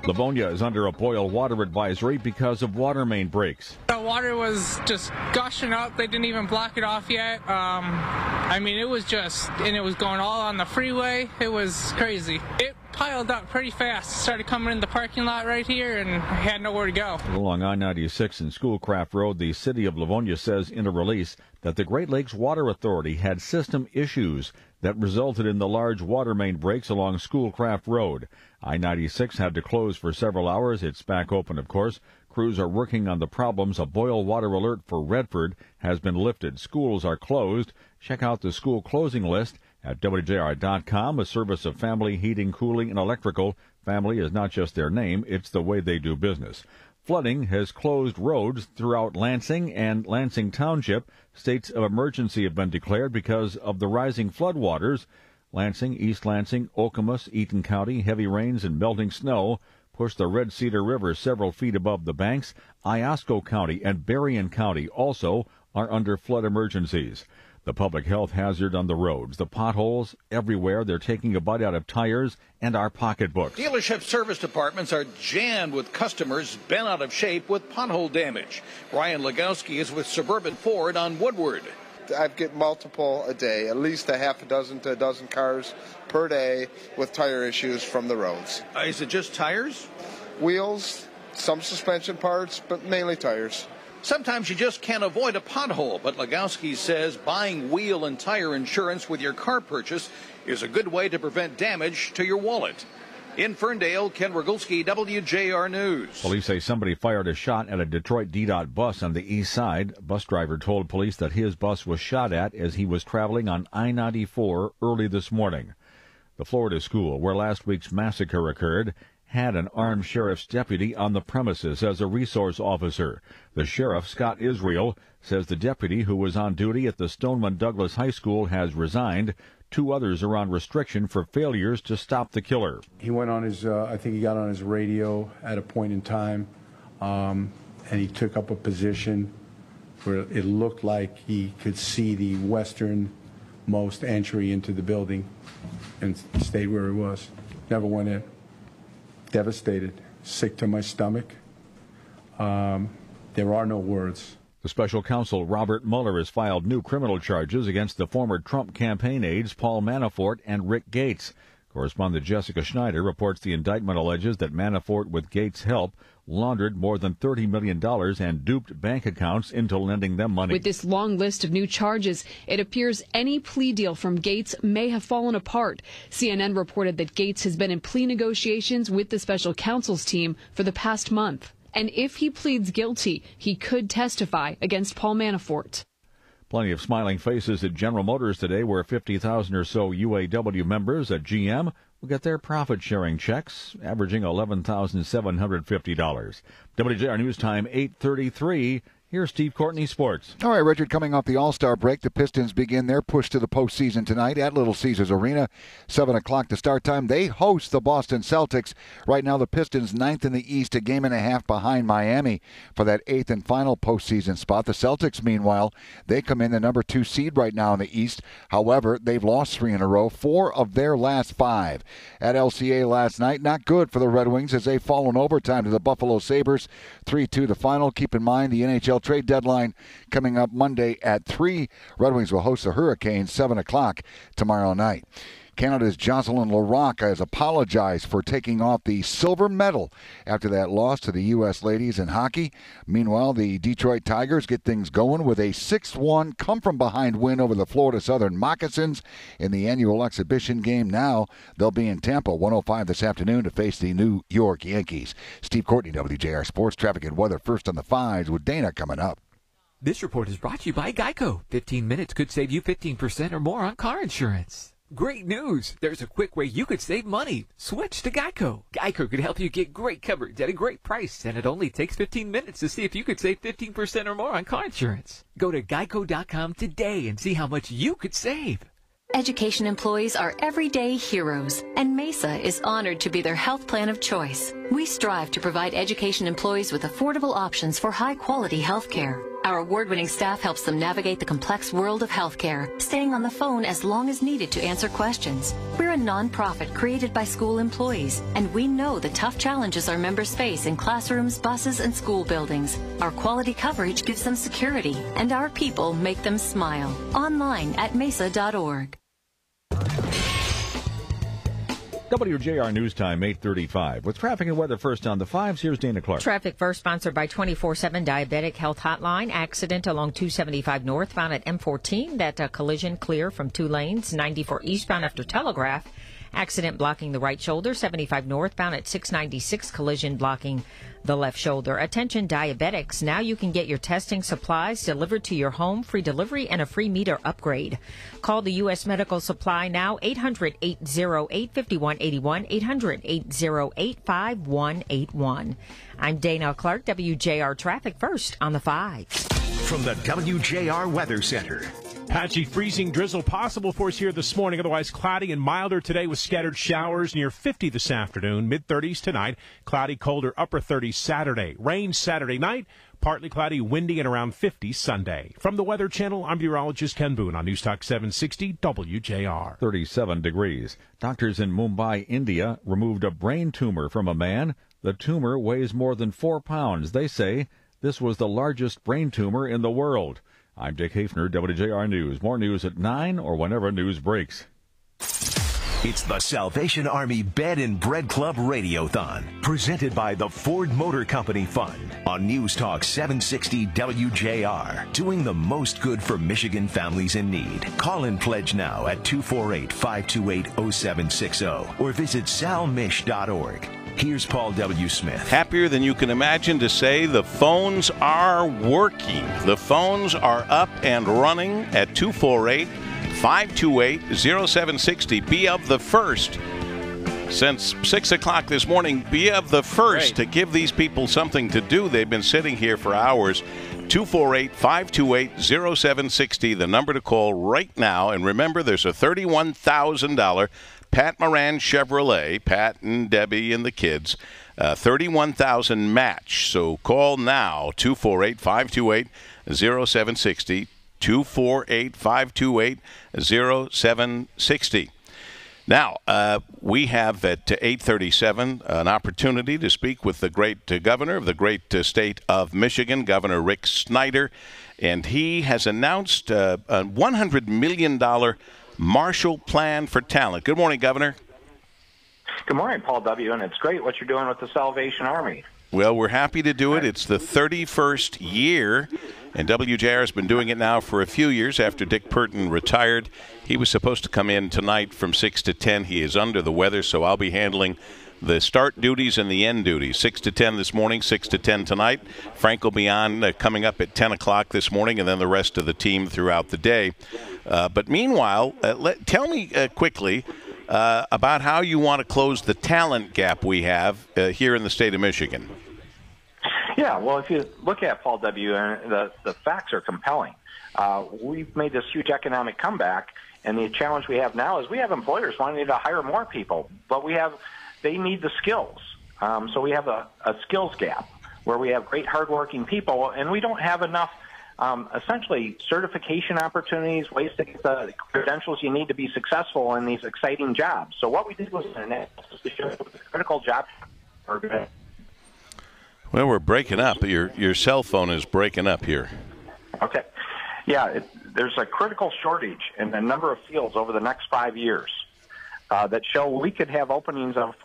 Livonia is under a boil water advisory because of water main breaks. The water was just gushing up. They didn't even block it off yet. I mean, it was just, and it was going all on the freeway. It was crazy. It piled up pretty fast. It started coming in the parking lot right here, and I had nowhere to go. Along I-96 and Schoolcraft Road, the city of Livonia says in a release that the Great Lakes Water Authority had system issues that resulted in the large water main breaks along Schoolcraft Road. I-96 had to close for several hours. It's back open, of course. Crews are working on the problems. A boil water alert for Redford has been lifted. Schools are closed. Check out the school closing list at WJR.com, a service of Family Heating, Cooling, and Electrical. Family is not just their name, it's the way they do business. Flooding has closed roads throughout Lansing and Lansing Township. States of emergency have been declared because of the rising floodwaters. Lansing, East Lansing, Okemos, Eaton County, heavy rains and melting snow pushed the Red Cedar River several feet above the banks. Iosco County and Berrien County also are under flood emergencies. The public health hazard on the roads, the potholes everywhere. They're taking a bite out of tires and our pocketbooks. Dealership service departments are jammed with customers bent out of shape with pothole damage. Ryan Legowski is with Suburban Ford on Woodward. I get multiple a day, at least a half a dozen to a dozen cars per day with tire issues from the roads. Is it just tires? Wheels, some suspension parts, but mainly tires. Sometimes you just can't avoid a pothole, but Legowski says buying wheel and tire insurance with your car purchase is a good way to prevent damage to your wallet. In Ferndale, Ken Rogulski, WJR News. Police say somebody fired a shot at a Detroit DDOT bus on the east side. Bus driver told police that his bus was shot at as he was traveling on I-94 early this morning. The Florida school, where last week's massacre occurred, had an armed sheriff's deputy on the premises as a resource officer. The sheriff, Scott Israel, says the deputy who was on duty at the Stoneman Douglas High School has resigned. 2 others are on restriction for failures to stop the killer. He went on his, I think he got on his radio at a point in time, and he took up a position where it looked like he could see the western most entry into the building and stayed where he was. Never went in. Devastated. Sick to my stomach. There are no words. The special counsel Robert Mueller has filed new criminal charges against the former Trump campaign aides Paul Manafort and Rick Gates. Correspondent Jessica Snyder reports the indictment alleges that Manafort, with Gates' help, laundered more than $30 million and duped bank accounts into lending them money. With this long list of new charges, it appears any plea deal from Gates may have fallen apart. CNN reported that Gates has been in plea negotiations with the special counsel's team for the past month. And if he pleads guilty, he could testify against Paul Manafort. Plenty of smiling faces at General Motors today, where 50,000 or so UAW members at GM will get their profit-sharing checks, averaging $11,750. WJR News Time, 8:33. Here's Steve Courtney, Sports. All right, Richard, coming off the All-Star break, the Pistons begin their push to the postseason tonight at Little Caesars Arena. 7 o'clock the start time. They host the Boston Celtics. Right now, the Pistons 9th in the East, a game and a half behind Miami for that 8th and final postseason spot. The Celtics, meanwhile, they come in the number 2 seed right now in the East. However, they've lost 3 in a row, 4 of their last 5. At LCA last night, not good for the Red Wings as they fall in overtime to the Buffalo Sabres. 3-2 the final. Keep in mind the NHL trade deadline coming up Monday at 3. Red Wings will host the Hurricanes 7 o'clock tomorrow night. Canada's Jocelyn Larocque has apologized for taking off the silver medal after that loss to the U.S. ladies in hockey. Meanwhile, the Detroit Tigers get things going with a 6-1 come-from-behind win over the Florida Southern Moccasins in the annual exhibition game. Now they'll be in Tampa 1:05 this afternoon to face the New York Yankees. Steve Courtney, WJR Sports, traffic and weather first on the 5s with Dana coming up. This report is brought to you by Geico. 15 minutes could save you 15% or more on car insurance. Great news! There's a quick way you could save money. Switch to Geico. Geico could help you get great coverage at a great price, and it only takes 15 minutes to see if you could save 15% or more on car insurance. Go to geico.com today and see how much you could save. Education employees are everyday heroes, and Mesa is honored to be their health plan of choice. We strive to provide education employees with affordable options for high-quality health care. Our award-winning staff helps them navigate the complex world of healthcare, staying on the phone as long as needed to answer questions. We're a nonprofit created by school employees, and we know the tough challenges our members face in classrooms, buses, and school buildings. Our quality coverage gives them security, and our people make them smile. Online at mesa.org. WJR News Time, 8:35. With traffic and weather first on the 5s, here's Dana Clark. Traffic first sponsored by 24/7 Diabetic Health Hotline. Accident along 275 northbound at M14. That collision clear from 2 lanes. 94 eastbound after Telegraph. Accident blocking the right shoulder. 75 northbound at 696. Collision blocking the left shoulder. Attention diabetics. Now you can get your testing supplies delivered to your home. Free delivery and a free meter upgrade. Call the U.S. Medical Supply now. 800-808-5181. 800-808-5181. I'm Dana Clark, WJR Traffic First on the 5. From the WJR Weather Center. Patchy freezing drizzle possible for us here this morning. Otherwise cloudy and milder today with scattered showers near 50 this afternoon. Mid-30s tonight. Cloudy, colder, upper 30s Saturday. Rain Saturday night. Partly cloudy, windy, and around 50 Sunday. From the Weather Channel, I'm meteorologist Ken Boone on News Talk 760 WJR. 37 degrees. Doctors in Mumbai, India, removed a brain tumor from a man. The tumor weighs more than 4 pounds. They say this was the largest brain tumor in the world. I'm Dick Hafner, WJR News. More news at 9 or whenever news breaks. It's the Salvation Army Bed and Bread Club Radiothon, presented by the Ford Motor Company Fund on News Talk 760 WJR, doing the most good for Michigan families in need. Call and pledge now at 248-528-0760 or visit salmish.org. Here's Paul W. Smith. Happier than you can imagine to say the phones are working. The phones are up and running at 248-528-0760. Be of the first. Since 6 o'clock this morning, be of the first to give these people something to do. They've been sitting here for hours. 248-528-0760, the number to call right now. And remember, there's a $31,000 Pat Moran Chevrolet, Pat and Debbie and the kids, $31,000 match. So call now, 248-528-0760, 248-528-0760. Now, we have at 8:37 an opportunity to speak with the great governor of the great state of Michigan, Governor Rick Snyder, and he has announced a $100 million Marshall Plan for Talent. Good morning, Governor. Good morning, Paul W., and it's great what you're doing with the Salvation Army. Well, we're happy to do it. It's the 31st year, and WJR has been doing it now for a few years after Dick Purton retired. He was supposed to come in tonight from 6 to 10. He is under the weather, so I'll be handling the start duties and the end duties. 6 to 10 this morning, 6 to 10 tonight. Frank will be on coming up at 10 o'clock this morning, and then the rest of the team throughout the day. But meanwhile, tell me quickly about how you want to close the talent gap we have here in the state of Michigan. Yeah, well, if you look at Paul W., the facts are compelling. We've made this huge economic comeback, and the challenge we have now is we have employers wanting to hire more people, but they need the skills. So we have a skills gap where we have great, hardworking people, and we don't have enough, essentially, certification opportunities, ways to get the credentials you need to be successful in these exciting jobs. So what we did was an analysis to show the critical jobs are good. Well, we're breaking up. Your cell phone is breaking up here. Okay. Yeah, there's a critical shortage in a number of fields over the next 5 years that show we could have openings of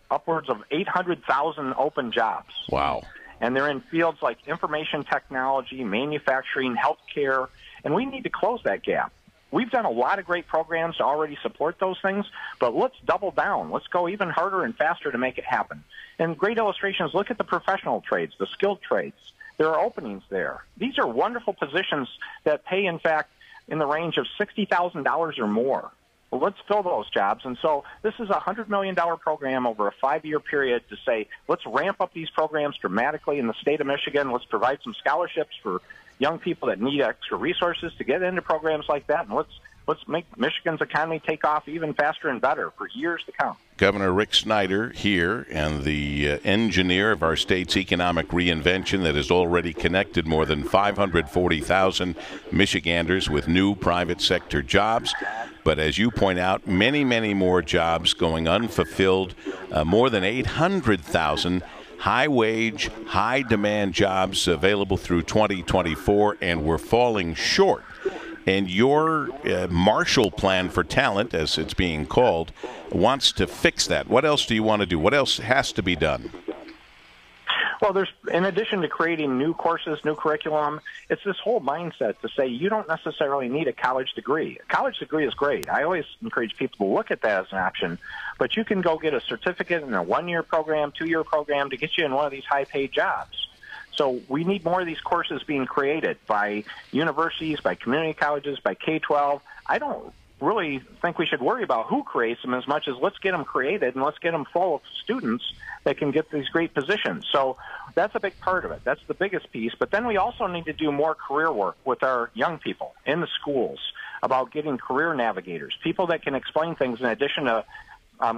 upwards of 800,000 open jobs. Wow. And they're in fields like information technology, manufacturing, healthcare, and we need to close that gap. We've done a lot of great programs to already support those things, but let's double down. Let's go even harder and faster to make it happen. And great illustrations, look at the professional trades, the skilled trades. There are openings there. These are wonderful positions that pay, in fact, in the range of $60,000 or more. Well, let's fill those jobs. And so this is a $100 million program over a 5-year period to say, let's ramp up these programs dramatically in the state of Michigan. Let's provide some scholarships for young people that need extra resources to get into programs like that. And let's make Michigan's economy take off even faster and better for years to come. Governor Rick Snyder here, and the engineer of our state's economic reinvention that has already connected more than 540,000 Michiganders with new private sector jobs. But as you point out, many, many more jobs going unfulfilled, more than 800,000 high-wage, high-demand jobs available through 2024, and we're falling short. And your Marshall Plan for Talent, as it's being called, wants to fix that. What else do you want to do? What else has to be done? Well, in addition to creating new courses, new curriculum, it's this whole mindset to say you don't necessarily need a college degree. A college degree is great. I always encourage people to look at that as an option, but you can go get a certificate in a 1-year program, 2-year program to get you in one of these high-paid jobs. So we need more of these courses being created by universities, by community colleges, by K-12. I don't really think we should worry about who creates them as much as let's get them created and let's get them full of students that can get these great positions. So that's a big part of it. That's the biggest piece. But then we also need to do more career work with our young people in the schools about getting career navigators, people that can explain things in addition to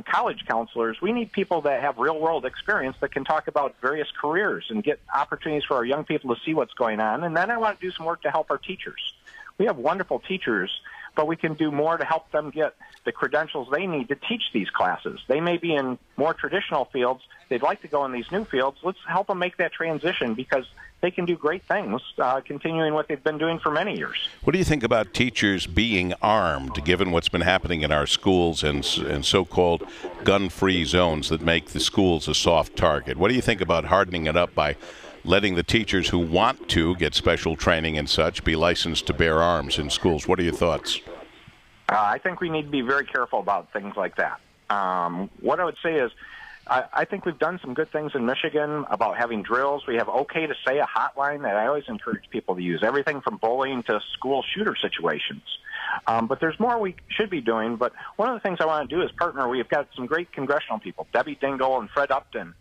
college counselors. We need people that have real-world experience that can talk about various careers and get opportunities for our young people to see what's going on. And then I want to do some work to help our teachers. We have wonderful teachers, but we can do more to help them get the credentials they need to teach these classes. They may be in more traditional fields. They'd like to go in these new fields. Let's help them make that transition because they can do great things, continuing what they've been doing for many years. What do you think about teachers being armed, given what's been happening in our schools and so-called gun-free zones that make the schools a soft target? What do you think about hardening it up by letting the teachers who want to get special training and such be licensed to bear arms in schools? What are your thoughts? I think we need to be very careful about things like that. What I would say is I think we've done some good things in Michigan about having drills. We have OK to Say, a hotline that I always encourage people to use, everything from bullying to school shooter situations. But there's more we should be doing. But one of the things I want to do is partner. We've got some great congressional people, Debbie Dingell and Fred Upton,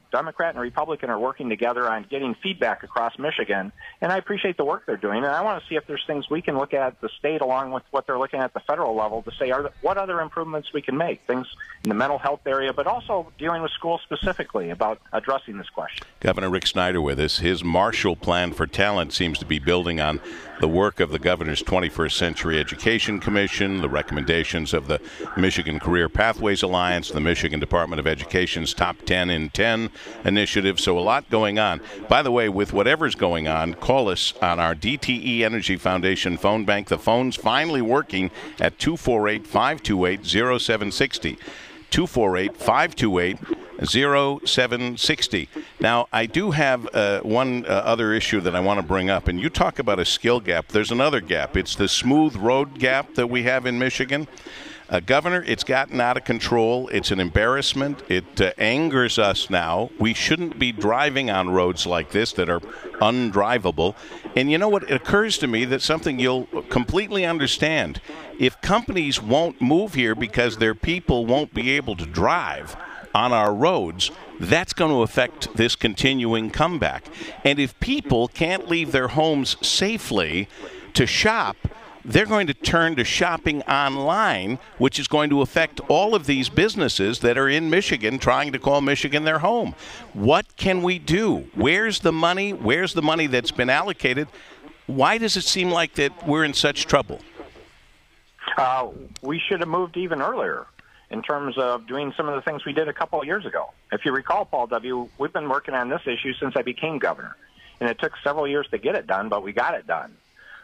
Democrat and Republican are working together on getting feedback across Michigan, and I appreciate the work they're doing. And I want to see if there's things we can look at the state along with what they're looking at the federal level to say what other improvements we can make, things in the mental health area, but also dealing with schools specifically about addressing this question. Governor Rick Snyder with us. His Marshall Plan for Talent seems to be building on the work of the governor's 21st Century Education Commission, the recommendations of the Michigan Career Pathways Alliance, the Michigan Department of Education's Top 10 in 10 initiative. So a lot going on. By the way, with whatever's going on, call us on our DTE Energy Foundation phone bank. The phone's finally working at 248-528-0760. 248-528-0760. Now, I do have one other issue that I want to bring up, and you talk about a skill gap. There's another gap. It's the smooth road gap that we have in Michigan. Governor, it's gotten out of control. It's an embarrassment. It angers us now. We shouldn't be driving on roads like this that are undrivable. And you know what? It occurs to me that something you'll completely understand. If companies won't move here because their people won't be able to drive on our roads, that's going to affect this continuing comeback. And if people can't leave their homes safely to shop, they're going to turn to shopping online, which is going to affect all of these businesses that are in Michigan trying to call Michigan their home. What can we do? Where's the money? Where's the money that's been allocated? Why does it seem like that we're in such trouble? We should have moved even earlier in terms of doing some of the things we did a couple of years ago. If you recall, Paul W., we've been working on this issue since I became governor. And it took several years to get it done, but we got it done.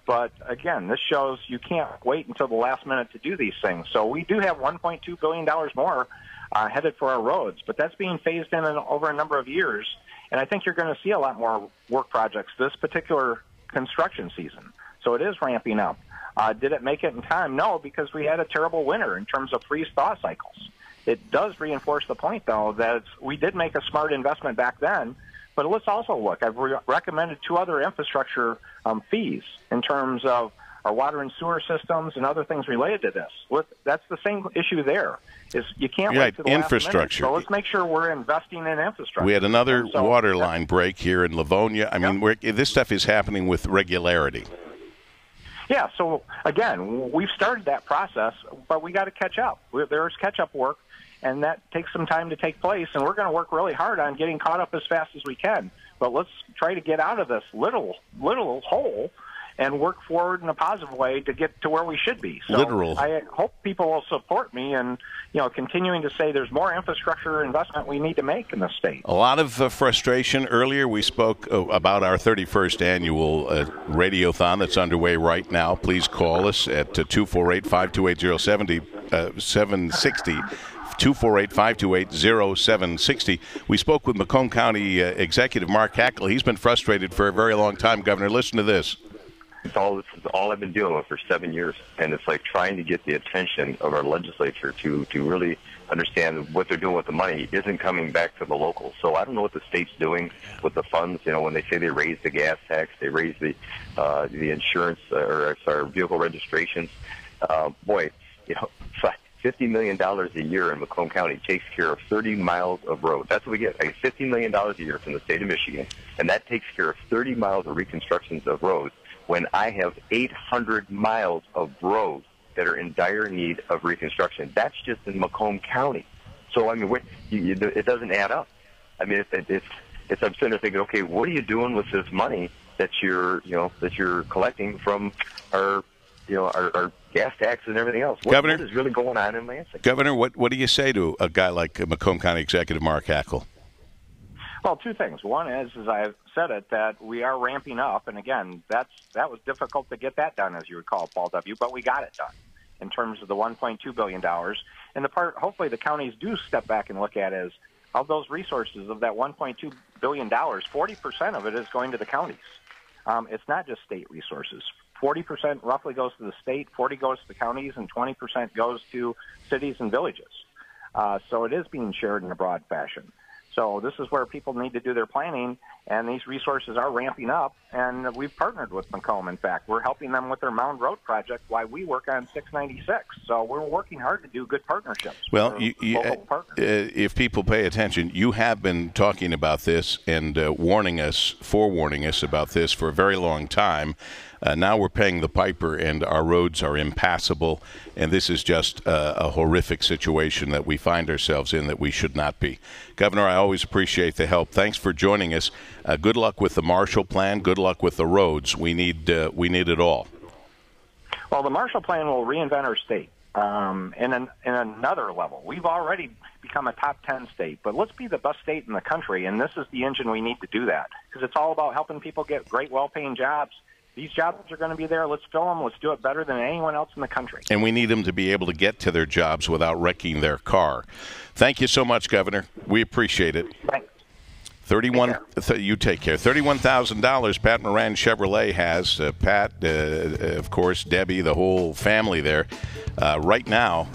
But, again, this shows you can't wait until the last minute to do these things. So we do have $1.2 billion more headed for our roads, but that's being phased in over a number of years. And I think you're going to see a lot more work projects this particular construction season. So it is ramping up. Did it make it in time? No, because we had a terrible winter in terms of freeze-thaw cycles. It does reinforce the point, though, that we did make a smart investment back then. But let's also look. I've recommended two other infrastructure fees in terms of our water and sewer systems and other things related to this. That's the same issue there. Is you can't wait to the infrastructure. Last minute. So let's make sure we're investing in infrastructure. We had another water line break here in Livonia. I mean, this stuff is happening with regularity. Yeah, so, again, we've started that process, but we got to catch up. There's catch-up work, and that takes some time to take place, and we're going to work really hard on getting caught up as fast as we can. But let's try to get out of this little hole and work forward in a positive way to get to where we should be. So I hope people will support me and, continuing to say there's more infrastructure investment we need to make in the state. A lot of frustration. Earlier we spoke about our 31st annual Radiothon that's underway right now. Please call us at 248-528-0760. 248-528-0760. We spoke with Macomb County Executive Mark Hackle. He's been frustrated for a very long time, Governor. Listen to this. This is all I've been dealing with for 7 years, and it's like trying to get the attention of our legislature to really understand what they're doing with the money isn't coming back to the locals. So I don't know what the state's doing with the funds. When they say they raise the gas tax, they raise the insurance vehicle registrations. $50 million a year in Macomb County takes care of 30 miles of road. That's what we get. $50 million a year from the state of Michigan, and that takes care of 30 miles of reconstructions of roads when I have 800 miles of roads that are in dire need of reconstruction. That's just in Macomb County. So, it doesn't add up. I'm sitting there thinking, okay, what are you doing with this money that you're collecting from our gas taxes and everything else? Governor, what is really going on in Lansing? Governor, what do you say to a guy like Macomb County Executive Mark Hackle? Well, two things. One is, as I've said it, that we are ramping up, and again, that was difficult to get that done, as you recall, Paul W., but we got it done in terms of the $1.2 billion. And the part, hopefully, the counties do step back and look at is, of those resources, of that $1.2 billion, 40% of it is going to the counties. It's not just state resources. 40% roughly goes to the state, 40% goes to the counties, and 20% goes to cities and villages. So it is being shared in a broad fashion. So this is where people need to do their planning, and these resources are ramping up, and we've partnered with Macomb. In fact, we're helping them with their Mound Road project while we work on 696. So we're working hard to do good partnerships. Well, if people pay attention, you have been talking about this and forewarning us about this for a very long time. Now we're paying the piper, and our roads are impassable, and this is just a horrific situation that we find ourselves in that we should not be. Governor, I always appreciate the help. Thanks for joining us. Good luck with the Marshall Plan. Good luck with the roads. We need it all. Well, the Marshall Plan will reinvent our state in another level. We've already become a top 10 state, but let's be the best state in the country, and this is the engine we need to do that, because it's all about helping people get great, well-paying jobs. These jobs are going to be there. Let's fill them. Let's do it better than anyone else in the country. And we need them to be able to get to their jobs without wrecking their car. Thank you so much, Governor. We appreciate it. Thanks. You take care. $31,000 Pat Moran Chevrolet has. Pat, of course, Debbie, the whole family there. Right now,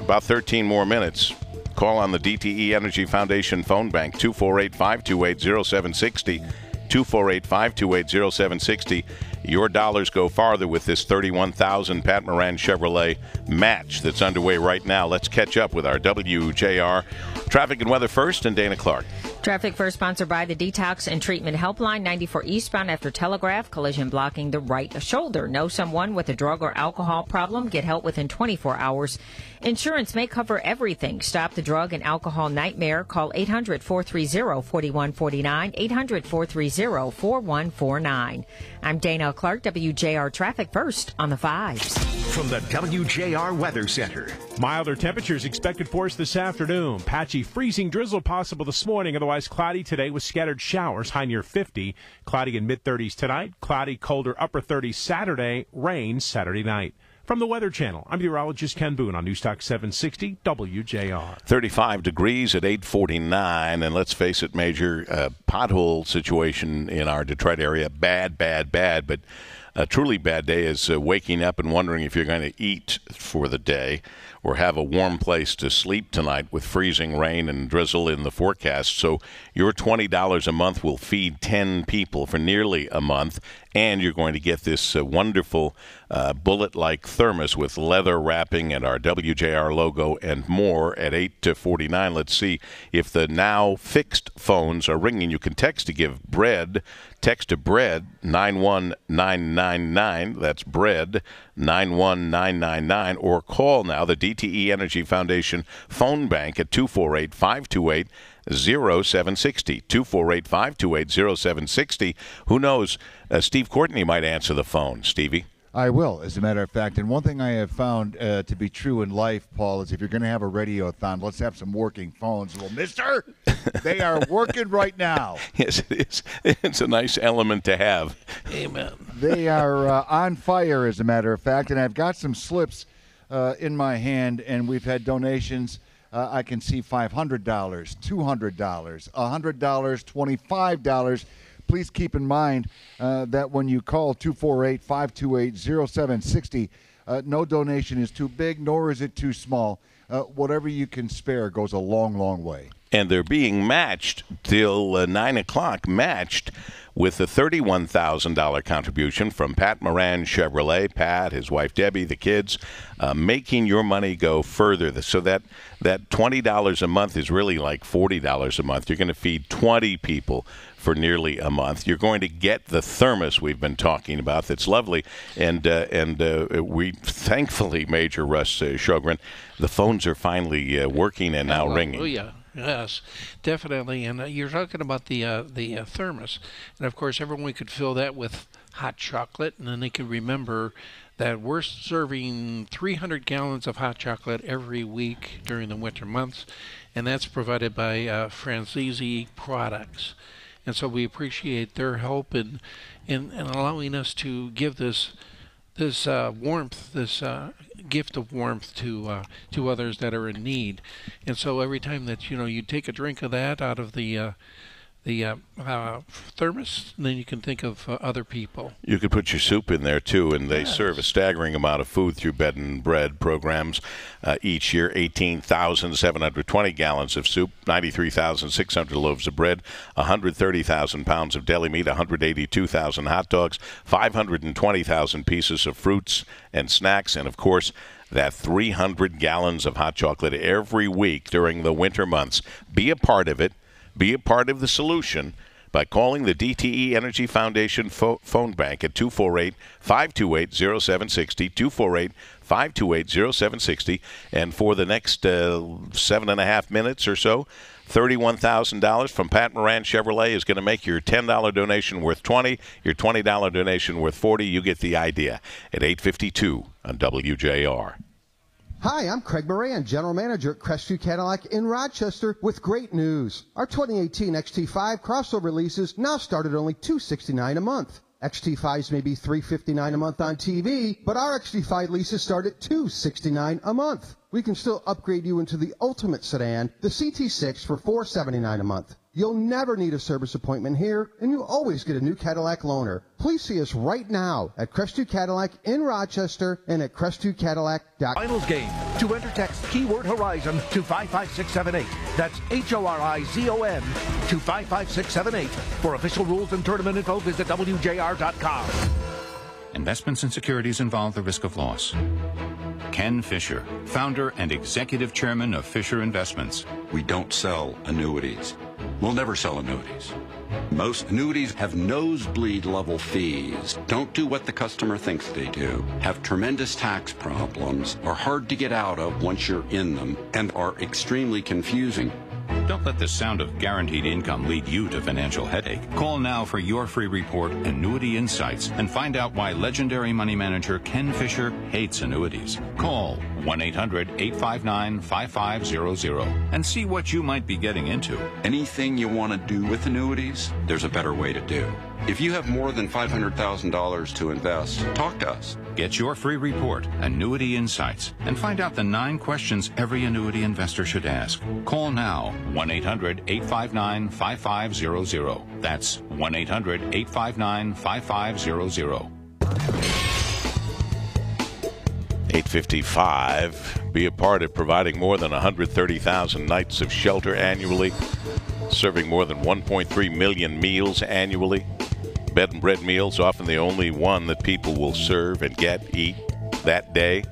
about 13 more minutes. Call on the DTE Energy Foundation phone bank, 248-528-0760. 248-528-0760. Your dollars go farther with this $31,000 Pat Moran Chevrolet match that's underway right now. Let's catch up with our WJR Traffic and Weather First and Dana Clark. Traffic First sponsored by the Detox and Treatment Helpline, 94 eastbound after Telegraph, collision blocking the right shoulder. Know someone with a drug or alcohol problem? Get help within 24 hours. Insurance may cover everything. Stop the drug and alcohol nightmare. Call 800-430-4149, 800-430-4149. I'm Dana Clark, WJR Traffic First on the 5s. From the WJR Weather Center. Milder temperatures expected for us this afternoon. Patchy freezing drizzle possible this morning. Otherwise cloudy today with scattered showers, high near 50. Cloudy in mid-30s tonight. Cloudy, colder upper 30s Saturday. Rain Saturday night. From the Weather Channel, I'm meteorologist Ken Boone on Newstalk 760 WJR. 35 degrees at 8:49, and let's face it, major pothole situation in our Detroit area. Bad, but a truly bad day is waking up and wondering if you're going to eat for the day or have a warm place to sleep tonight with freezing rain and drizzle in the forecast. So your $20 a month will feed 10 people for nearly a month, and you're going to get this wonderful bullet-like thermos with leather wrapping and our WJR logo and more at 8:49. Let's see if the now fixed phones are ringing. You can text to give bread. Text to bread 91999. That's bread 91999. Or call now the DTE Energy Foundation phone bank at 248-528-0760. 248-528-0760. Who knows? Steve Courtney might answer the phone. Stevie? I will, as a matter of fact. And one thing I have found to be true in life, Paul, is if you're going to have a radiothon, let's have some working phones. Well, mister, they are working right now. Yes, it is. It's a nice element to have. Amen. They are on fire, as a matter of fact. And I've got some slips in my hand, and we've had donations. I can see $500, $200, $100, $25. Please keep in mind that when you call 248-528-0760, no donation is too big, nor is it too small. Whatever you can spare goes a long, long way. And they're being matched till 9 o'clock, matched with a $31,000 contribution from Pat Moran Chevrolet. Pat, his wife Debbie, the kids, making your money go further. So that $20 a month is really like $40 a month. You're going to feed 20 people for nearly a month. You're going to get the thermos we've been talking about. That's lovely. And we thankfully, Major Russ Sjogren, the phones are finally working and now ringing. Oh, yeah. Yes, definitely. And you're talking about the thermos. And, of course, everyone could fill that with hot chocolate, and then they could remember that we're serving 300 gallons of hot chocolate every week during the winter months, and that's provided by Franzese Products. And so we appreciate their help in allowing us to give this warmth, this gift of warmth to others that are in need. And so every time that you take a drink of that out of the thermos, then you can think of other people. You could put your soup in there, too, and they serve a staggering amount of food through bed and bread programs each year. 18,720 gallons of soup, 93,600 loaves of bread, 130,000 pounds of deli meat, 182,000 hot dogs, 520,000 pieces of fruits and snacks, and, of course, that 300 gallons of hot chocolate every week during the winter months. Be a part of it. Be a part of the solution by calling the DTE Energy Foundation phone bank at 248-528-0760, 248-528-0760. And for the next 7.5 minutes or so, $31,000 from Pat Moran Chevrolet is going to make your $10 donation worth $20, your $20 donation worth $40. You get the idea at 8:52 on WJR. Hi, I'm Craig Moran, General Manager at Crestview Cadillac in Rochester with great news. Our 2018 XT5 crossover leases now start at only $269 a month. XT5s may be $359 a month on TV, but our XT5 leases start at $269 a month. We can still upgrade you into the ultimate sedan, the CT6, for $479 a month. You'll never need a service appointment here, and you'll always get a new Cadillac loaner. Please see us right now at Crestview Cadillac in Rochester and at CrestviewCadillac.com. Finals game. To enter, text keyword Horizon to 55678. That's HORIZON to 55678. For official rules and tournament info, visit WJR.com. Investments and securities involve the risk of loss. Ken Fisher, founder and executive chairman of Fisher Investments. We don't sell annuities. We'll never sell annuities. Most annuities have nosebleed level fees, don't do what the customer thinks they do, have tremendous tax problems, are hard to get out of once you're in them, and are extremely confusing. Don't let the sound of guaranteed income lead you to financial headache. Call now for your free report, Annuity Insights, and find out why legendary money manager Ken Fisher hates annuities. Call 1-800-859-5500 and see what you might be getting into. Anything you want to do with annuities, there's a better way to do. If you have more than $500,000 to invest, talk to us. Get your free report, Annuity Insights, and find out the 9 questions every annuity investor should ask. Call now, 1-800-859-5500. That's 1-800-859-5500. 8:55. Be a part of providing more than 130,000 nights of shelter annually, serving more than 1.3 million meals annually. Bed and bread meals, often the only one that people will serve and eat that day.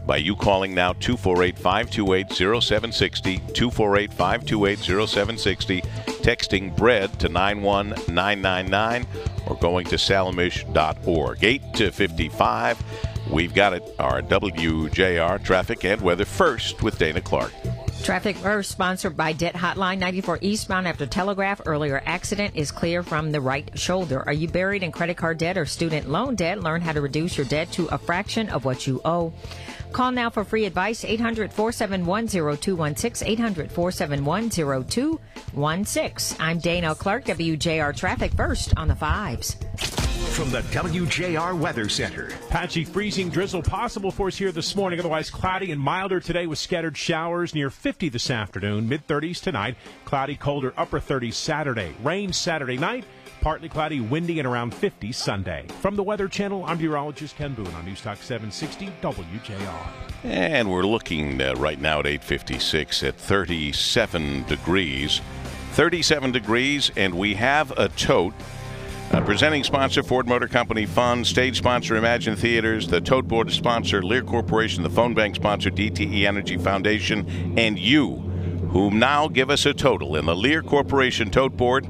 By you calling now, 248-528-0760, 248-528-0760, texting bread to 91999, or going to salamish.org. 8:55. We've got it, our WJR traffic and weather first with Dana Clark. Traffic first, sponsored by Debt Hotline. 94 eastbound after Telegraph. Earlier accident is clear from the right shoulder. Are you buried in credit card debt or student loan debt? Learn how to reduce your debt to a fraction of what you owe. Call now for free advice, 800-471-0216, 800-471-0216. I'm Dana Clark, WJR Traffic First on the 5s. From the WJR Weather Center. Patchy freezing drizzle possible for us here this morning. Otherwise cloudy and milder today with scattered showers near 50 this afternoon. Mid-30s tonight. Cloudy, colder, upper 30s Saturday. Rain Saturday night. Partly cloudy, windy, and around 50 Sunday. From the Weather Channel, I'm meteorologist Ken Boone on News Talk 760 WJR. And we're looking right now at 8:56 at 37 degrees. 37 degrees, and we have a tote. Presenting sponsor, Ford Motor Company Fund. Stage sponsor, Imagine Theaters. The tote board sponsor, Lear Corporation. The phone bank sponsor, DTE Energy Foundation. And you, who now give us a total in the Lear Corporation tote board,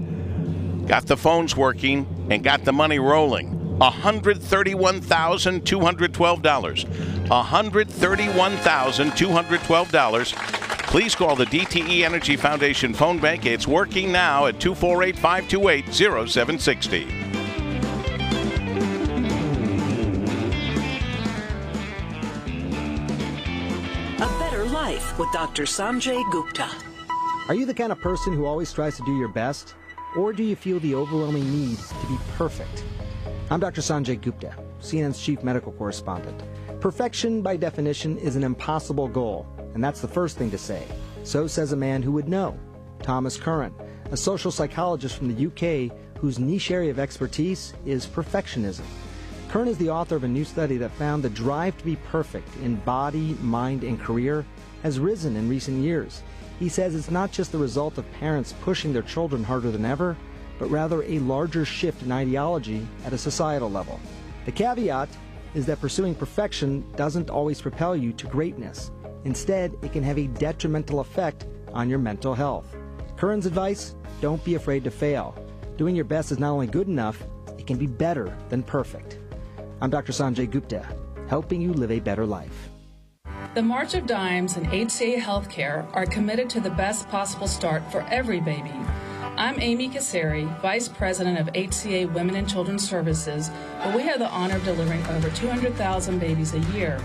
got the phones working and got the money rolling. $131,212. $131,212. Please call the DTE Energy Foundation phone bank. It's working now at 248-528-0760. A Better Life with Dr. Sanjay Gupta. Are you the kind of person who always tries to do your best? Or do you feel the overwhelming need to be perfect? I'm Dr. Sanjay Gupta, CNN's chief medical correspondent. Perfection, by definition, is an impossible goal, and that's the first thing to say. So says a man who would know, Thomas Curran, a social psychologist from the UK whose niche area of expertise is perfectionism. Kern is the author of a new study that found the drive to be perfect in body, mind, and career has risen in recent years. He says it's not just the result of parents pushing their children harder than ever, but rather a larger shift in ideology at a societal level. The caveat is that pursuing perfection doesn't always propel you to greatness. Instead, it can have a detrimental effect on your mental health. Kern's advice: don't be afraid to fail. Doing your best is not only good enough, it can be better than perfect. I'm Dr. Sanjay Gupta, helping you live a better life. The March of Dimes and HCA Healthcare are committed to the best possible start for every baby. I'm Amy Kasseri, Vice President of HCA Women and Children's Services, where we have the honor of delivering over 200,000 babies a year.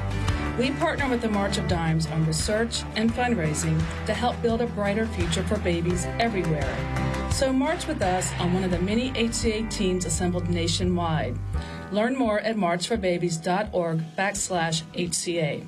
We partner with the March of Dimes on research and fundraising to help build a brighter future for babies everywhere. So march with us on one of the many HCA teams assembled nationwide. Learn more at marchforbabies.org/HCA.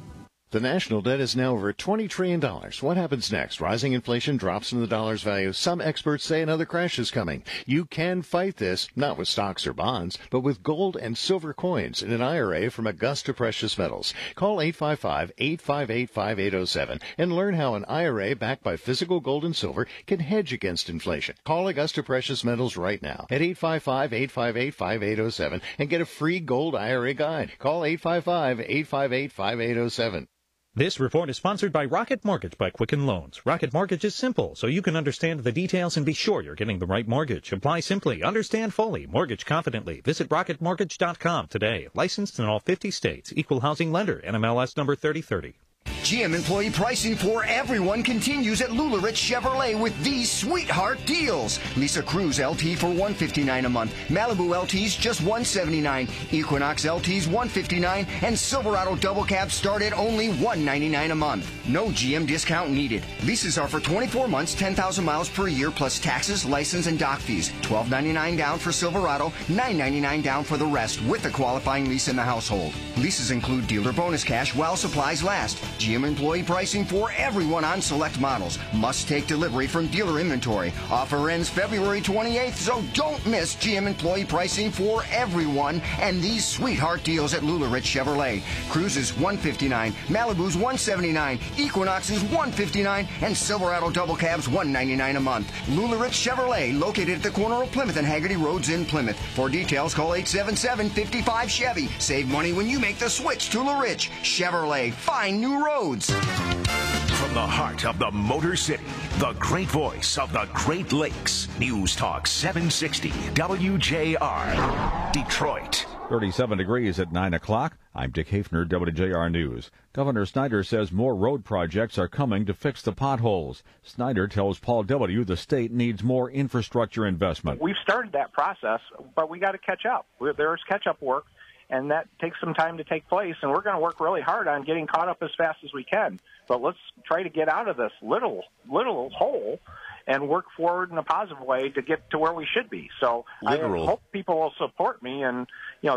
The national debt is now over $20 trillion. What happens next? Rising inflation drops in the dollar's value. Some experts say another crash is coming. You can fight this, not with stocks or bonds, but with gold and silver coins in an IRA from Augusta Precious Metals. Call 855-858-5807 and learn how an IRA backed by physical gold and silver can hedge against inflation. Call Augusta Precious Metals right now at 855-858-5807 and get a free gold IRA guide. Call 855-858-5807. This report is sponsored by Rocket Mortgage by Quicken Loans. Rocket Mortgage is simple, so you can understand the details and be sure you're getting the right mortgage. Apply simply, understand fully, mortgage confidently. Visit rocketmortgage.com today. Licensed in all 50 states. Equal housing lender. NMLS number 3030. GM employee pricing for everyone continues at Lularich Chevrolet with these sweetheart deals. Lisa Cruz LT for $159 a month. Malibu LT's just $179. Equinox LT's $159. And Silverado double cabs start at only $199 a month. No GM discount needed. Leases are for 24 months, 10,000 miles per year, plus taxes, license, and dock fees. $12.99 down for Silverado, $9.99 down for the rest, with a qualifying lease in the household. Leases include dealer bonus cash while supplies last. GM employee pricing for everyone on select models. Must take delivery from dealer inventory. Offer ends February 28th, so don't miss GM employee pricing for everyone and these sweetheart deals at Lularich Chevrolet. Cruises $159, Malibu's $179, Equinox is $159, and Silverado double cabs $199 a month. Lularich Chevrolet, located at the corner of Plymouth and Haggerty Roads in Plymouth. For details, call 877-55-CHEVY. Save money when you make the switch to Lularich Chevrolet. Find new roads. From the heart of the Motor City, the great voice of the Great Lakes. News Talk 760 WJR, Detroit. 37 degrees at 9 o'clock. I'm Dick Hafner, WJR News. Governor Snyder says more road projects are coming to fix the potholes. Snyder tells Paul W. the state needs more infrastructure investment. We've started that process, but we got to catch up. There's catch-up work, and that takes some time to take place, and we're going to work really hard on getting caught up as fast as we can. But let's try to get out of this little hole and work forward in a positive way to get to where we should be. So Literal. I hope people will support me and,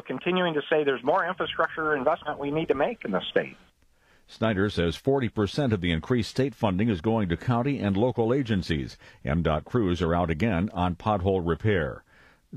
continuing to say there's more infrastructure investment we need to make in the state. Snyder says 40% of the increased state funding is going to county and local agencies. MDOT crews are out again on pothole repair.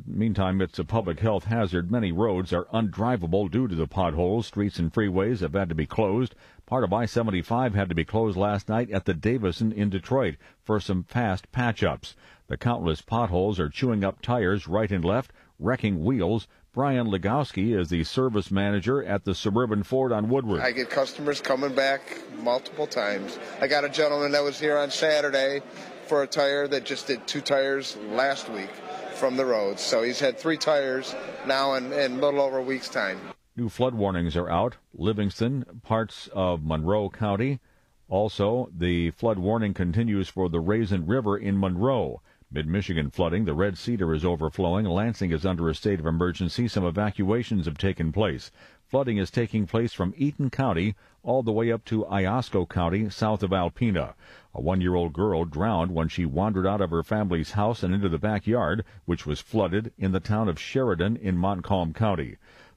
Meantime, it's a public health hazard. Many roads are undrivable due to the potholes. Streets and freeways have had to be closed. Part of I-75 had to be closed last night at the Davison in Detroit for some fast patch-ups. The countless potholes are chewing up tires right and left, wrecking wheels. Brian Legowski is the service manager at the Suburban Ford on Woodward. I get customers coming back multiple times. I got a gentleman that was here on Saturday for a tire that just did 2 tires last week from the roads. So he's had 3 tires now in a little over a week's time. New flood warnings are out. Livingston, parts of Monroe County. Also, the flood warning continues for the Raisin River in Monroe. Mid-Michigan flooding. The Red Cedar is overflowing. Lansing is under a state of emergency. Some evacuations have taken place. Flooding is taking place from Eaton County all the way up to Iosco County, south of Alpena. A 1-year-old girl drowned when she wandered out of her family's house and into the backyard, which was flooded in the town of Sheridan in Montcalm County.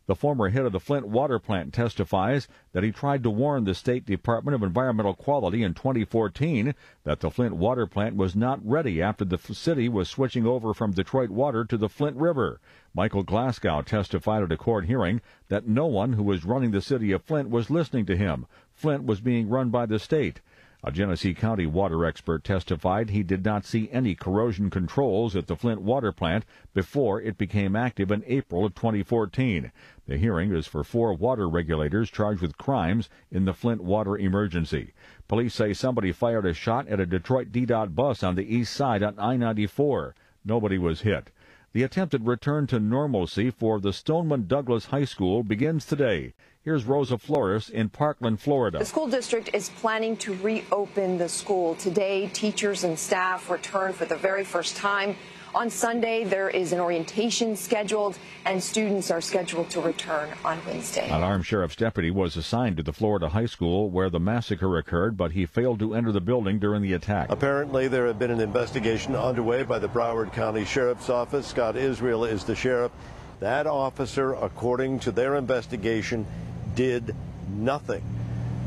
The former head of the Flint water plant testifies that he tried to warn the State Department of Environmental Quality in 2014 that the Flint water plant was not ready after the city was switching over from Detroit water to the Flint River. Michael Glasgow testified at a court hearing that no one who was running the city of Flint was listening to him. Flint was being run by the state. A Genesee County water expert testified he did not see any corrosion controls at the Flint water plant before it became active in April of 2014. The hearing is for 4 water regulators charged with crimes in the Flint water emergency. Police say somebody fired a shot at a Detroit DDOT bus on the east side on I-94. Nobody was hit. The attempted return to normalcy for the Stoneman Douglas High School begins today. Here's Rosa Flores in Parkland, Florida. The school district is planning to reopen the school. Today, teachers and staff return for the very first time. On Sunday, there is an orientation scheduled, and students are scheduled to return on Wednesday. An armed sheriff's deputy was assigned to the Florida high school where the massacre occurred, but he failed to enter the building during the attack. Apparently, there had been an investigation underway by the Broward County Sheriff's Office. Scott Israel is the sheriff. That officer, according to their investigation, did nothing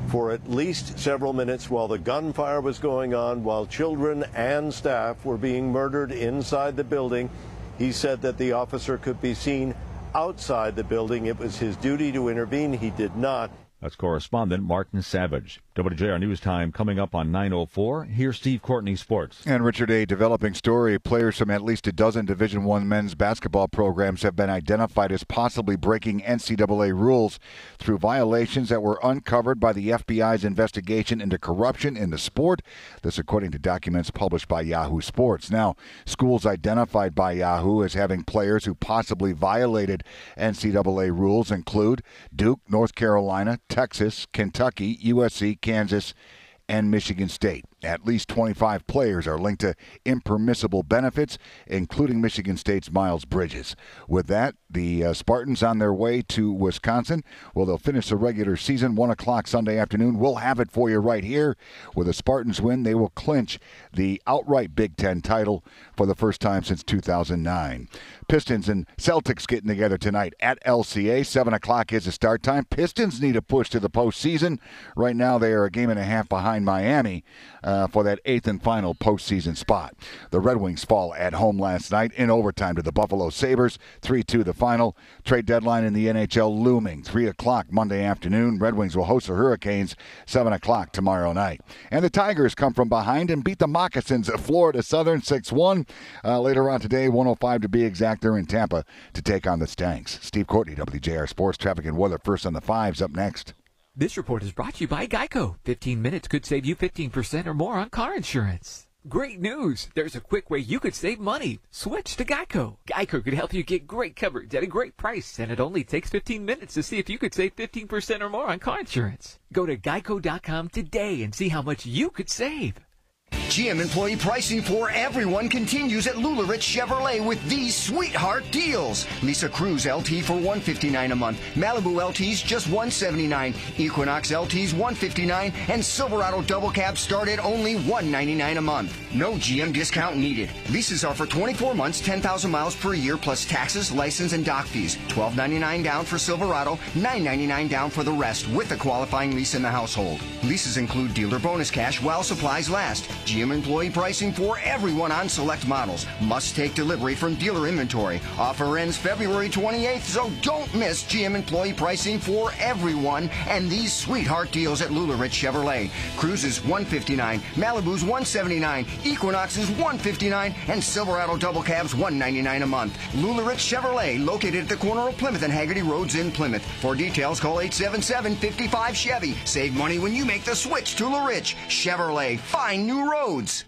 for at least several minutes while the gunfire was going on, while children and staff were being murdered inside the building. He said that the officer could be seen outside the building. It was his duty to intervene. He did not. That's correspondent Martin Savage. WJR News Time coming up on 9:04. Here's Steve Courtney, Sports. And Richard, a developing story. Players from at least a dozen Division I men's basketball programs have been identified as possibly breaking NCAA rules through violations that were uncovered by the FBI's investigation into corruption in the sport. This according to documents published by Yahoo Sports. Now, schools identified by Yahoo as having players who possibly violated NCAA rules include Duke, North Carolina, Texas, Kentucky, USC, Kansas, and Michigan State. At least 25 players are linked to impermissible benefits, including Michigan State's Miles Bridges. With that, the Spartans on their way to Wisconsin. Well, they'll finish the regular season 1 o'clock Sunday afternoon. We'll have it for you right here. With a Spartans win, they will clinch the outright Big Ten title for the first time since 2009. Pistons and Celtics getting together tonight at LCA. 7 o'clock is the start time. Pistons need a push to the postseason. Right now, they are a game and a half behind Miami for that 8th and final postseason spot. The Red Wings fall at home last night in overtime to the Buffalo Sabres. 3-2 the final. Trade deadline in the NHL looming. 3 o'clock Monday afternoon. Red Wings will host the Hurricanes 7 o'clock tomorrow night. And the Tigers come from behind and beat the Moccasins of Florida Southern 6-1. Later on today, 1:05 to be exact, they're in Tampa to take on the Stanks. Steve Courtney, WJR Sports, traffic and weather first on the 5s up next. This report is brought to you by Geico. 15 minutes could save you 15% or more on car insurance. Great news! There's a quick way you could save money. Switch to Geico. Geico could help you get great coverage at a great price, and it only takes 15 minutes to see if you could save 15% or more on car insurance. Go to geico.com today and see how much you could save. GM employee pricing for everyone continues at Lularich Chevrolet with these sweetheart deals. Lisa Cruz LT for $159 a month. Malibu LT's just $179. Equinox LT's $159. And Silverado double cab start at only $199 a month. No GM discount needed. Leases are for 24 months, 10,000 miles per year, plus taxes, license, and dock fees. $1,299 down for Silverado, $999 down for the rest with a qualifying lease in the household. Leases include dealer bonus cash while supplies last. GM employee pricing for everyone on select models. Must take delivery from dealer inventory. Offer ends February 28th, so don't miss GM employee pricing for everyone and these sweetheart deals at Lularich Chevrolet. Cruises $159, Malibu's $179, Equinox is $159, and Silverado double cabs $199 a month. Lularich Chevrolet, located at the corner of Plymouth and Haggerty Roads in Plymouth. For details, call 877-55-CHEVY. Save money when you make the switch to Lularich Chevrolet. Find new roads.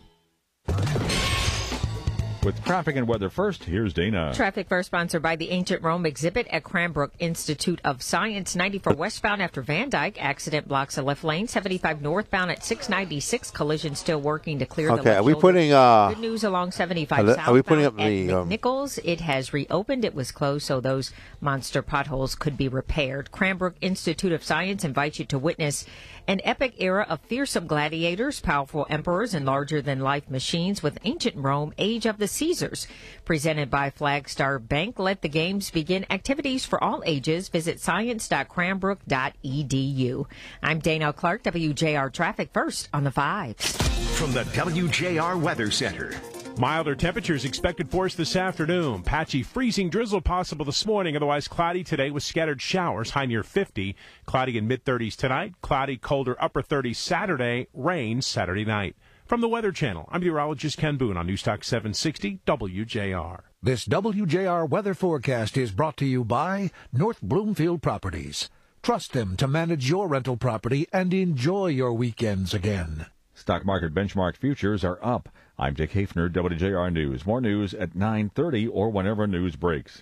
With traffic and weather first, here's Dana. Traffic first, sponsored by the Ancient Rome exhibit at Cranbrook Institute of Science. 94 westbound after Van Dyke. Accident blocks a left lane. 75 northbound at 696. Collision still working to clear the left are we shoulder. putting... Good news along 75 southbound are we putting up at the... McNichols. It has reopened. It was closed, so those monster potholes could be repaired. Cranbrook Institute of Science invites you to witness An epic era of fearsome gladiators, powerful emperors, and larger-than-life machines with ancient Rome, Age of the Caesars. Presented by Flagstar Bank, let the games begin. Activities for all ages. Visit science.cranbrook.edu. I'm Dana Clark, WJR Traffic First on the 5. From the WJR Weather Center. Milder temperatures expected for us this afternoon. Patchy freezing drizzle possible this morning. Otherwise cloudy today with scattered showers. High near 50. Cloudy in mid-30s tonight. Cloudy, colder upper 30s Saturday. Rain Saturday night. From the Weather Channel, I'm meteorologist Ken Boone on Newstalk 760 WJR. This WJR weather forecast is brought to you by North Bloomfield Properties. Trust them to manage your rental property and enjoy your weekends again. Stock market benchmark futures are up. I'm Dick Hafner, WJR News. More news at 9:30 or whenever news breaks.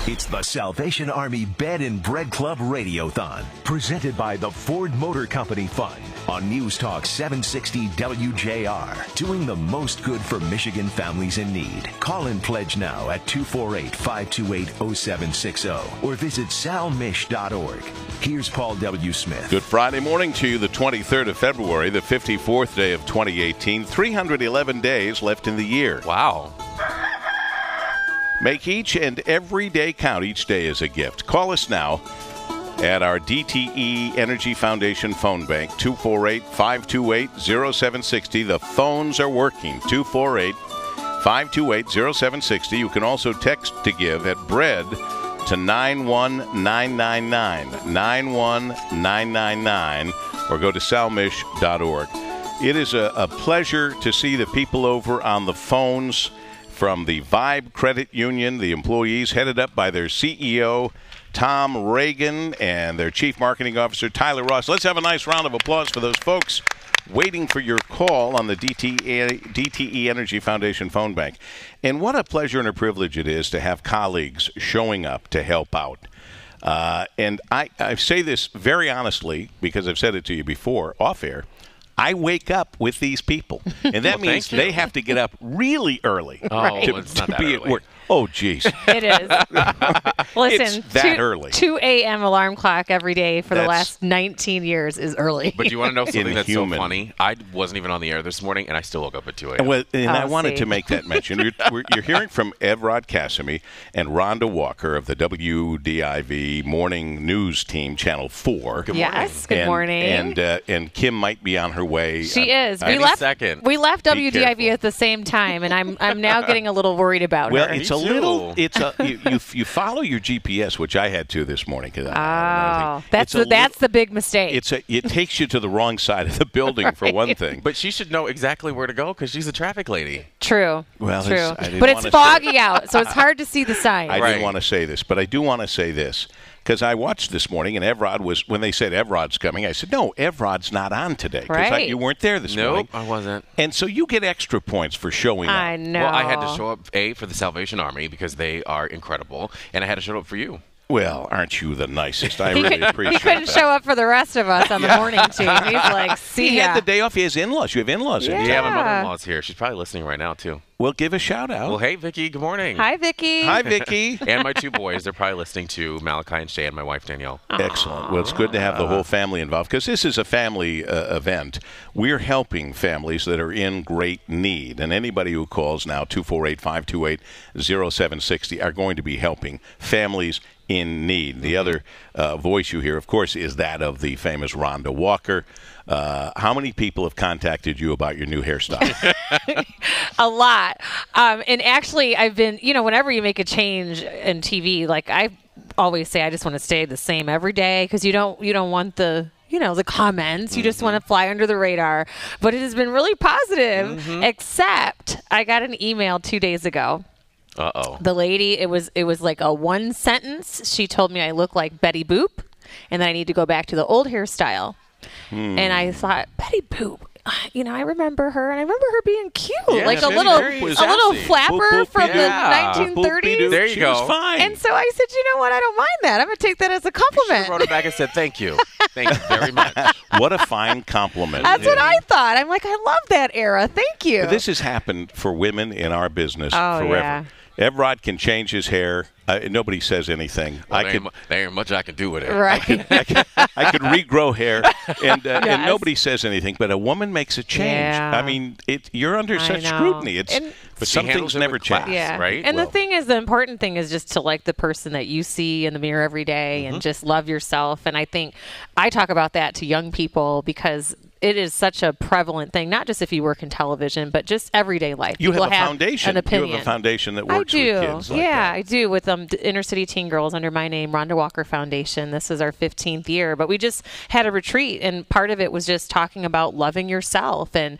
It's the Salvation Army Bed and Bread Club Radiothon, presented by the Ford Motor Company Fund on News Talk 760 WJR, doing the most good for Michigan families in need. Call and pledge now at 248-528-0760 or visit salmish.org. Here's Paul W. Smith. Good Friday morning to you, the 23rd of February, the 54th day of 2018. 311 days left in the year. Wow. Make each and every day count. Each day is a gift. Call us now at our DTE Energy Foundation phone bank, 248-528-0760. The phones are working, 248-528-0760. You can also text to give at bread to 91999, 91999, or go to salmish.org. It is a pleasure to see the people over on the phones from the Vibe Credit Union, the employees headed up by their CEO, Tom Reagan, and their Chief Marketing Officer, Tyler Ross. Let's have a nice round of applause for those folks waiting for your call on the DTE Energy Foundation phone bank. And what a pleasure and a privilege it is to have colleagues showing up to help out. And I say this very honestly because I've said it to you before, off air. I wake up with these people, and that means they have to get up really early to it's not that be early. at work. Oh, geez. It is. Listen, it's that early. 2 a.m. alarm clock every day for the That's- last 19 years is early. But you want to know something that's so Inhuman. funny? I wasn't even on the air this morning, and I still woke up at 2 a.m. Well, and I Oh, wanted see. to make that mention. You're hearing from Evrod Cassimy and Rhonda Walker of the WDIV Morning News Team, Channel 4. Good Yes, good morning. And Kim might be on her way. She is. Any second. We left Be WDIV careful. at the same time, and I'm now getting a little worried about Well, her. it's a too. little. It's a you follow your GPS, which I had to this morning. Cause that's the big mistake. It takes you to the wrong side of the building for one thing. But she should know exactly where to go because she's a traffic lady. True. Well, True. I didn't But it's wanna foggy out, so it's hard to see the sign. I Right. didn't want to say this, but I do want to say this. Because I watched this morning, and Evrod was, when they said Evrod's coming, I said, no, Evrod's not on today. Because Right. you weren't there this morning. Nope, I wasn't. And so you get extra points for showing up. I know. Well, I had to show up, for the Salvation Army because they are incredible, and I had to show up for you. Well, aren't you the nicest? I He really could- appreciate He couldn't that. show up for the rest of us on the morning team. He's like, see He ya. had the day off. He has in-laws. You have in-laws. in Yeah, town. my mother-in-law's here. She's probably listening right now, too. Well, give a shout-out. Well, hey, Vicky, good morning. Hi, Vicky. Hi, Vicky. And my two boys, they're probably listening to Malachi and Shay and my wife, Danielle. Excellent. Well, it's good to have the whole family involved because this is a family event. We're helping families that are in great need, and anybody who calls now, 248-528-0760, are going to be helping families in need. The other voice you hear, of course, is that of the famous Rhonda Walker. How many people have contacted you about your new hairstyle? A lot. And actually, I've been, whenever you make a change in TV, like I always say, I just want to stay the same every day because you don't want the comments. You just want to fly under the radar. But it has been really positive, except I got an email 2 days ago. Uh-oh. The lady, it was like a one sentence. She told me I look like Betty Boop and that I need to go back to the old hairstyle. And I thought, Betty Boop, I remember her, and I remember her being cute, Yeah, like a she's little very flapper Boop, boop, from yeah. the 1930s. There you She go. was fine. And so I said, you know what? I don't mind that. I'm going to take that as a compliment. She wrote it back and said, thank you. Thank you very much. What a fine compliment. That's what I thought. I'm like, I love that era. Thank you. This has happened for women in our business Oh, forever. yeah. Evrod can change his hair. Nobody says anything. Well, there ain't much I can do with it. Right. I could regrow hair, and nobody says anything. But a woman makes a change. Yeah. I mean, you're under such scrutiny. But some things never change, right? And the thing is, the important thing is just to like the person that you see in the mirror every day and just love yourself. And I think I talk about that to young people because it is such a prevalent thing, not just if you work in television, but just everyday life. You People have a foundation. An opinion. You have a foundation that works with kids like that. I do, with Inner City Teen Girls under my name, Rhonda Walker Foundation. This is our 15th year. But we just had a retreat, and part of it was just talking about loving yourself and,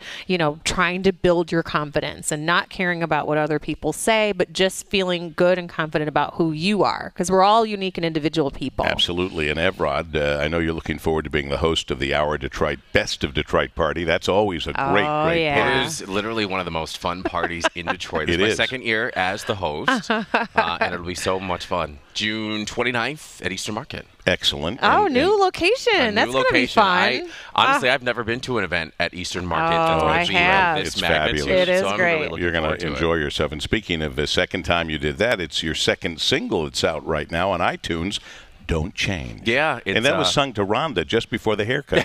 trying to build your confidence and not caring about what other people say, but just feeling good and confident about who you are, because we're all unique and individual people. Absolutely. And Evrod, I know you're looking forward to being the host of the Our Detroit Best of Detroit party. That's always a great party. It is literally one of the most fun parties in Detroit. It's my second year as the host, and it'll be so much fun. June 29th at Eastern Market. Excellent. Oh, new location. That's going to be fun. Honestly, I've never been to an event at Eastern Market. I have. It's fabulous. It is so great. Really You're going to enjoy yourself. And speaking of the second time you did that, it's your second single that's out right now on iTunes. Don't Change. Yeah. And that was sung to Rhonda just before the haircut.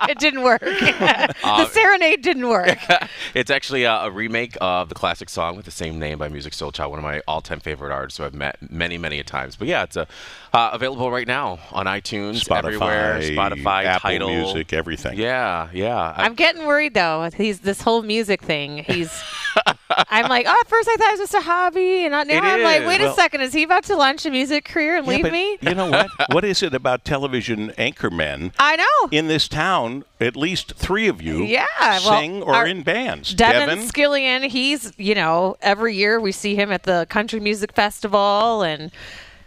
It didn't work. The serenade didn't work. It's actually a remake of the classic song with the same name by Musiq Soulchild, one of my all-time favorite artists who I've met many, many a times. But yeah, it's available right now on iTunes, everywhere, Spotify, Apple Tidal. Music, everything. Yeah. I'm getting worried, though. This whole music thing. I'm like, at first I thought it was just a hobby, and now I'm like, wait a second, is he about to launch a music career and leave me? You know what? What is it about television anchormen? I know. In this town, at least three of you sing or in bands. Devin Skillian, he's, every year we see him at the Country Music Festival, and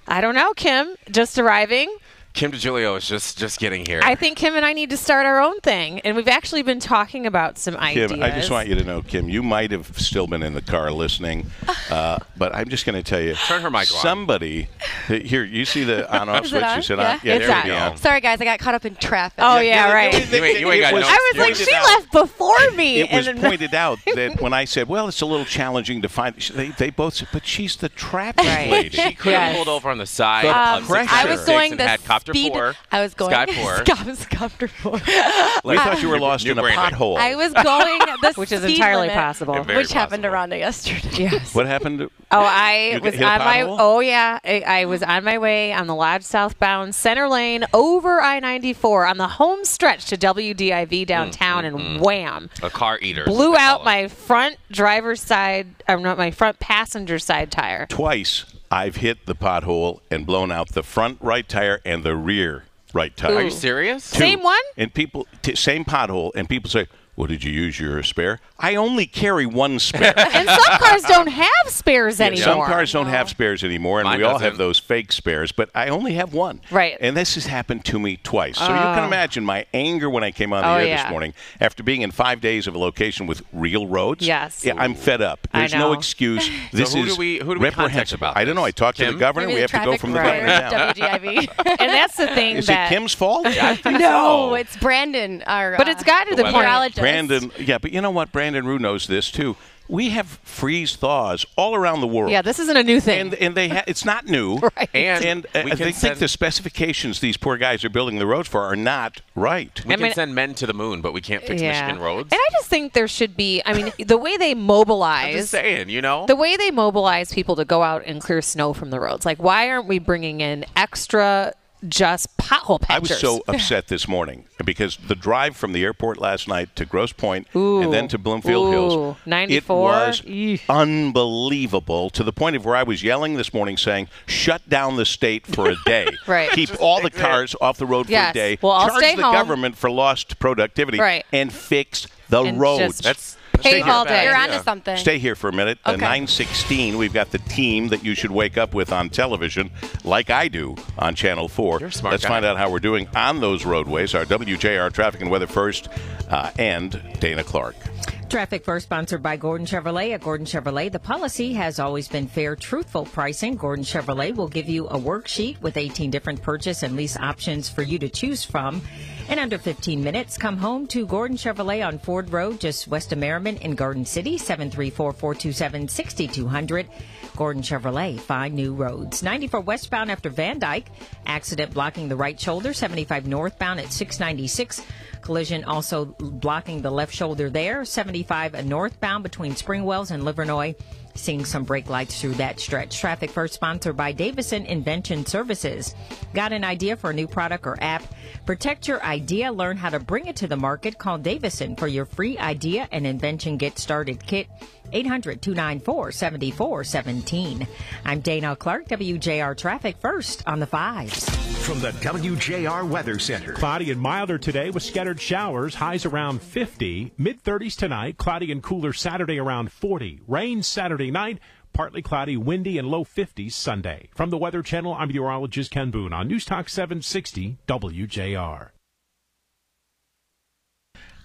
I don't know, Kim, just arriving. Kim DeGilio is just getting here. I think Kim and I need to start our own thing, and we've actually been talking about some ideas. Kim, I just want you to know, Kim, you might have still been in the car listening, but I'm just going to tell you. Turn her mic on. Somebody, here, you see the on-off switch? On? You said yeah. on? Yeah, it's there we go. Sorry, guys, I got caught up in traffic. Oh, yeah, right. You ain't got no I was like, she left before me. It was pointed out that when I said, well, it's a little challenging to find, they both said, but she's the traffic lady. She could have pulled over on the side of I was going and the had Copter speed. 4. I was going Sky 4. Copter 4. We thought you were lost in a pothole. I was going the which is speed entirely limit, possible. Which happened to Rhonda yesterday. Yes. What happened? I was hit a on my. pothole? Oh yeah, I was on my way on the Lodge southbound center lane over I-94 on the home stretch to WDIV downtown, and wham! A car eater. Blew out my front driver's side, or not my front passenger side tire. Twice I've hit the pothole and blown out the front right tire and the rear right tire. Are you serious? Two. Same one? And people, same pothole, and people say, well, did you use your spare? I only carry one spare. And some cars don't have spares anymore. Some cars don't have spares anymore, and Mine we all doesn't. have those fake spares, but I only have one. Right. And this has happened to me twice. So you can imagine my anger when I came on the air this morning after being in 5 days of a location with real roads. Yes. Yeah, I'm fed up. There's I no know. excuse. This who is do we contact reprehensible. about I don't know. I talked to the Kim? governor. Maybe We have to go from the governor down. WGIV. And that's the thing Is that it Kim's fault? No, it's Brandon, our But it's gotten to the point. meteorologist. Brandon, yeah, but you know what? Brandon Rue knows this too. We have freeze thaws all around the world. Yeah, this isn't a new thing. And it's not new. Right. And we they can think the specifications these poor guys are building the roads for are not right. We can send men to the moon, but we can't fix Michigan roads. And I just think there should be, the way they mobilize. I'm just saying, The way they mobilize people to go out and clear snow from the roads. Like, why aren't we bringing in extra just pothole patchers? I was so upset this morning because the drive from the airport last night to Grosse Pointe and then to Bloomfield Hills, 94. it was unbelievable to the point of where I was yelling this morning saying, shut down the state for a day. Right. Keep all the cars off the road for a day. Well, I'll charge stay the home. government for lost productivity Right. and fix the And roads. just pave all day. You're onto something. Stay here for a minute. Okay. 9:16, we've got the team that you should wake up with on television, like I do on Channel 4. You're a smart Let's guy. find out how we're doing on those roadways. Our WJR Traffic and Weather First and Dana Clark. Traffic First, sponsored by Gordon Chevrolet. At Gordon Chevrolet, the policy has always been fair, truthful pricing. Gordon Chevrolet will give you a worksheet with 18 different purchase and lease options for you to choose from. In under 15 minutes, come home to Gordon Chevrolet on Ford Road, just west of Merriman in Garden City, 734-427-6200. Gordon Chevrolet, find new roads. 94 westbound after Van Dyke. Accident blocking the right shoulder, 75 northbound at 696. Collision also blocking the left shoulder there. 75 northbound between Springwells and Livernois. Seeing some brake lights through that stretch. Traffic First, sponsored by Davison Invention Services. Got an idea for a new product or app? Protect your idea. Learn how to bring it to the market. Call Davison for your free idea and invention get started kit. 800-294-7417. I'm Dana Clark, WJR Traffic First on the 5s. From the WJR Weather Center. Cloudy and milder today with scattered showers. Highs around 50. Mid-30s tonight. Cloudy and cooler Saturday around 40. Rain Saturday night. Partly cloudy, windy, and low 50s Sunday. From the Weather Channel, I'm meteorologist Ken Boone on News Talk 760 WJR.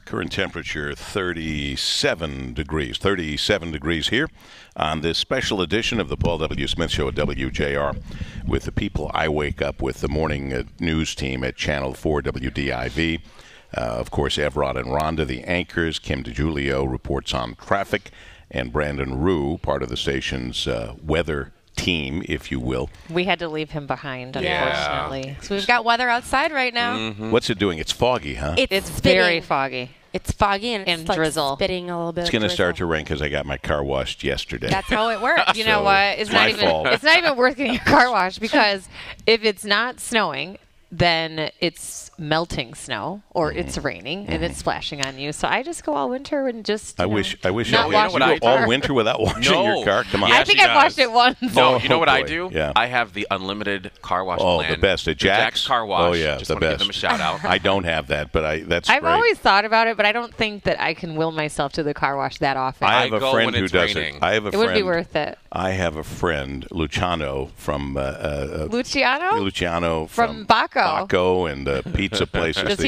Current temperature 37 degrees. 37 degrees here on this special edition of the Paul W. Smith Show at WJR with the people I wake up with, the morning news team at Channel 4 WDIV. Of course, Evrod and Rhonda, the anchors. Kim DiGiulio reports on traffic. And Brandon Rue, part of the station's weather team, if you will. We had to leave him behind, unfortunately. Yeah. So we've got weather outside right now. Mm-hmm. What's it doing? It's foggy, huh? It's very foggy. It's foggy and it's like drizzle. Spitting a little bit. It's going to start to rain because I got my car washed yesterday. That's how it works. You know what? It's not even worth getting your car washed, because if it's not snowing, then it's melting snow or it's raining and it's splashing on you. So I just go all winter and just I wish not you wash go my car. all winter without washing your car. Come on. I think I've washed it once. No, you know what I do? Yeah. I have the unlimited car wash Oh, plan. the best at Jack's Car Wash. Oh yeah, Just the want to best. give them a shout out. I don't have that, but that's I've great. always thought about it, but I don't think that I can will myself to the car wash that often. I have a go friend when who it's does raining. it. I have a It friend. would be worth it. I have a friend, Luciano from Luciano from Baco and the pizza places. Does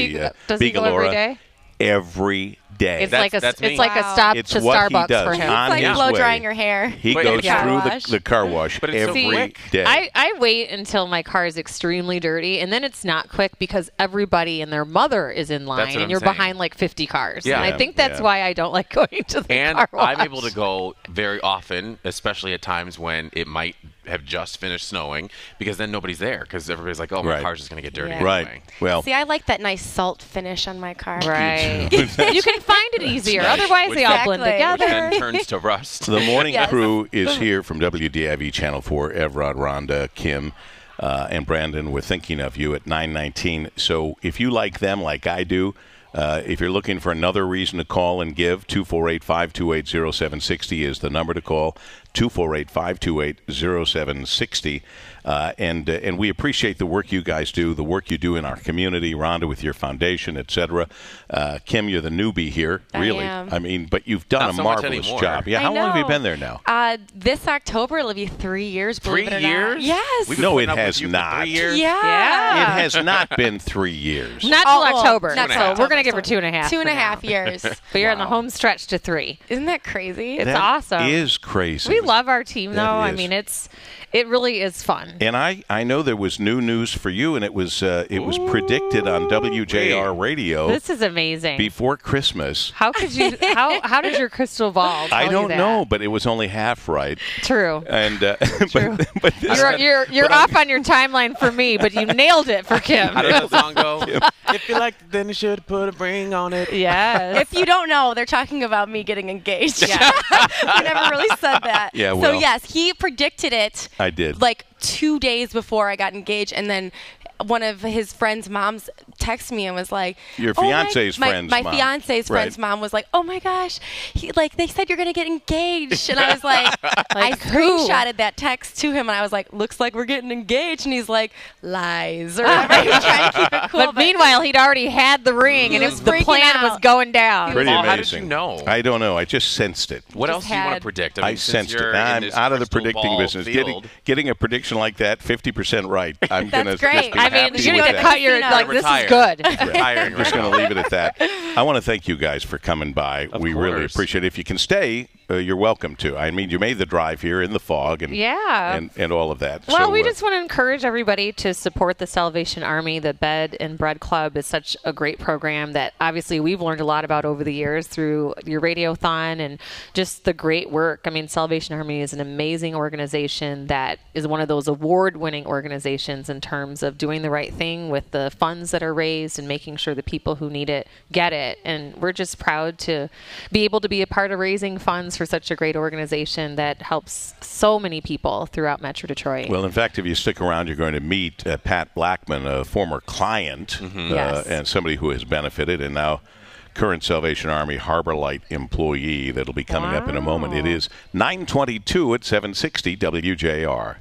he the go every day? Every day. It's like a stop it's to what Starbucks he does for him. on It's like his blow way. drying your hair. He goes through the car wash But it's every day. I wait until my car is extremely dirty, and then it's not quick because everybody and their mother is in line, That's what and I'm you're saying. behind like 50 cars. Yeah. And I think that's why I don't like going to the And car wash. I'm able to go very often, especially at times when it might have just finished snowing, because then nobody's there because everybody's like, oh, my car's just going to get dirty Yeah. anyway. Well, See, I like that nice salt finish on my car. Right. You can find it easier. Nice. Otherwise, they all blend together. Which then turns to rust. The morning Yes. crew is here from WDIV Channel 4. Evrod, Rhonda, Kim, and Brandon. We're thinking of you at 9:19. So if you like them like I do, if you're looking for another reason to call and give, 248-528-0760 is the number to call. 248-528-0760. And we appreciate the work you guys do, the work you do in our community, Rhonda, with your foundation, etc. Kim, you're the newbie here, really. I am. I mean, but you've done Not a so much marvelous anymore. job. Yeah, I how long have you know. been there now? This October it'll be 3 years. Believe it or 3 not. years? Yes. We've been No, putting it up with has you for not. 3 years? Yeah. It has not been 3 years. Not till October. not till So October. we're going to give her 2.5. 2.5 years. But you're on the home stretch to 3. Isn't that crazy? It's That awesome. is crazy. We love our team, That though. I is. mean, it really is fun. And I know there was new news for you, and it was predicted on WJR Radio This is amazing. before Christmas. How could you? How did your crystal ball? Tell I you don't that? know, but it was only half right. True. And but this, You're off on your timeline for me, but you nailed it for Kim. How does that song go? If you like it, then you should put a ring on it. Yes. If you don't know, they're talking about me getting engaged. Yeah. We never really said that. Yeah, So well. yes, he predicted it I did. like 2 days before I got engaged, and then one of his friend's moms texted me and was like, Your "Oh, fiance's my friend's my mom." fiance's Right. friend's mom was like, oh my gosh, they said you're gonna get engaged," and I was like, I who? screenshotted that text to him, and I was like, looks like we're getting engaged, and he's like, lies or whatever. He was trying to keep it cool, But meanwhile, he'd already had the ring, and was the freaking plan was out. going down. Pretty Paul, amazing. how did you know? I don't know. I just sensed it. What Just else do you want to had- predict? I mean, since sensed it. you're in I'm this out of the crystal predicting ball business. field. Getting a prediction like that, 50% right. I'm That's gonna great. just be I I mean, happy you need with to that. cut your, like, this is good. Retiring I'm just going to leave it at that. I want to thank you guys for coming by. We really appreciate it. If you can stay, you're welcome to. I mean, you made the drive here in the fog and and all of that. Well, so, we just want to encourage everybody to support the Salvation Army. The Bed and Bread Club is such a great program that obviously we've learned a lot about over the years through your Radiothon and just the great work. I mean, Salvation Army is an amazing organization that is one of those award-winning organizations in terms of doing the right thing with the funds that are raised and making sure the people who need it get it. And we're just proud to be able to be a part of raising funds for such a great organization that helps so many people throughout Metro Detroit. Well, in fact, if you stick around, you're going to meet Pat Blackman, a former client and somebody who has benefited and now current Salvation Army Harbor Light employee. That'll be coming up in a moment. It is 9:22 at 760 WJR.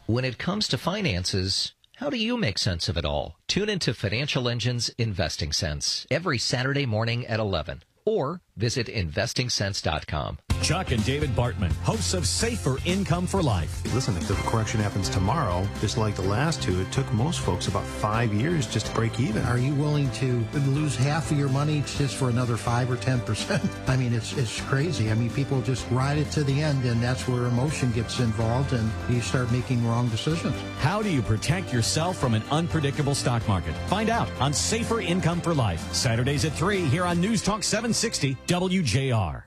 When it comes to finances, how do you make sense of it all? Tune into Financial Engine's Investing Sense every Saturday morning at 11 or visit investingsense.com. Chuck and David Bartman, hosts of Safer Income for Life. Listen, if the correction happens tomorrow, just like the last two, it took most folks about 5 years just to break even. Are you willing to lose half of your money just for another 5 or 10%? I mean, it's crazy. I mean, people just ride it to the end, and that's where emotion gets involved, and you start making wrong decisions. How do you protect yourself from an unpredictable stock market? Find out on Safer Income for Life, Saturdays at 3 here on News Talk 760 WJR.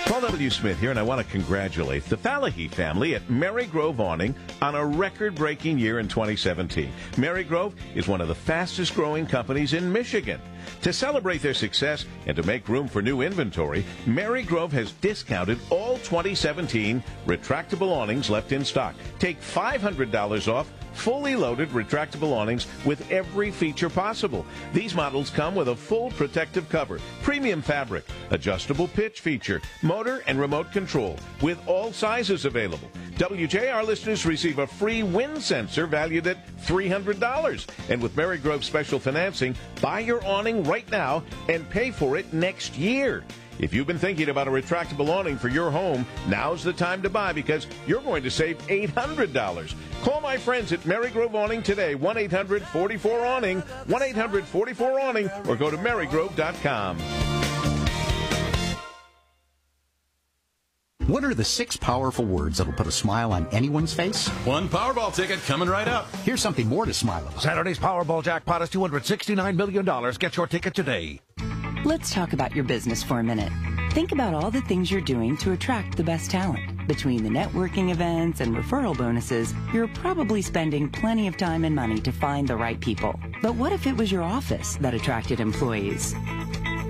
Paul W. Smith here, and I want to congratulate the Fallahy family at Mary Grove Awning on a record-breaking year in 2017. Mary Grove is one of the fastest-growing companies in Michigan. To celebrate their success and to make room for new inventory, Mary Grove has discounted all 2017 retractable awnings left in stock. Take $500 off fully loaded retractable awnings with every feature possible. These models come with a full protective cover, premium fabric, adjustable pitch feature, motor and remote control, with all sizes available. WJR listeners receive a free wind sensor valued at $300. And with Mary Grove special financing, buy your awning right now and pay for it next year. If you've been thinking about a retractable awning for your home, now's the time to buy because you're going to save $800. Call my friends at Mary Grove Awning today, 1-800-44-AWNING, 1-800-44-AWNING, or go to marygrove.com. What are the 6 powerful words that'll put a smile on anyone's face? One Powerball ticket coming right up. Here's something more to smile about. Saturday's Powerball jackpot is $269 million. Get your ticket today. Let's talk about your business for a minute. Think about all the things you're doing to attract the best talent. Between the networking events and referral bonuses, you're probably spending plenty of time and money to find the right people. But what if it was your office that attracted employees?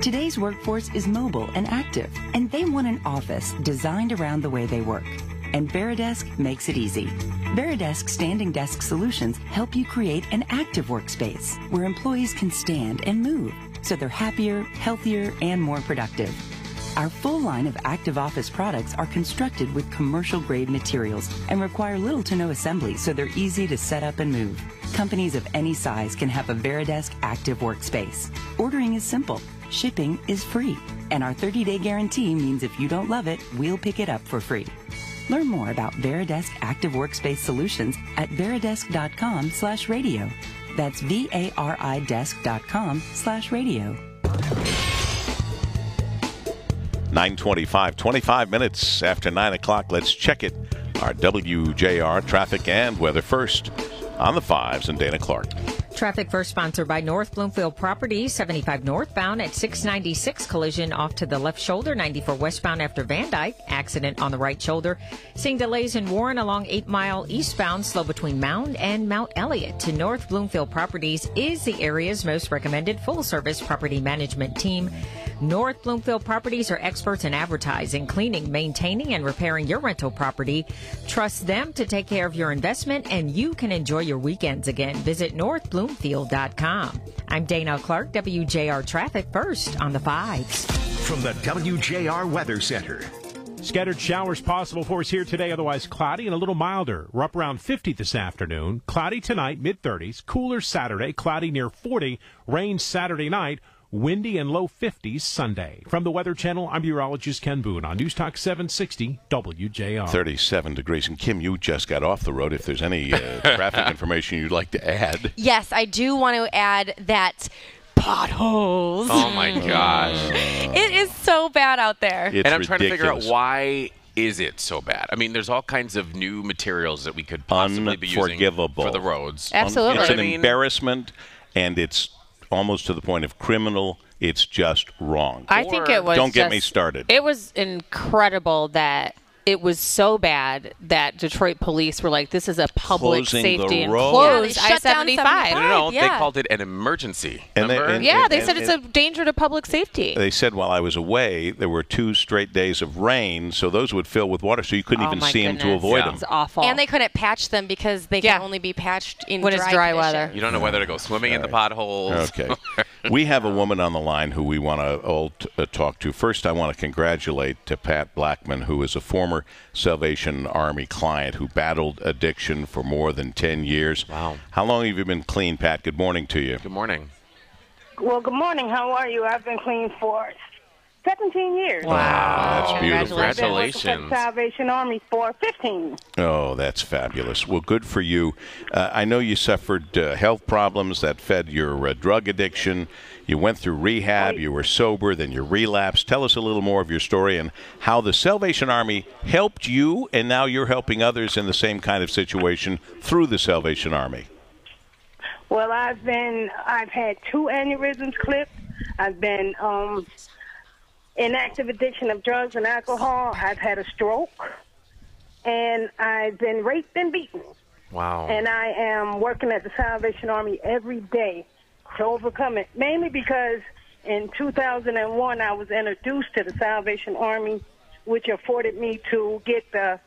Today's workforce is mobile and active, and they want an office designed around the way they work. And Veridesk makes it easy. Veridesk standing desk solutions help you create an active workspace where employees can stand and move, so they're happier, healthier, and more productive. Our full line of active office products are constructed with commercial-grade materials and require little to no assembly, so they're easy to set up and move. Companies of any size can have a Veridesk active workspace. Ordering is simple. Shipping is free. And our 30-day guarantee means if you don't love it, we'll pick it up for free. Learn more about Veridesk Active Workspace Solutions at veridesk.com/radio. That's VARIdesk.com/radio. 9:25, 25 minutes after 9 o'clock. Let's check it. Our WJR traffic and weather first on the 5s and Dana Clark. Traffic first sponsored by North Bloomfield Properties, 75 northbound at 696, collision off to the left shoulder, 94 westbound after Van Dyke, accident on the right shoulder. Seeing delays in Warren along 8 Mile eastbound, slow between Mound and Mount Elliott. To North Bloomfield Properties is the area's most recommended full-service property management team. North Bloomfield Properties are experts in advertising, cleaning, maintaining, and repairing your rental property. Trust them to take care of your investment, and you can enjoy your weekends again. Visit northbloomfield.com. I'm Dana Clark, WJR Traffic First on the 5s. From the WJR Weather Center. Scattered showers possible for us here today, otherwise cloudy and a little milder. We're up around 50 this afternoon. Cloudy tonight, mid-30s. Cooler Saturday, cloudy near 40. Rain Saturday night. Windy and low 50s Sunday. From the Weather Channel, I'm meteorologist Ken Boone on News Talk 760 WJR. 37 degrees. And Kim, you just got off the road. If there's any traffic information you'd like to add. Yes, I do want to add that potholes. Oh, my gosh. It is so bad out there. It's and I'm trying to figure out ridiculous. why is it so bad? I mean, there's all kinds of new materials that we could possibly be using Unforgivable. for the roads. Absolutely. It's an I mean- embarrassment, and it's almost to the point of criminal. It's just wrong. I think it was. Don't get me started. It was incredible that it was so bad that Detroit police were like, "This is a public Closing safety the and road. closed Yeah, they shut down I-75." No, Yeah. they called it an emergency. And they- Remember? Yeah, they And- said it's a danger to public safety. They said while I was away, there were 2 straight days of rain, so those would fill with water, so you couldn't Oh even my see them to goodness. avoid Yeah. them. It's awful. And they couldn't patch them because they can only be patched in when it's dry weather. conditions. You don't know whether to go swimming in the potholes. Okay. We have a woman on the line who we want to all talk to. First, I want to congratulate Pat Blackman, who is a former Salvation Army client who battled addiction for more than 10 years. Wow. How long have you been clean, Pat? Good morning to you. Good morning. Well, good morning. How are you? I've been clean for 17 years. That's beautiful. I've been working Congratulations. for the Salvation Army for 15. Oh, that's fabulous. Well, good for you. I know you suffered health problems that fed your drug addiction. You went through rehab. You were sober. Then you relapsed. Tell us a little more of your story and how the Salvation Army helped you, and now you're helping others in the same kind of situation through the Salvation Army. Well, I've had 2 aneurysms clipped. I've been in active addiction of drugs and alcohol. I've had a stroke, and I've been raped and beaten. Wow. And I am working at the Salvation Army every day to overcome it, mainly because in 2001 I was introduced to the Salvation Army, which afforded me to get the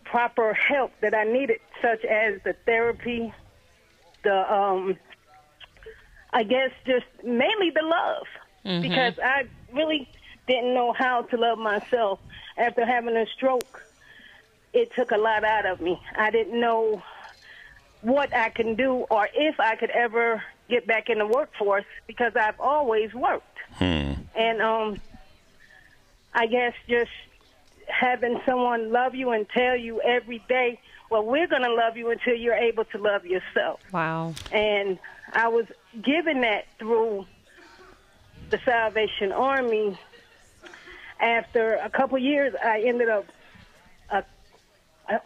proper help that I needed, such as the therapy, the I guess just mainly the love, because I really didn't know how to love myself. After having a stroke, it took a lot out of me. I didn't know what I can do or if I could ever get back in the workforce, because I've always worked. And I guess just having someone love you and tell you every day, well, we're going to love you until you're able to love yourself. Wow. And I was given that through the Salvation Army. After a couple years, I ended up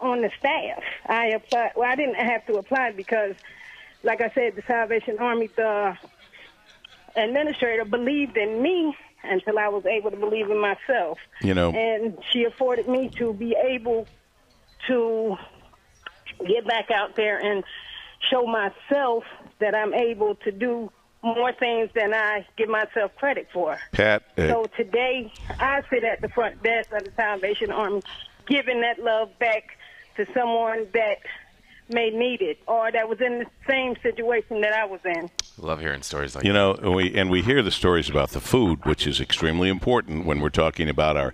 on the staff. I applied. Well, I didn't have to apply because, like I said, the Salvation Army, the administrator believed in me until I was able to believe in myself. You know, and she afforded me to be able to get back out there and show myself that I'm able to do more things than I give myself credit for. Pat. So today, I sit at the front desk of the Salvation Army, giving that love back to someone that may need it or that was in the same situation that I was in. Love hearing stories like You that. know, we hear the stories about the food, which is extremely important when we're talking about our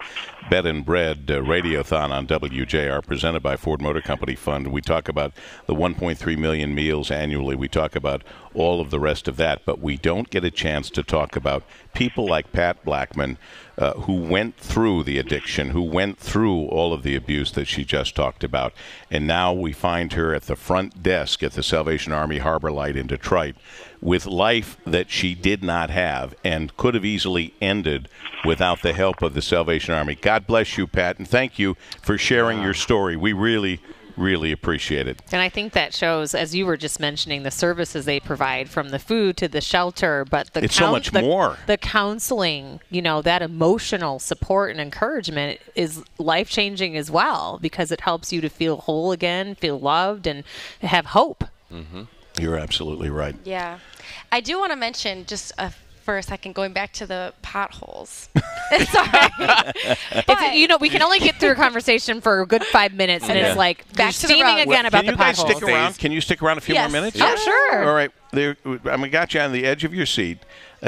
Bed and Bread Radiothon on WJR, presented by Ford Motor Company Fund. We talk about the 1.3 million meals annually. We talk about all of the rest of that, but we don't get a chance to talk about people like Pat Blackman, who went through the addiction, who went through all of the abuse that she just talked about. And now we find her at the front desk at the Salvation Army Harbor Light in Detroit with life that she did not have and could have easily ended without the help of the Salvation Army. God bless you, Pat, and thank you for sharing your story. We really appreciate it. And I think that shows, as you were just mentioning, the services they provide, from the food to the shelter, but It's so much more. The counseling, you know, that emotional support and encouragement is life-changing as well, because it helps you to feel whole again, feel loved, and have hope. Mm-hmm. You're absolutely right. Yeah. I do want to mention just for a second, going back to the potholes. Sorry. It's, you know, we can only get through a conversation for a good 5 minutes, and it's like Back to the steaming road. again about the potholes. Can you guys stick around? Can you stick around a few more minutes? Oh, sure. All right. I got you on the edge of your seat.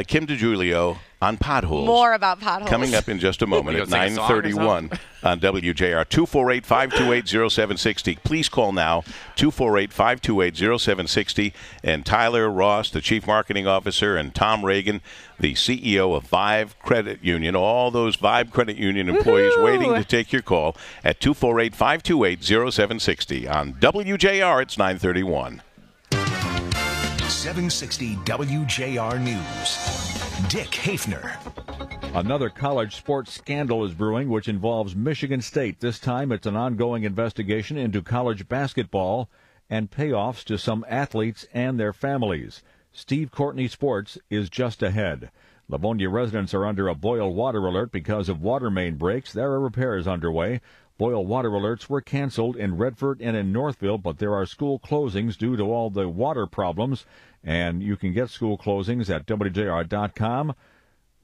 Kim DiGiulio on potholes. More about potholes. Coming up in just a moment at 9:31 on WJR. 248-528-0760. Please call now, 248-528-0760. And Tyler Ross, the Chief Marketing Officer, and Tom Reagan, the CEO of Vive Credit Union. All those Vive Credit Union employees waiting to take your call at 248-528-0760. On WJR, it's 9:31. 760 WJR News. Dick Hafner. Another college sports scandal is brewing, which involves Michigan State. This time it's an ongoing investigation into college basketball and payoffs to some athletes and their families. Steve Courtney Sports is just ahead. Livonia residents are under a boil water alert because of water main breaks. There are repairs underway. Boil water alerts were canceled in Redford and in Northville, but there are school closings due to all the water problems, and you can get school closings at WJR.com.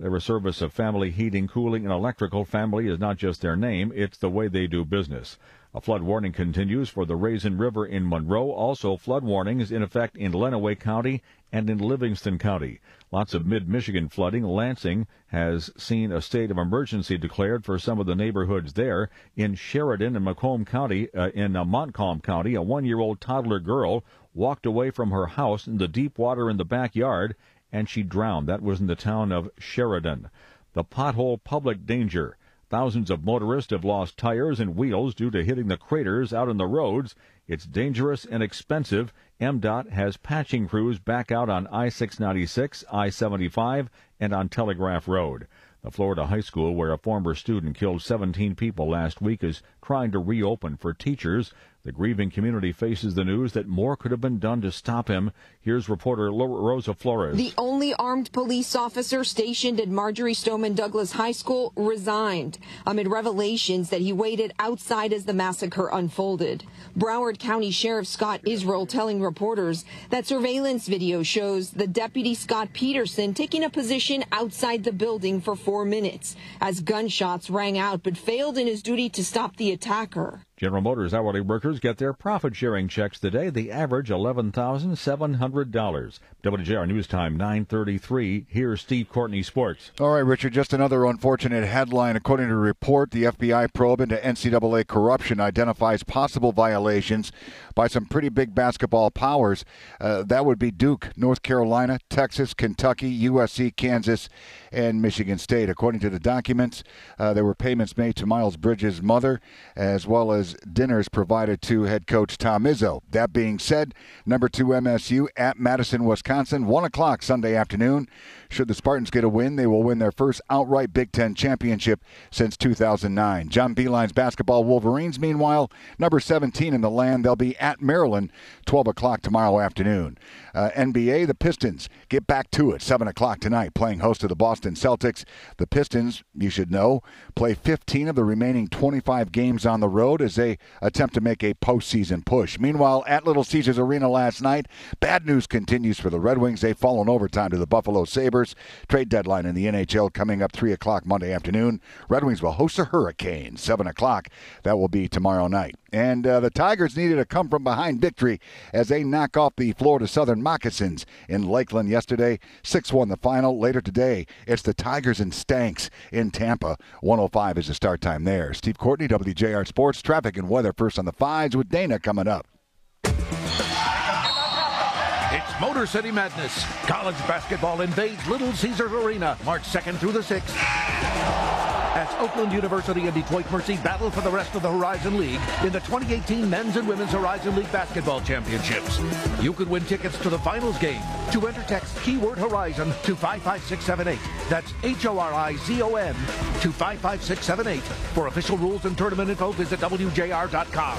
They're a service of Family Heating, Cooling, and Electrical. Family is not just their name, it's the way they do business. A flood warning continues for the Raisin River in Monroe. Also, flood warnings in effect in Lenawee County and in Livingston County. Lots of mid-Michigan flooding. Lansing has seen a state of emergency declared for some of the neighborhoods there. In Sheridan and Montcalm County, a 1-year-old toddler girl walked away from her house in the deep water in the backyard, and she drowned. That was in the town of Sheridan. The pothole public danger. Thousands of motorists have lost tires and wheels due to hitting the craters out on the roads. It's dangerous and expensive. MDOT has patching crews back out on I-696, I-75, and on Telegraph Road. The Florida high school where a former student killed 17 people last week is trying to reopen for teachers. The grieving community faces the news that more could have been done to stop him. Here's reporter Rosa Flores. The only armed police officer stationed at Marjorie Stoneman Douglas High School resigned amid revelations that he waited outside as the massacre unfolded. Broward County Sheriff Scott Israel telling reporters that surveillance video shows the deputy Scott Peterson taking a position outside the building for 4 minutes as gunshots rang out but failed in his duty to stop the attacker. General Motors hourly workers get their profit-sharing checks today. The average $11,700. WJR News Time, 9:33. Here's Steve Courtney Sports. All right, Richard, just another unfortunate headline. According to a report, the FBI probe into NCAA corruption identifies possible violations by some pretty big basketball powers. That would be Duke, North Carolina, Texas, Kentucky, USC, Kansas, and Michigan State. According to the documents, there were payments made to Miles Bridges' mother, as well as dinners provided to head coach Tom Izzo. That being said, number 2 MSU at Madison, Wisconsin, 1 o'clock Sunday afternoon. Should the Spartans get a win, they will win their first outright Big Ten championship since 2009. John Beeline's basketball Wolverines, meanwhile, number 17 in the land. They'll be at Maryland, 12 o'clock tomorrow afternoon. NBA, the Pistons get back to it, 7 o'clock tonight, playing host to the Boston Celtics. The Pistons, you should know, play 15 of the remaining 25 games on the road as they attempt to make a postseason push. Meanwhile, at Little Caesars Arena last night, bad news continues for the Red Wings. They fall in overtime to the Buffalo Sabres. Trade deadline in the NHL coming up 3 o'clock Monday afternoon. Red Wings will host the Hurricanes, 7 o'clock. That will be tomorrow night. And the Tigers needed a come-from-behind victory as they knock off the Florida Southern Moccasins in Lakeland yesterday. 6-1 the final. Later today, it's the Tigers and Stanks in Tampa. 1:05 is the start time there. Steve Courtney, WJR Sports. Traffic and weather first on the 5s with Dana coming up. It's Motor City Madness. College basketball invades Little Caesars Arena March 2nd through the 6th. As Oakland University and Detroit Mercy battle for the rest of the Horizon League in the 2018 Men's and Women's Horizon League Basketball Championships. You could win tickets to the finals game. To enter, text keyword Horizon to 55678. That's HORIZON to 55678. For official rules and tournament info, visit WJR.com.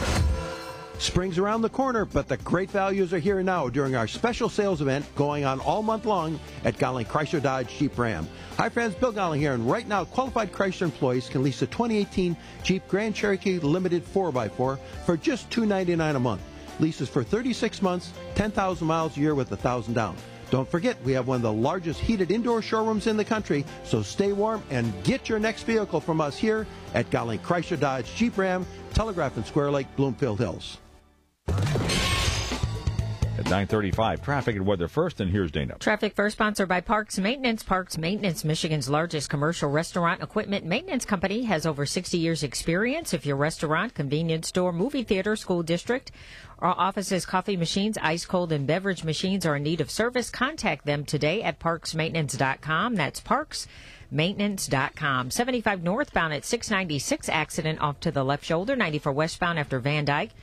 Spring's around the corner, but the great values are here now during our special sales event going on all month long at Golling Chrysler Dodge Jeep Ram. Hi friends, Bill Golling here, and right now qualified Chrysler employees can lease a 2018 Jeep Grand Cherokee Limited 4x4 for just $299 a month. Leases for 36 months, 10,000 miles a year with $1,000 down. Don't forget, we have one of the largest heated indoor showrooms in the country, so stay warm and get your next vehicle from us here at Golling Chrysler Dodge Jeep Ram, Telegraph and Square Lake, Bloomfield Hills. At 9:35. Traffic and weather first, and here's Dana. Traffic first, sponsored by Parks Maintenance. Parks Maintenance, Michigan's largest commercial restaurant equipment maintenance company, has over 60 years experience. If your restaurant, convenience store, movie theater, school district, or offices, coffee machines, ice cold and beverage machines are in need of service, contact them today at parksmaintenance.com. That's parksmaintenance.com. 75 northbound at 696, accident off to the left shoulder. 94 westbound after Van Dyke.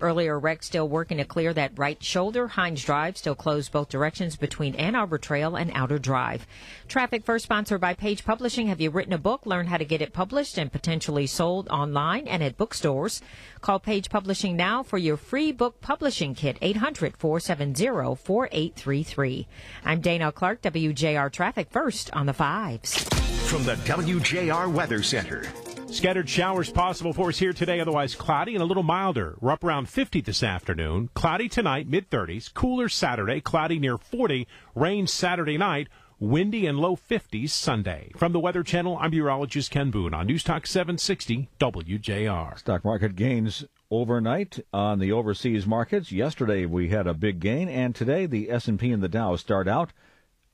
Earlier wreck, still working to clear that right shoulder. Hines Drive still closed both directions between Ann Arbor Trail and Outer Drive. Traffic first, sponsored by Page Publishing. Have you written a book? Learn how to get it published and potentially sold online and at bookstores. Call Page Publishing now for your free book publishing kit. 800-470-4833. I'm Dana Clark, WJR Traffic First on the 5s. From the WJR Weather Center. Scattered showers possible for us here today, otherwise cloudy and a little milder. We're up around 50 this afternoon. Cloudy tonight, mid-30s. Cooler Saturday, cloudy near 40. Rain Saturday night. Windy and low 50s Sunday. From the Weather Channel, I'm meteorologist Ken Boone on News Talk 760 WJR. Stock market gains overnight on the overseas markets. Yesterday we had a big gain, and today the S&P and the Dow start out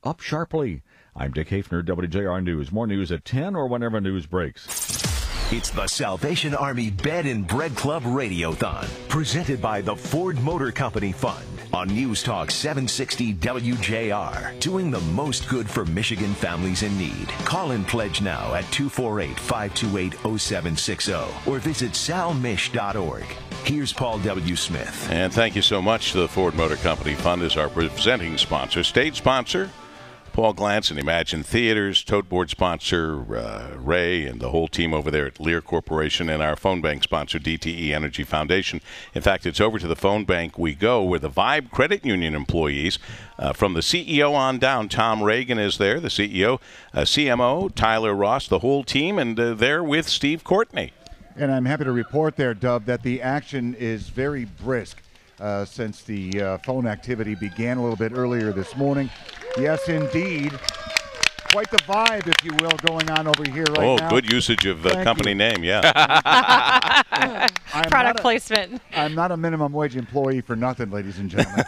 up sharply. I'm Dick Hafner, WJR News. More news at 10 or whenever news breaks. It's the Salvation Army Bed and Bread Club Radiothon, presented by the Ford Motor Company Fund on News Talk 760 WJR, doing the most good for Michigan families in need. Call and pledge now at 248-528-0760 or visit salmish.org. Here's Paul W. Smith. And thank you so much to the Ford Motor Company Fund as our presenting sponsor, stage sponsor. Paul Glantz and Imagine Theaters, tote board sponsor Ray and the whole team over there at Lear Corporation, and our phone bank sponsor DTE Energy Foundation. In fact, it's over to the phone bank we go where the Vibe Credit Union employees from the CEO on down. Tom Reagan is there, the CEO, CMO, Tyler Ross, the whole team, and they're with Steve Courtney. And I'm happy to report there, Dub, that the action is very brisk since the phone activity began a little bit earlier this morning. Yes, indeed. Quite the vibe, if you will, going on over here right now. Oh, good usage of the company name, yeah. Product placement. I'm not a minimum wage employee for nothing, ladies and gentlemen.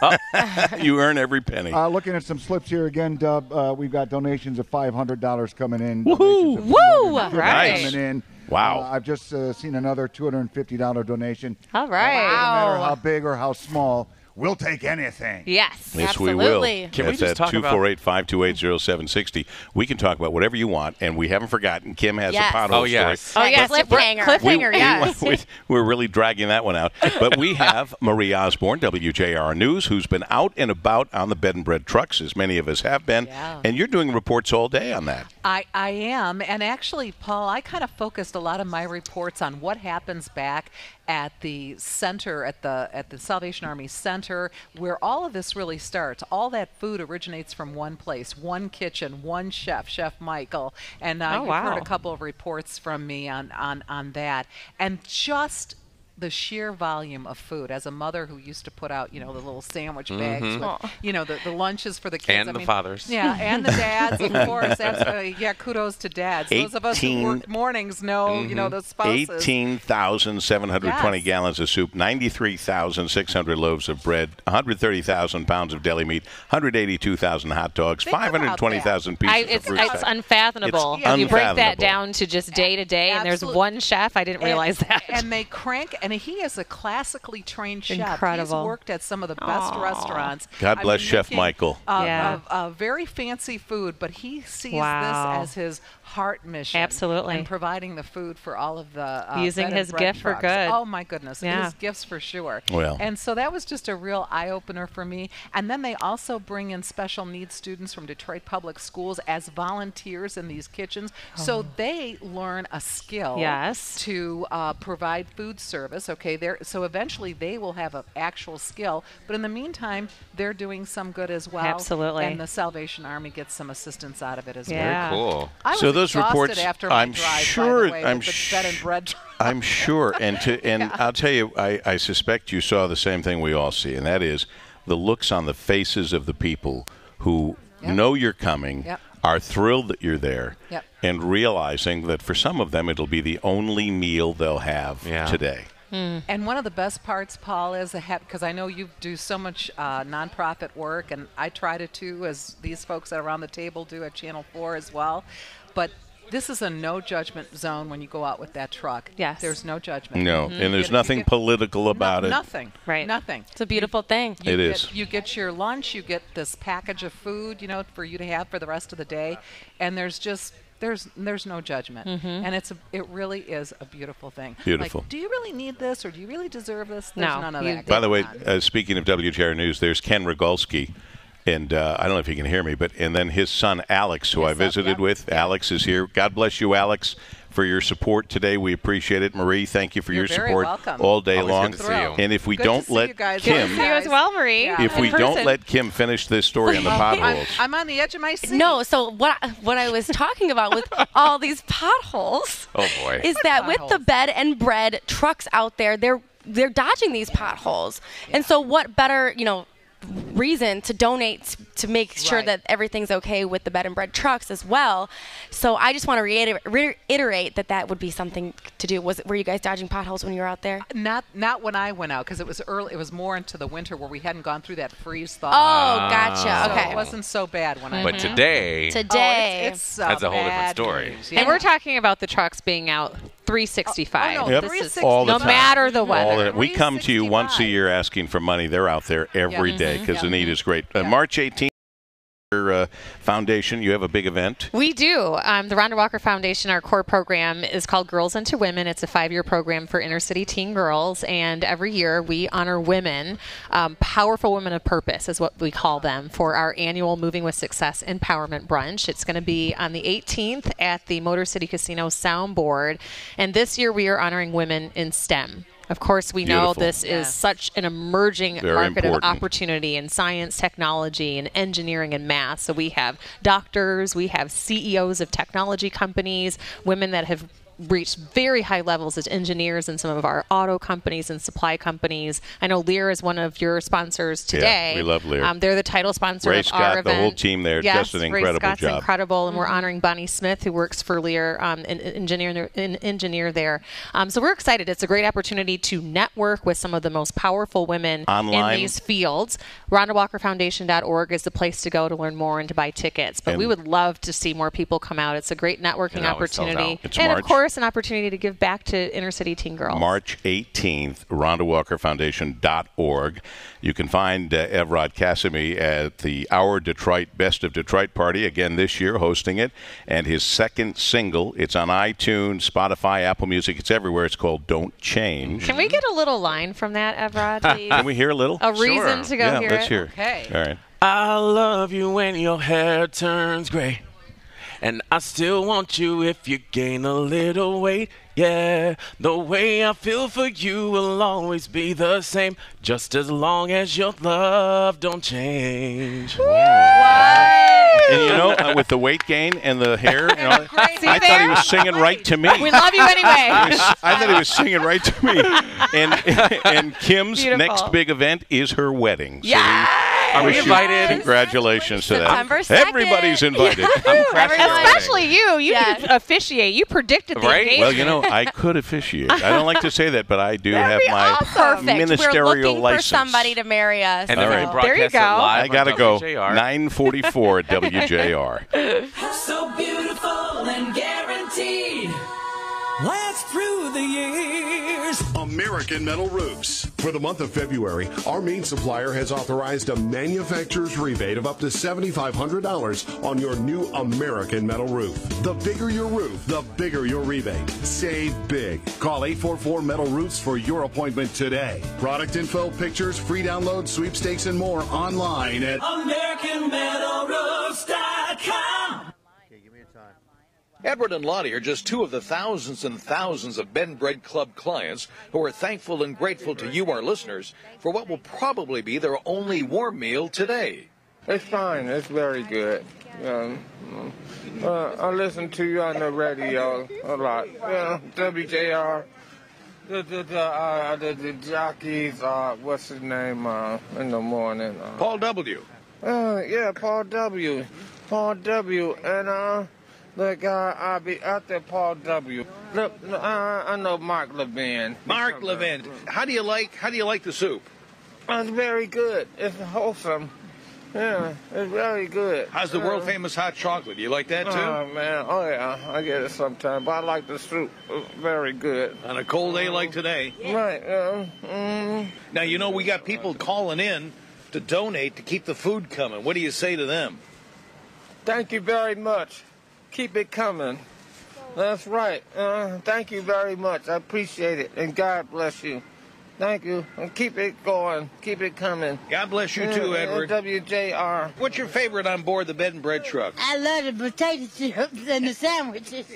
You earn every penny. Looking at some slips here again, Dub, we've got donations of $500 coming in. Woohoo! Woo! Right. Coming in. Wow. I've just seen another $250 donation. All right. No matter how big or how small, we'll take anything. Yes, yes, absolutely. we will. Can we just at talk about 248-528-0760. We can talk about whatever you want, and we haven't forgotten. Kim has a pothole story. Oh, yes. Cliffhanger, yes. We're really dragging that one out. But we have Marie Osborne, WJR News, who's been out and about on the bed and bread trucks, as many of us have been. Yeah. And you're doing reports all day on that. I am. And actually, Paul, I kind of focused a lot of my reports on what happens back at the center, at the Salvation Army Center, where all of this really starts. All that food originates from one place, one kitchen, one chef, Chef Michael. And you've heard a couple of reports from me on that. And just the sheer volume of food. As a mother who used to put out, the little sandwich bags with, the lunches for the kids. And the fathers. Yeah, and the dads, of course. Absolutely. Yeah, kudos to dads. Those of us who work mornings know, the spouses. 18,720 gallons of soup, 93,600 loaves of bread, 130,000 pounds of deli meat, 182,000 hot dogs, 520,000 pieces of fruit. It's unfathomable. It's you break that down to just day to day, and there's one chef. I didn't realize that. And they crank. And he is a classically trained chef. Incredible. He's worked at some of the best restaurants. God bless Chef Michael. Very fancy food, but he sees this as his heart mission. Absolutely. And providing the food for all of the using bed and his bread gift trucks. for good. Oh my goodness, Yeah. his gifts for sure. Well. And so that was just a real eye opener for me. And then they also bring in special needs students from Detroit Public Schools as volunteers in these kitchens, so they learn a skill. Yes. To provide food service. Okay, so eventually they will have an actual skill, but in the meantime, they're doing some good as well. Absolutely. And the Salvation Army gets some assistance out of it as Yeah. well. Very cool. I was So those exhausted reports, after my I'm drive, sure, by the way, I'm with the bed and bread truck. I'm sure, and I'll tell you, I suspect you saw the same thing we all see, and that is the looks on the faces of the people who know you're coming, are thrilled that you're there, and realizing that for some of them it'll be the only meal they'll have today. And one of the best parts, Paul, is because I know you do so much nonprofit work, and I try to too, as these folks that are around the table do at Channel 4 as well. But this is a no judgment zone when you go out with that truck. Yes. There's no judgment. No, and there's nothing political about it. Nothing. Right. Nothing. It's a beautiful thing. It is. You get your lunch, you get this package of food, for you to have for the rest of the day, and there's no judgment. And it really is a beautiful thing. Beautiful. Like, do you really need this, or do you really deserve this? There's No. none of that. By the way, speaking of WJR News, there's Ken Rogalski. And I don't know if you can hear me, and then his son, Alex, who I visited with. Alex is here. God bless you, Alex, for your support today. We appreciate it. Marie, thank you for your support all day long. Good to see you. And if we don't let Kim, See you as well, Marie. if we don't let Kim finish this story on the potholes, I'm on the edge of my seat. No, so what I was talking about with all these potholes Oh boy. is that with the bed and bread trucks out there, they're dodging these potholes. And so what better, reason to donate to make sure that everything's okay with the bed and bread trucks as well. So I just want to reiterate that would be something to do. Were you guys dodging potholes when you were out there? Not when I went out, because it was early. It was more into the winter where we hadn't gone through that freeze thaw. Oh, gotcha. So Okay. it wasn't so bad when I But went out. today, it's that's a whole different bad story. news. And we're talking about the trucks being out 365. Oh, no, Yep. 365. all the no time. matter the All weather. that. We come to you once a year asking for money. They're out there every day because the need is great. March 18th, your foundation, you have a big event. We do. The Rhonda Walker Foundation, our core program is called Girls Into Women. It's a 5-year program for inner city teen girls. And every year we honor women, powerful women of purpose is what we call them, for our annual Moving with Success Empowerment Brunch. It's going to be on the 18th at the Motor City Casino Soundboard. And this year we are honoring women in STEM. Of course, we know this is such an emerging market of opportunity in science, technology, and engineering and math. So we have doctors, we have CEOs of technology companies, women that have reached very high levels as engineers in some of our auto companies and supply companies. I know Lear is one of your sponsors today. Yeah, we love Lear. They're the title sponsor Ray of Scott, our event. the whole team there, yes, just an incredible Ray Scott's job. Incredible, and we're honoring Bonnie Smith, who works for Lear, an engineer there. So we're excited. It's a great opportunity to network with some of the most powerful women online in these fields. RhondaWalkerFoundation.org is the place to go to learn more and to buy tickets. But we would love to see more people come out. It's a great networking opportunity. And of course, an opportunity to give back to inner city teen girls. March 18th, RhondaWalkerFoundation.org. You can find Evrod Cassimy at the Our Detroit Best of Detroit Party, again this year, hosting it. And his second single, it's on iTunes, Spotify, Apple Music, it's everywhere. It's called Don't Change. Can we get a little line from that, Evrod, please? Can we hear a little? A reason to go hear let's it? hear it. Okay. All right. I love you when your hair turns gray. And I still want you if you gain a little weight. Yeah, the way I feel for you will always be the same, just as long as your love don't change. And with the weight gain and the hair, I thought he was singing right to me. We love you anyway. I thought he was singing right to me. And Kim's Beautiful. next big event is her wedding. Are we invited? Congratulations to that. September 2nd. Everybody's invited. Especially you. You could officiate. You predicted the engagement. Well, I could officiate. I don't like to say that, but I do have my Perfect. ministerial We're looking license. for somebody to marry us. And they're All going to There you broadcast it go. live I got to on go. WJR. 9:44 at WJR. So beautiful and guaranteed. Last through the years. American Metal Roofs. For the month of February, our main supplier has authorized a manufacturer's rebate of up to $7,500 on your new American Metal Roof. The bigger your roof, the bigger your rebate. Save big. Call 844 Metal Roofs for your appointment today. Product info, pictures, free download, sweepstakes, and more online at AmericanMetalRoofs.com. Edward and Lottie are just two of the thousands and thousands of Bed and Bread Club clients who are thankful and grateful to you, our listeners, for what will probably be their only warm meal today. It's fine. It's very good. I listen to you on the radio a lot. WJR. The jockeys, what's his name, in the morning? Paul W. Yeah, Paul W. Paul W. And, The guy I'll be out there, Paul W. Look, I know Mark Levin. Mark Levin. How do you like the soup? It's very good. It's wholesome. Yeah, it's very good. How's the world famous hot chocolate? You like that too? Oh man, oh yeah, I get it sometimes. But I like the soup. It's very good. On a cold day like today. Right. Now you know we got people calling in to donate to keep the food coming. What do you say to them? Thank you very much. Keep it coming. That's right. Thank you very much. I appreciate it. And God bless you. Thank you. And keep it going. Keep it coming. God bless you too, Edward. WJR. What's your favorite on board the bed and bread truck? I love the potato chips and the sandwiches.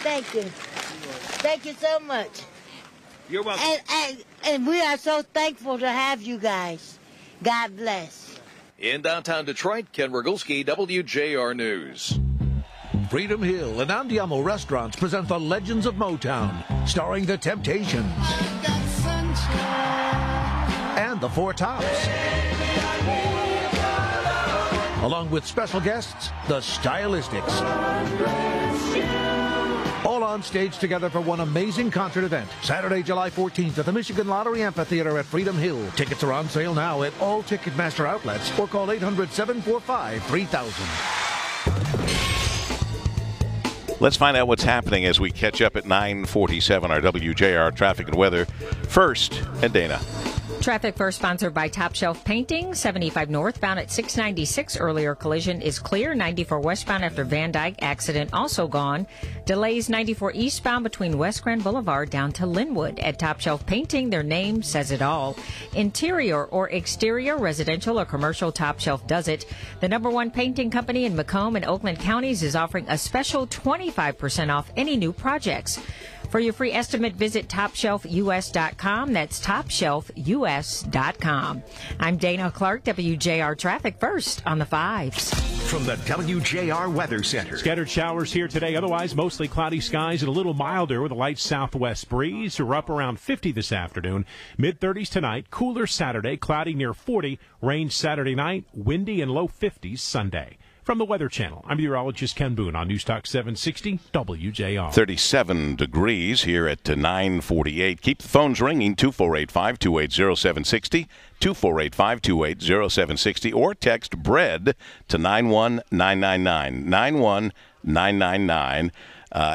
Thank you. Thank you so much. You're welcome. And we are so thankful to have you guys. God bless. In downtown Detroit, Ken Rogulski, WJR News. Freedom Hill and Andiamo Restaurants present The Legends of Motown, starring The Temptations and The Four Tops, along with special guests, The Stylistics. All on stage together for one amazing concert event, Saturday, July 14th at the Michigan Lottery Amphitheater at Freedom Hill. Tickets are on sale now at all Ticketmaster outlets or call 800-745-3000. Let's find out what's happening as we catch up at 9:47, our WJR traffic and weather. First, and Dana. Traffic first sponsored by Top Shelf Painting. 75 northbound at 696. Earlier collision is clear. 94 westbound after Van Dyke accident also gone. Delays 94 eastbound between West Grand Boulevard down to Linwood. At Top Shelf Painting, their name says it all. Interior or exterior, residential or commercial, Top Shelf does it. The #1 painting company in Macomb and Oakland counties is offering a special 25% off any new projects. For your free estimate, visit TopShelfUS.com. That's TopShelfUS.com. I'm Dana Clark, WJR Traffic First on the 5s. From the WJR Weather Center. Scattered showers here today. Otherwise, mostly cloudy skies and a little milder with a light southwest breeze. We're up around 50 this afternoon. Mid-30s tonight. Cooler Saturday. Cloudy near 40. Rain Saturday night. Windy and low 50s Sunday. From the Weather Channel, I'm meteorologist Ken Boone on News Talk 760 WJR. 37 degrees here at 9:48. Keep the phones ringing, 2485-280-760, 2485-280-760, or text BREAD to 91999, 91999.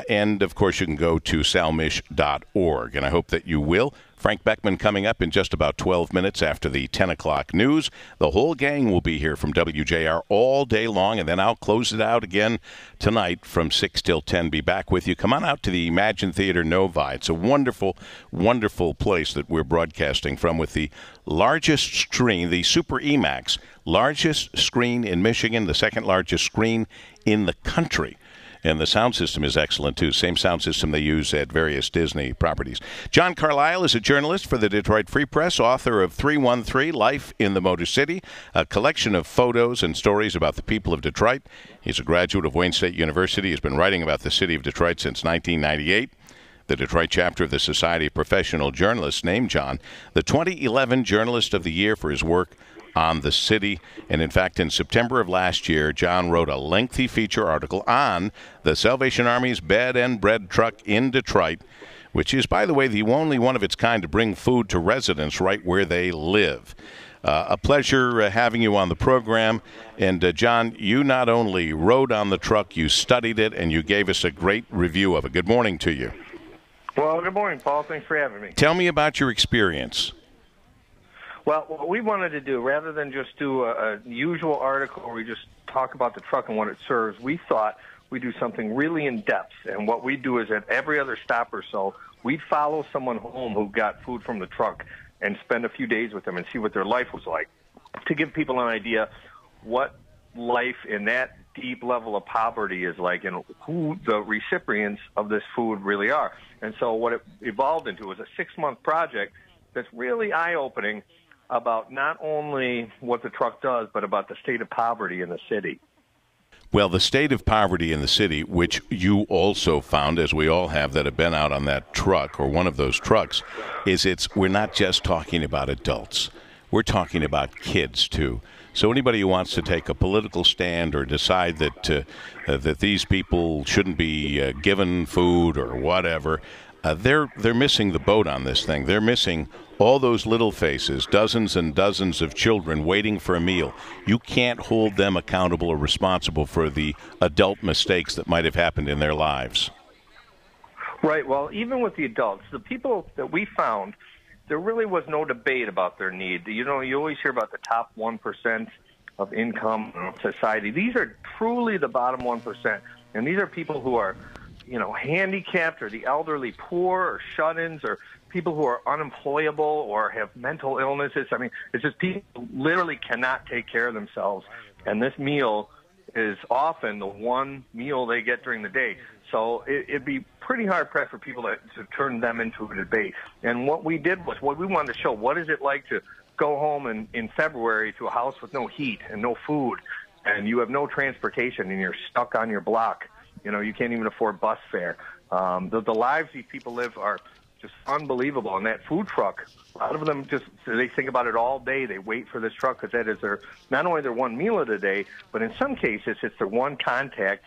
And, of course, you can go to salmish.org, and I hope that you will. Frank Beckman coming up in just about 12 minutes after the 10 o'clock news. The whole gang will be here from WJR all day long, and then I'll close it out again tonight from 6 till 10. Be back with you. Come on out to the Imagine Theater Novi. It's a wonderful, wonderful place that we're broadcasting from with the largest screen, the Super IMAX, largest screen in Michigan, the second largest screen in the country. And the sound system is excellent, too. Same sound system they use at various Disney properties. John Carlisle is a journalist for the Detroit Free Press, author of 313, Life in the Motor City, a collection of photos and stories about the people of Detroit. He's a graduate of Wayne State University. He's been writing about the city of Detroit since 1998. The Detroit chapter of the Society of Professional Journalists named John the 2011 Journalist of the Year for his work on the city. And in fact, in September of last year, John wrote a lengthy feature article on the Salvation Army's bed and bread truck in Detroit, which is, by the way, the only one of its kind to bring food to residents right where they live. A pleasure having you on the program. And, John, you not only rode on the truck, you studied it, and you gave us a great review of it. Good morning to you. Well, good morning, Paul. Thanks for having me. Tell me about your experience. Well, what we wanted to do, rather than just do a usual article where we just talk about the truck and what it serves, we thought we'd do something really in-depth. And what we do is at every other stop or so, we'd follow someone home who got food from the truck and spend a few days with them and see what their life was like, to give people an idea what life in that deep level of poverty is like and who the recipients of this food really are. And so what it evolved into was a 6-month project that's really eye-opening about not only what the truck does, but about the state of poverty in the city. Well, the state of poverty in the city, which you also found, as we all have that have been out on that truck or one of those trucks, is we're not just talking about adults. We're talking about kids, too. So anybody who wants to take a political stand or decide that that these people shouldn't be given food or whatever, they're missing the boat on this thing. They're missing all those little faces, dozens and dozens of children waiting for a meal. You can't hold them accountable or responsible for the adult mistakes that might have happened in their lives. Right. Well, even with the adults, the people that we found, there really was no debate about their need. You know, you always hear about the top 1% of income in society. These are truly the bottom 1%. And these are people who are, you know, handicapped or the elderly poor or shut-ins or people who are unemployable or have mental illnesses. I mean, it's just people who literally cannot take care of themselves. And this meal is often the one meal they get during the day. So it'd be pretty hard-pressed for people to turn them into a debate. And what we did was, what we wanted to show, what is it like to go home in February to a house with no heat and no food, and you have no transportation, and you're stuck on your block. You know, you can't even afford bus fare. The lives these people live are just unbelievable. And that food truck, a lot of them just, they think about it all day. They wait for this truck because that is their, not only their one meal of the day, but in some cases it's their one contact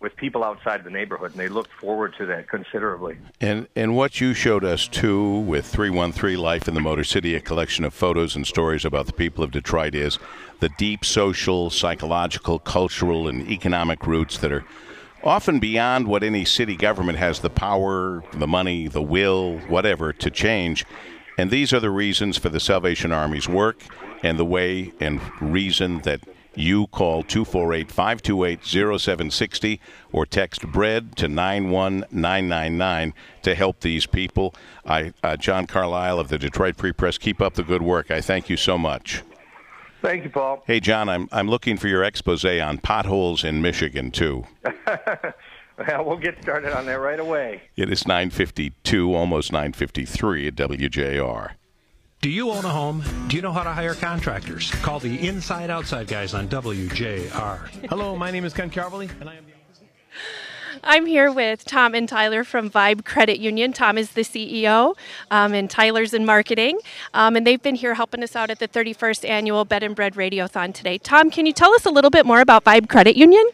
with people outside the neighborhood, and they look forward to that considerably. And what you showed us, too, with 313 Life in the Motor City, a collection of photos and stories about the people of Detroit, is the deep social, psychological, cultural, and economic roots that are often beyond what any city government has the power, the money, the will, whatever, to change. And these are the reasons for the Salvation Army's work and the way and reason that you call 248-528-0760 or text BREAD to 91999 to help these people. John Carlisle of the Detroit Free Press, keep up the good work. I thank you so much. Thank you, Paul. Hey, John, I'm looking for your expose on potholes in Michigan, too. Well, we'll get started on that right away. It is 9:52, almost 9:53 at WJR. Do you own a home? Do you know how to hire contractors? Call the Inside Outside guys on WJR. Hello, my name is Ken Carvely, and I am the I'm here with Tom and Tyler from Vibe Credit Union. Tom is the CEO, and Tyler's in marketing. And they've been here helping us out at the 31st Annual Bed and Bread Radiothon today. Tom, can you tell us a little bit more about Vibe Credit Union?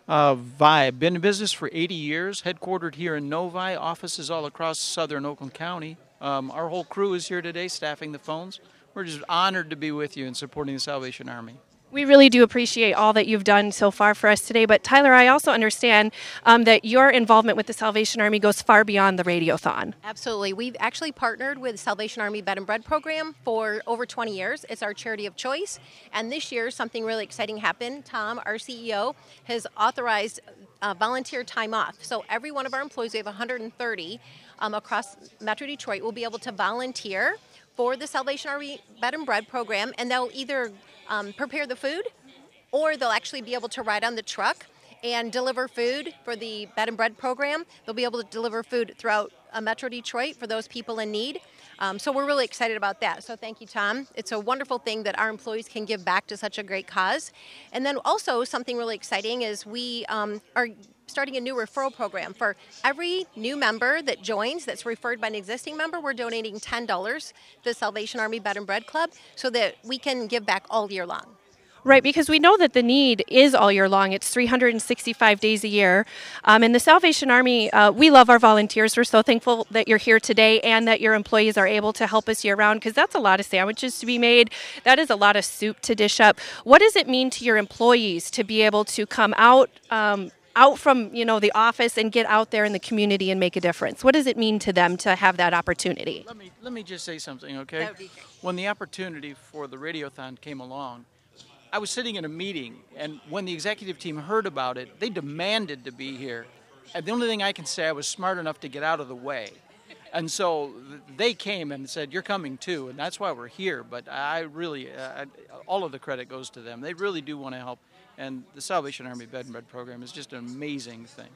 Vibe, been in business for 80 years, headquartered here in Novi, offices all across southern Oakland County. Our whole crew is here today staffing the phones. We're just honored to be with you and supporting the Salvation Army. We really do appreciate all that you've done so far for us today. But Tyler, I also understand that your involvement with the Salvation Army goes far beyond the Radiothon. Absolutely. We've actually partnered with Salvation Army Bed and Bread program for over 20 years. It's our charity of choice. And this year, something really exciting happened. Tom, our CEO, has authorized volunteer time off. So every one of our employees, we have 130 across Metro Detroit, will be able to volunteer for the Salvation Army Bed and Bread program, and they'll either prepare the food, or they'll actually be able to ride on the truck and deliver food for the Bed and Bread program. They'll be able to deliver food throughout Metro Detroit for those people in need. So we're really excited about that. So thank you, Tom. It's a wonderful thing that our employees can give back to such a great cause. And then also something really exciting is we are starting a new referral program. For every new member that joins that's referred by an existing member, we're donating $10 to the Salvation Army Bed and Bread Club so that we can give back all year long. Right, because we know that the need is all year long. It's 365 days a year. And the Salvation Army, we love our volunteers. We're so thankful that you're here today and that your employees are able to help us year round, because that's a lot of sandwiches to be made. That is a lot of soup to dish up. What does it mean to your employees to be able to come out from the office and get out there in the community and make a difference? What does it mean to them to have that opportunity? Let me just say something, okay? When the opportunity for the Radiothon came along, I was sitting in a meeting, and when the executive team heard about it, they demanded to be here. And the only thing I can say, I was smart enough to get out of the way. And so they came and said, you're coming too, and that's why we're here. But I really, all of the credit goes to them. They really do want to help. And the Salvation Army Bed and Bread program is just an amazing thing.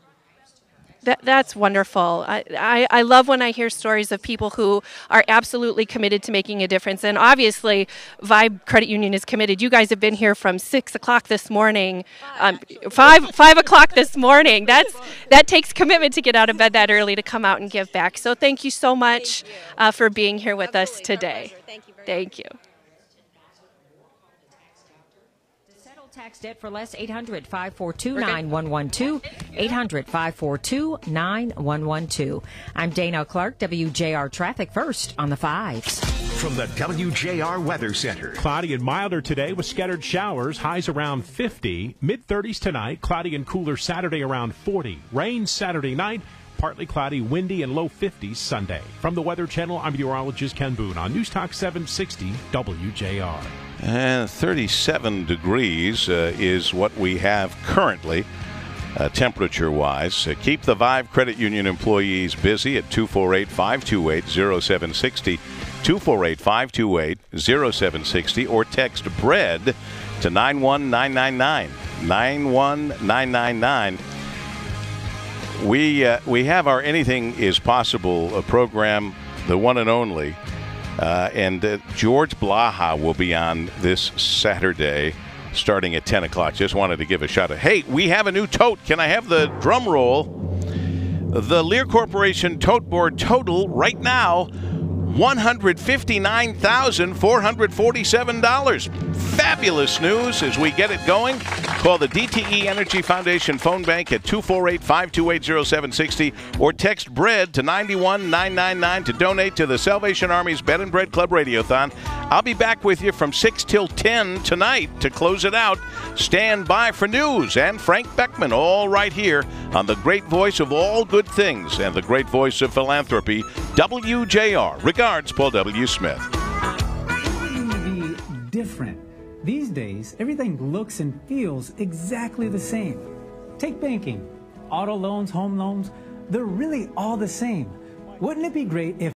That's wonderful. I love when I hear stories of people who are absolutely committed to making a difference. And obviously, Vibe Credit Union is committed. You guys have been here from 6 o'clock this morning, 5 o'clock this morning. That takes commitment to get out of bed that early to come out and give back. So thank you so much for being here with us today. Thank you. Tax debt for less, 800-542-9112, 800-542-9112. I'm Dana Clark, WJR Traffic First on the 5s. From the WJR Weather Center. Cloudy and milder today with scattered showers, highs around 50, mid-30s tonight, cloudy and cooler Saturday around 40, rain Saturday night, partly cloudy, windy, and low 50s Sunday. From the Weather Channel, I'm meteorologist Ken Boone on News Talk 760 WJR. And 37 degrees is what we have currently, temperature-wise. Keep the Vive Credit Union employees busy at 248-528-0760, 248-528-0760, or text BREAD to 91999, 91999. We have our Anything is Possible program, the one and only, and George Blaha will be on this Saturday starting at 10 o'clock. Just wanted to give a shout out. Hey, we have a new tote. Can I have the drum roll? The Lear Corporation tote board total right now, $159,447. Fabulous news as we get it going. Call the DTE Energy Foundation phone bank at 248-528-0760 or text BREAD to 91999 to donate to the Salvation Army's Bed and Bread Club Radiothon. I'll be back with you from 6 till 10 tonight to close it out. Stand by for news and Frank Beckman, all right here on the great voice of all good things and the great voice of philanthropy, WJR. Regards, Paul W. Smith. Be different. These days, everything looks and feels exactly the same. Take banking. Auto loans, home loans, they're really all the same. Wouldn't it be great if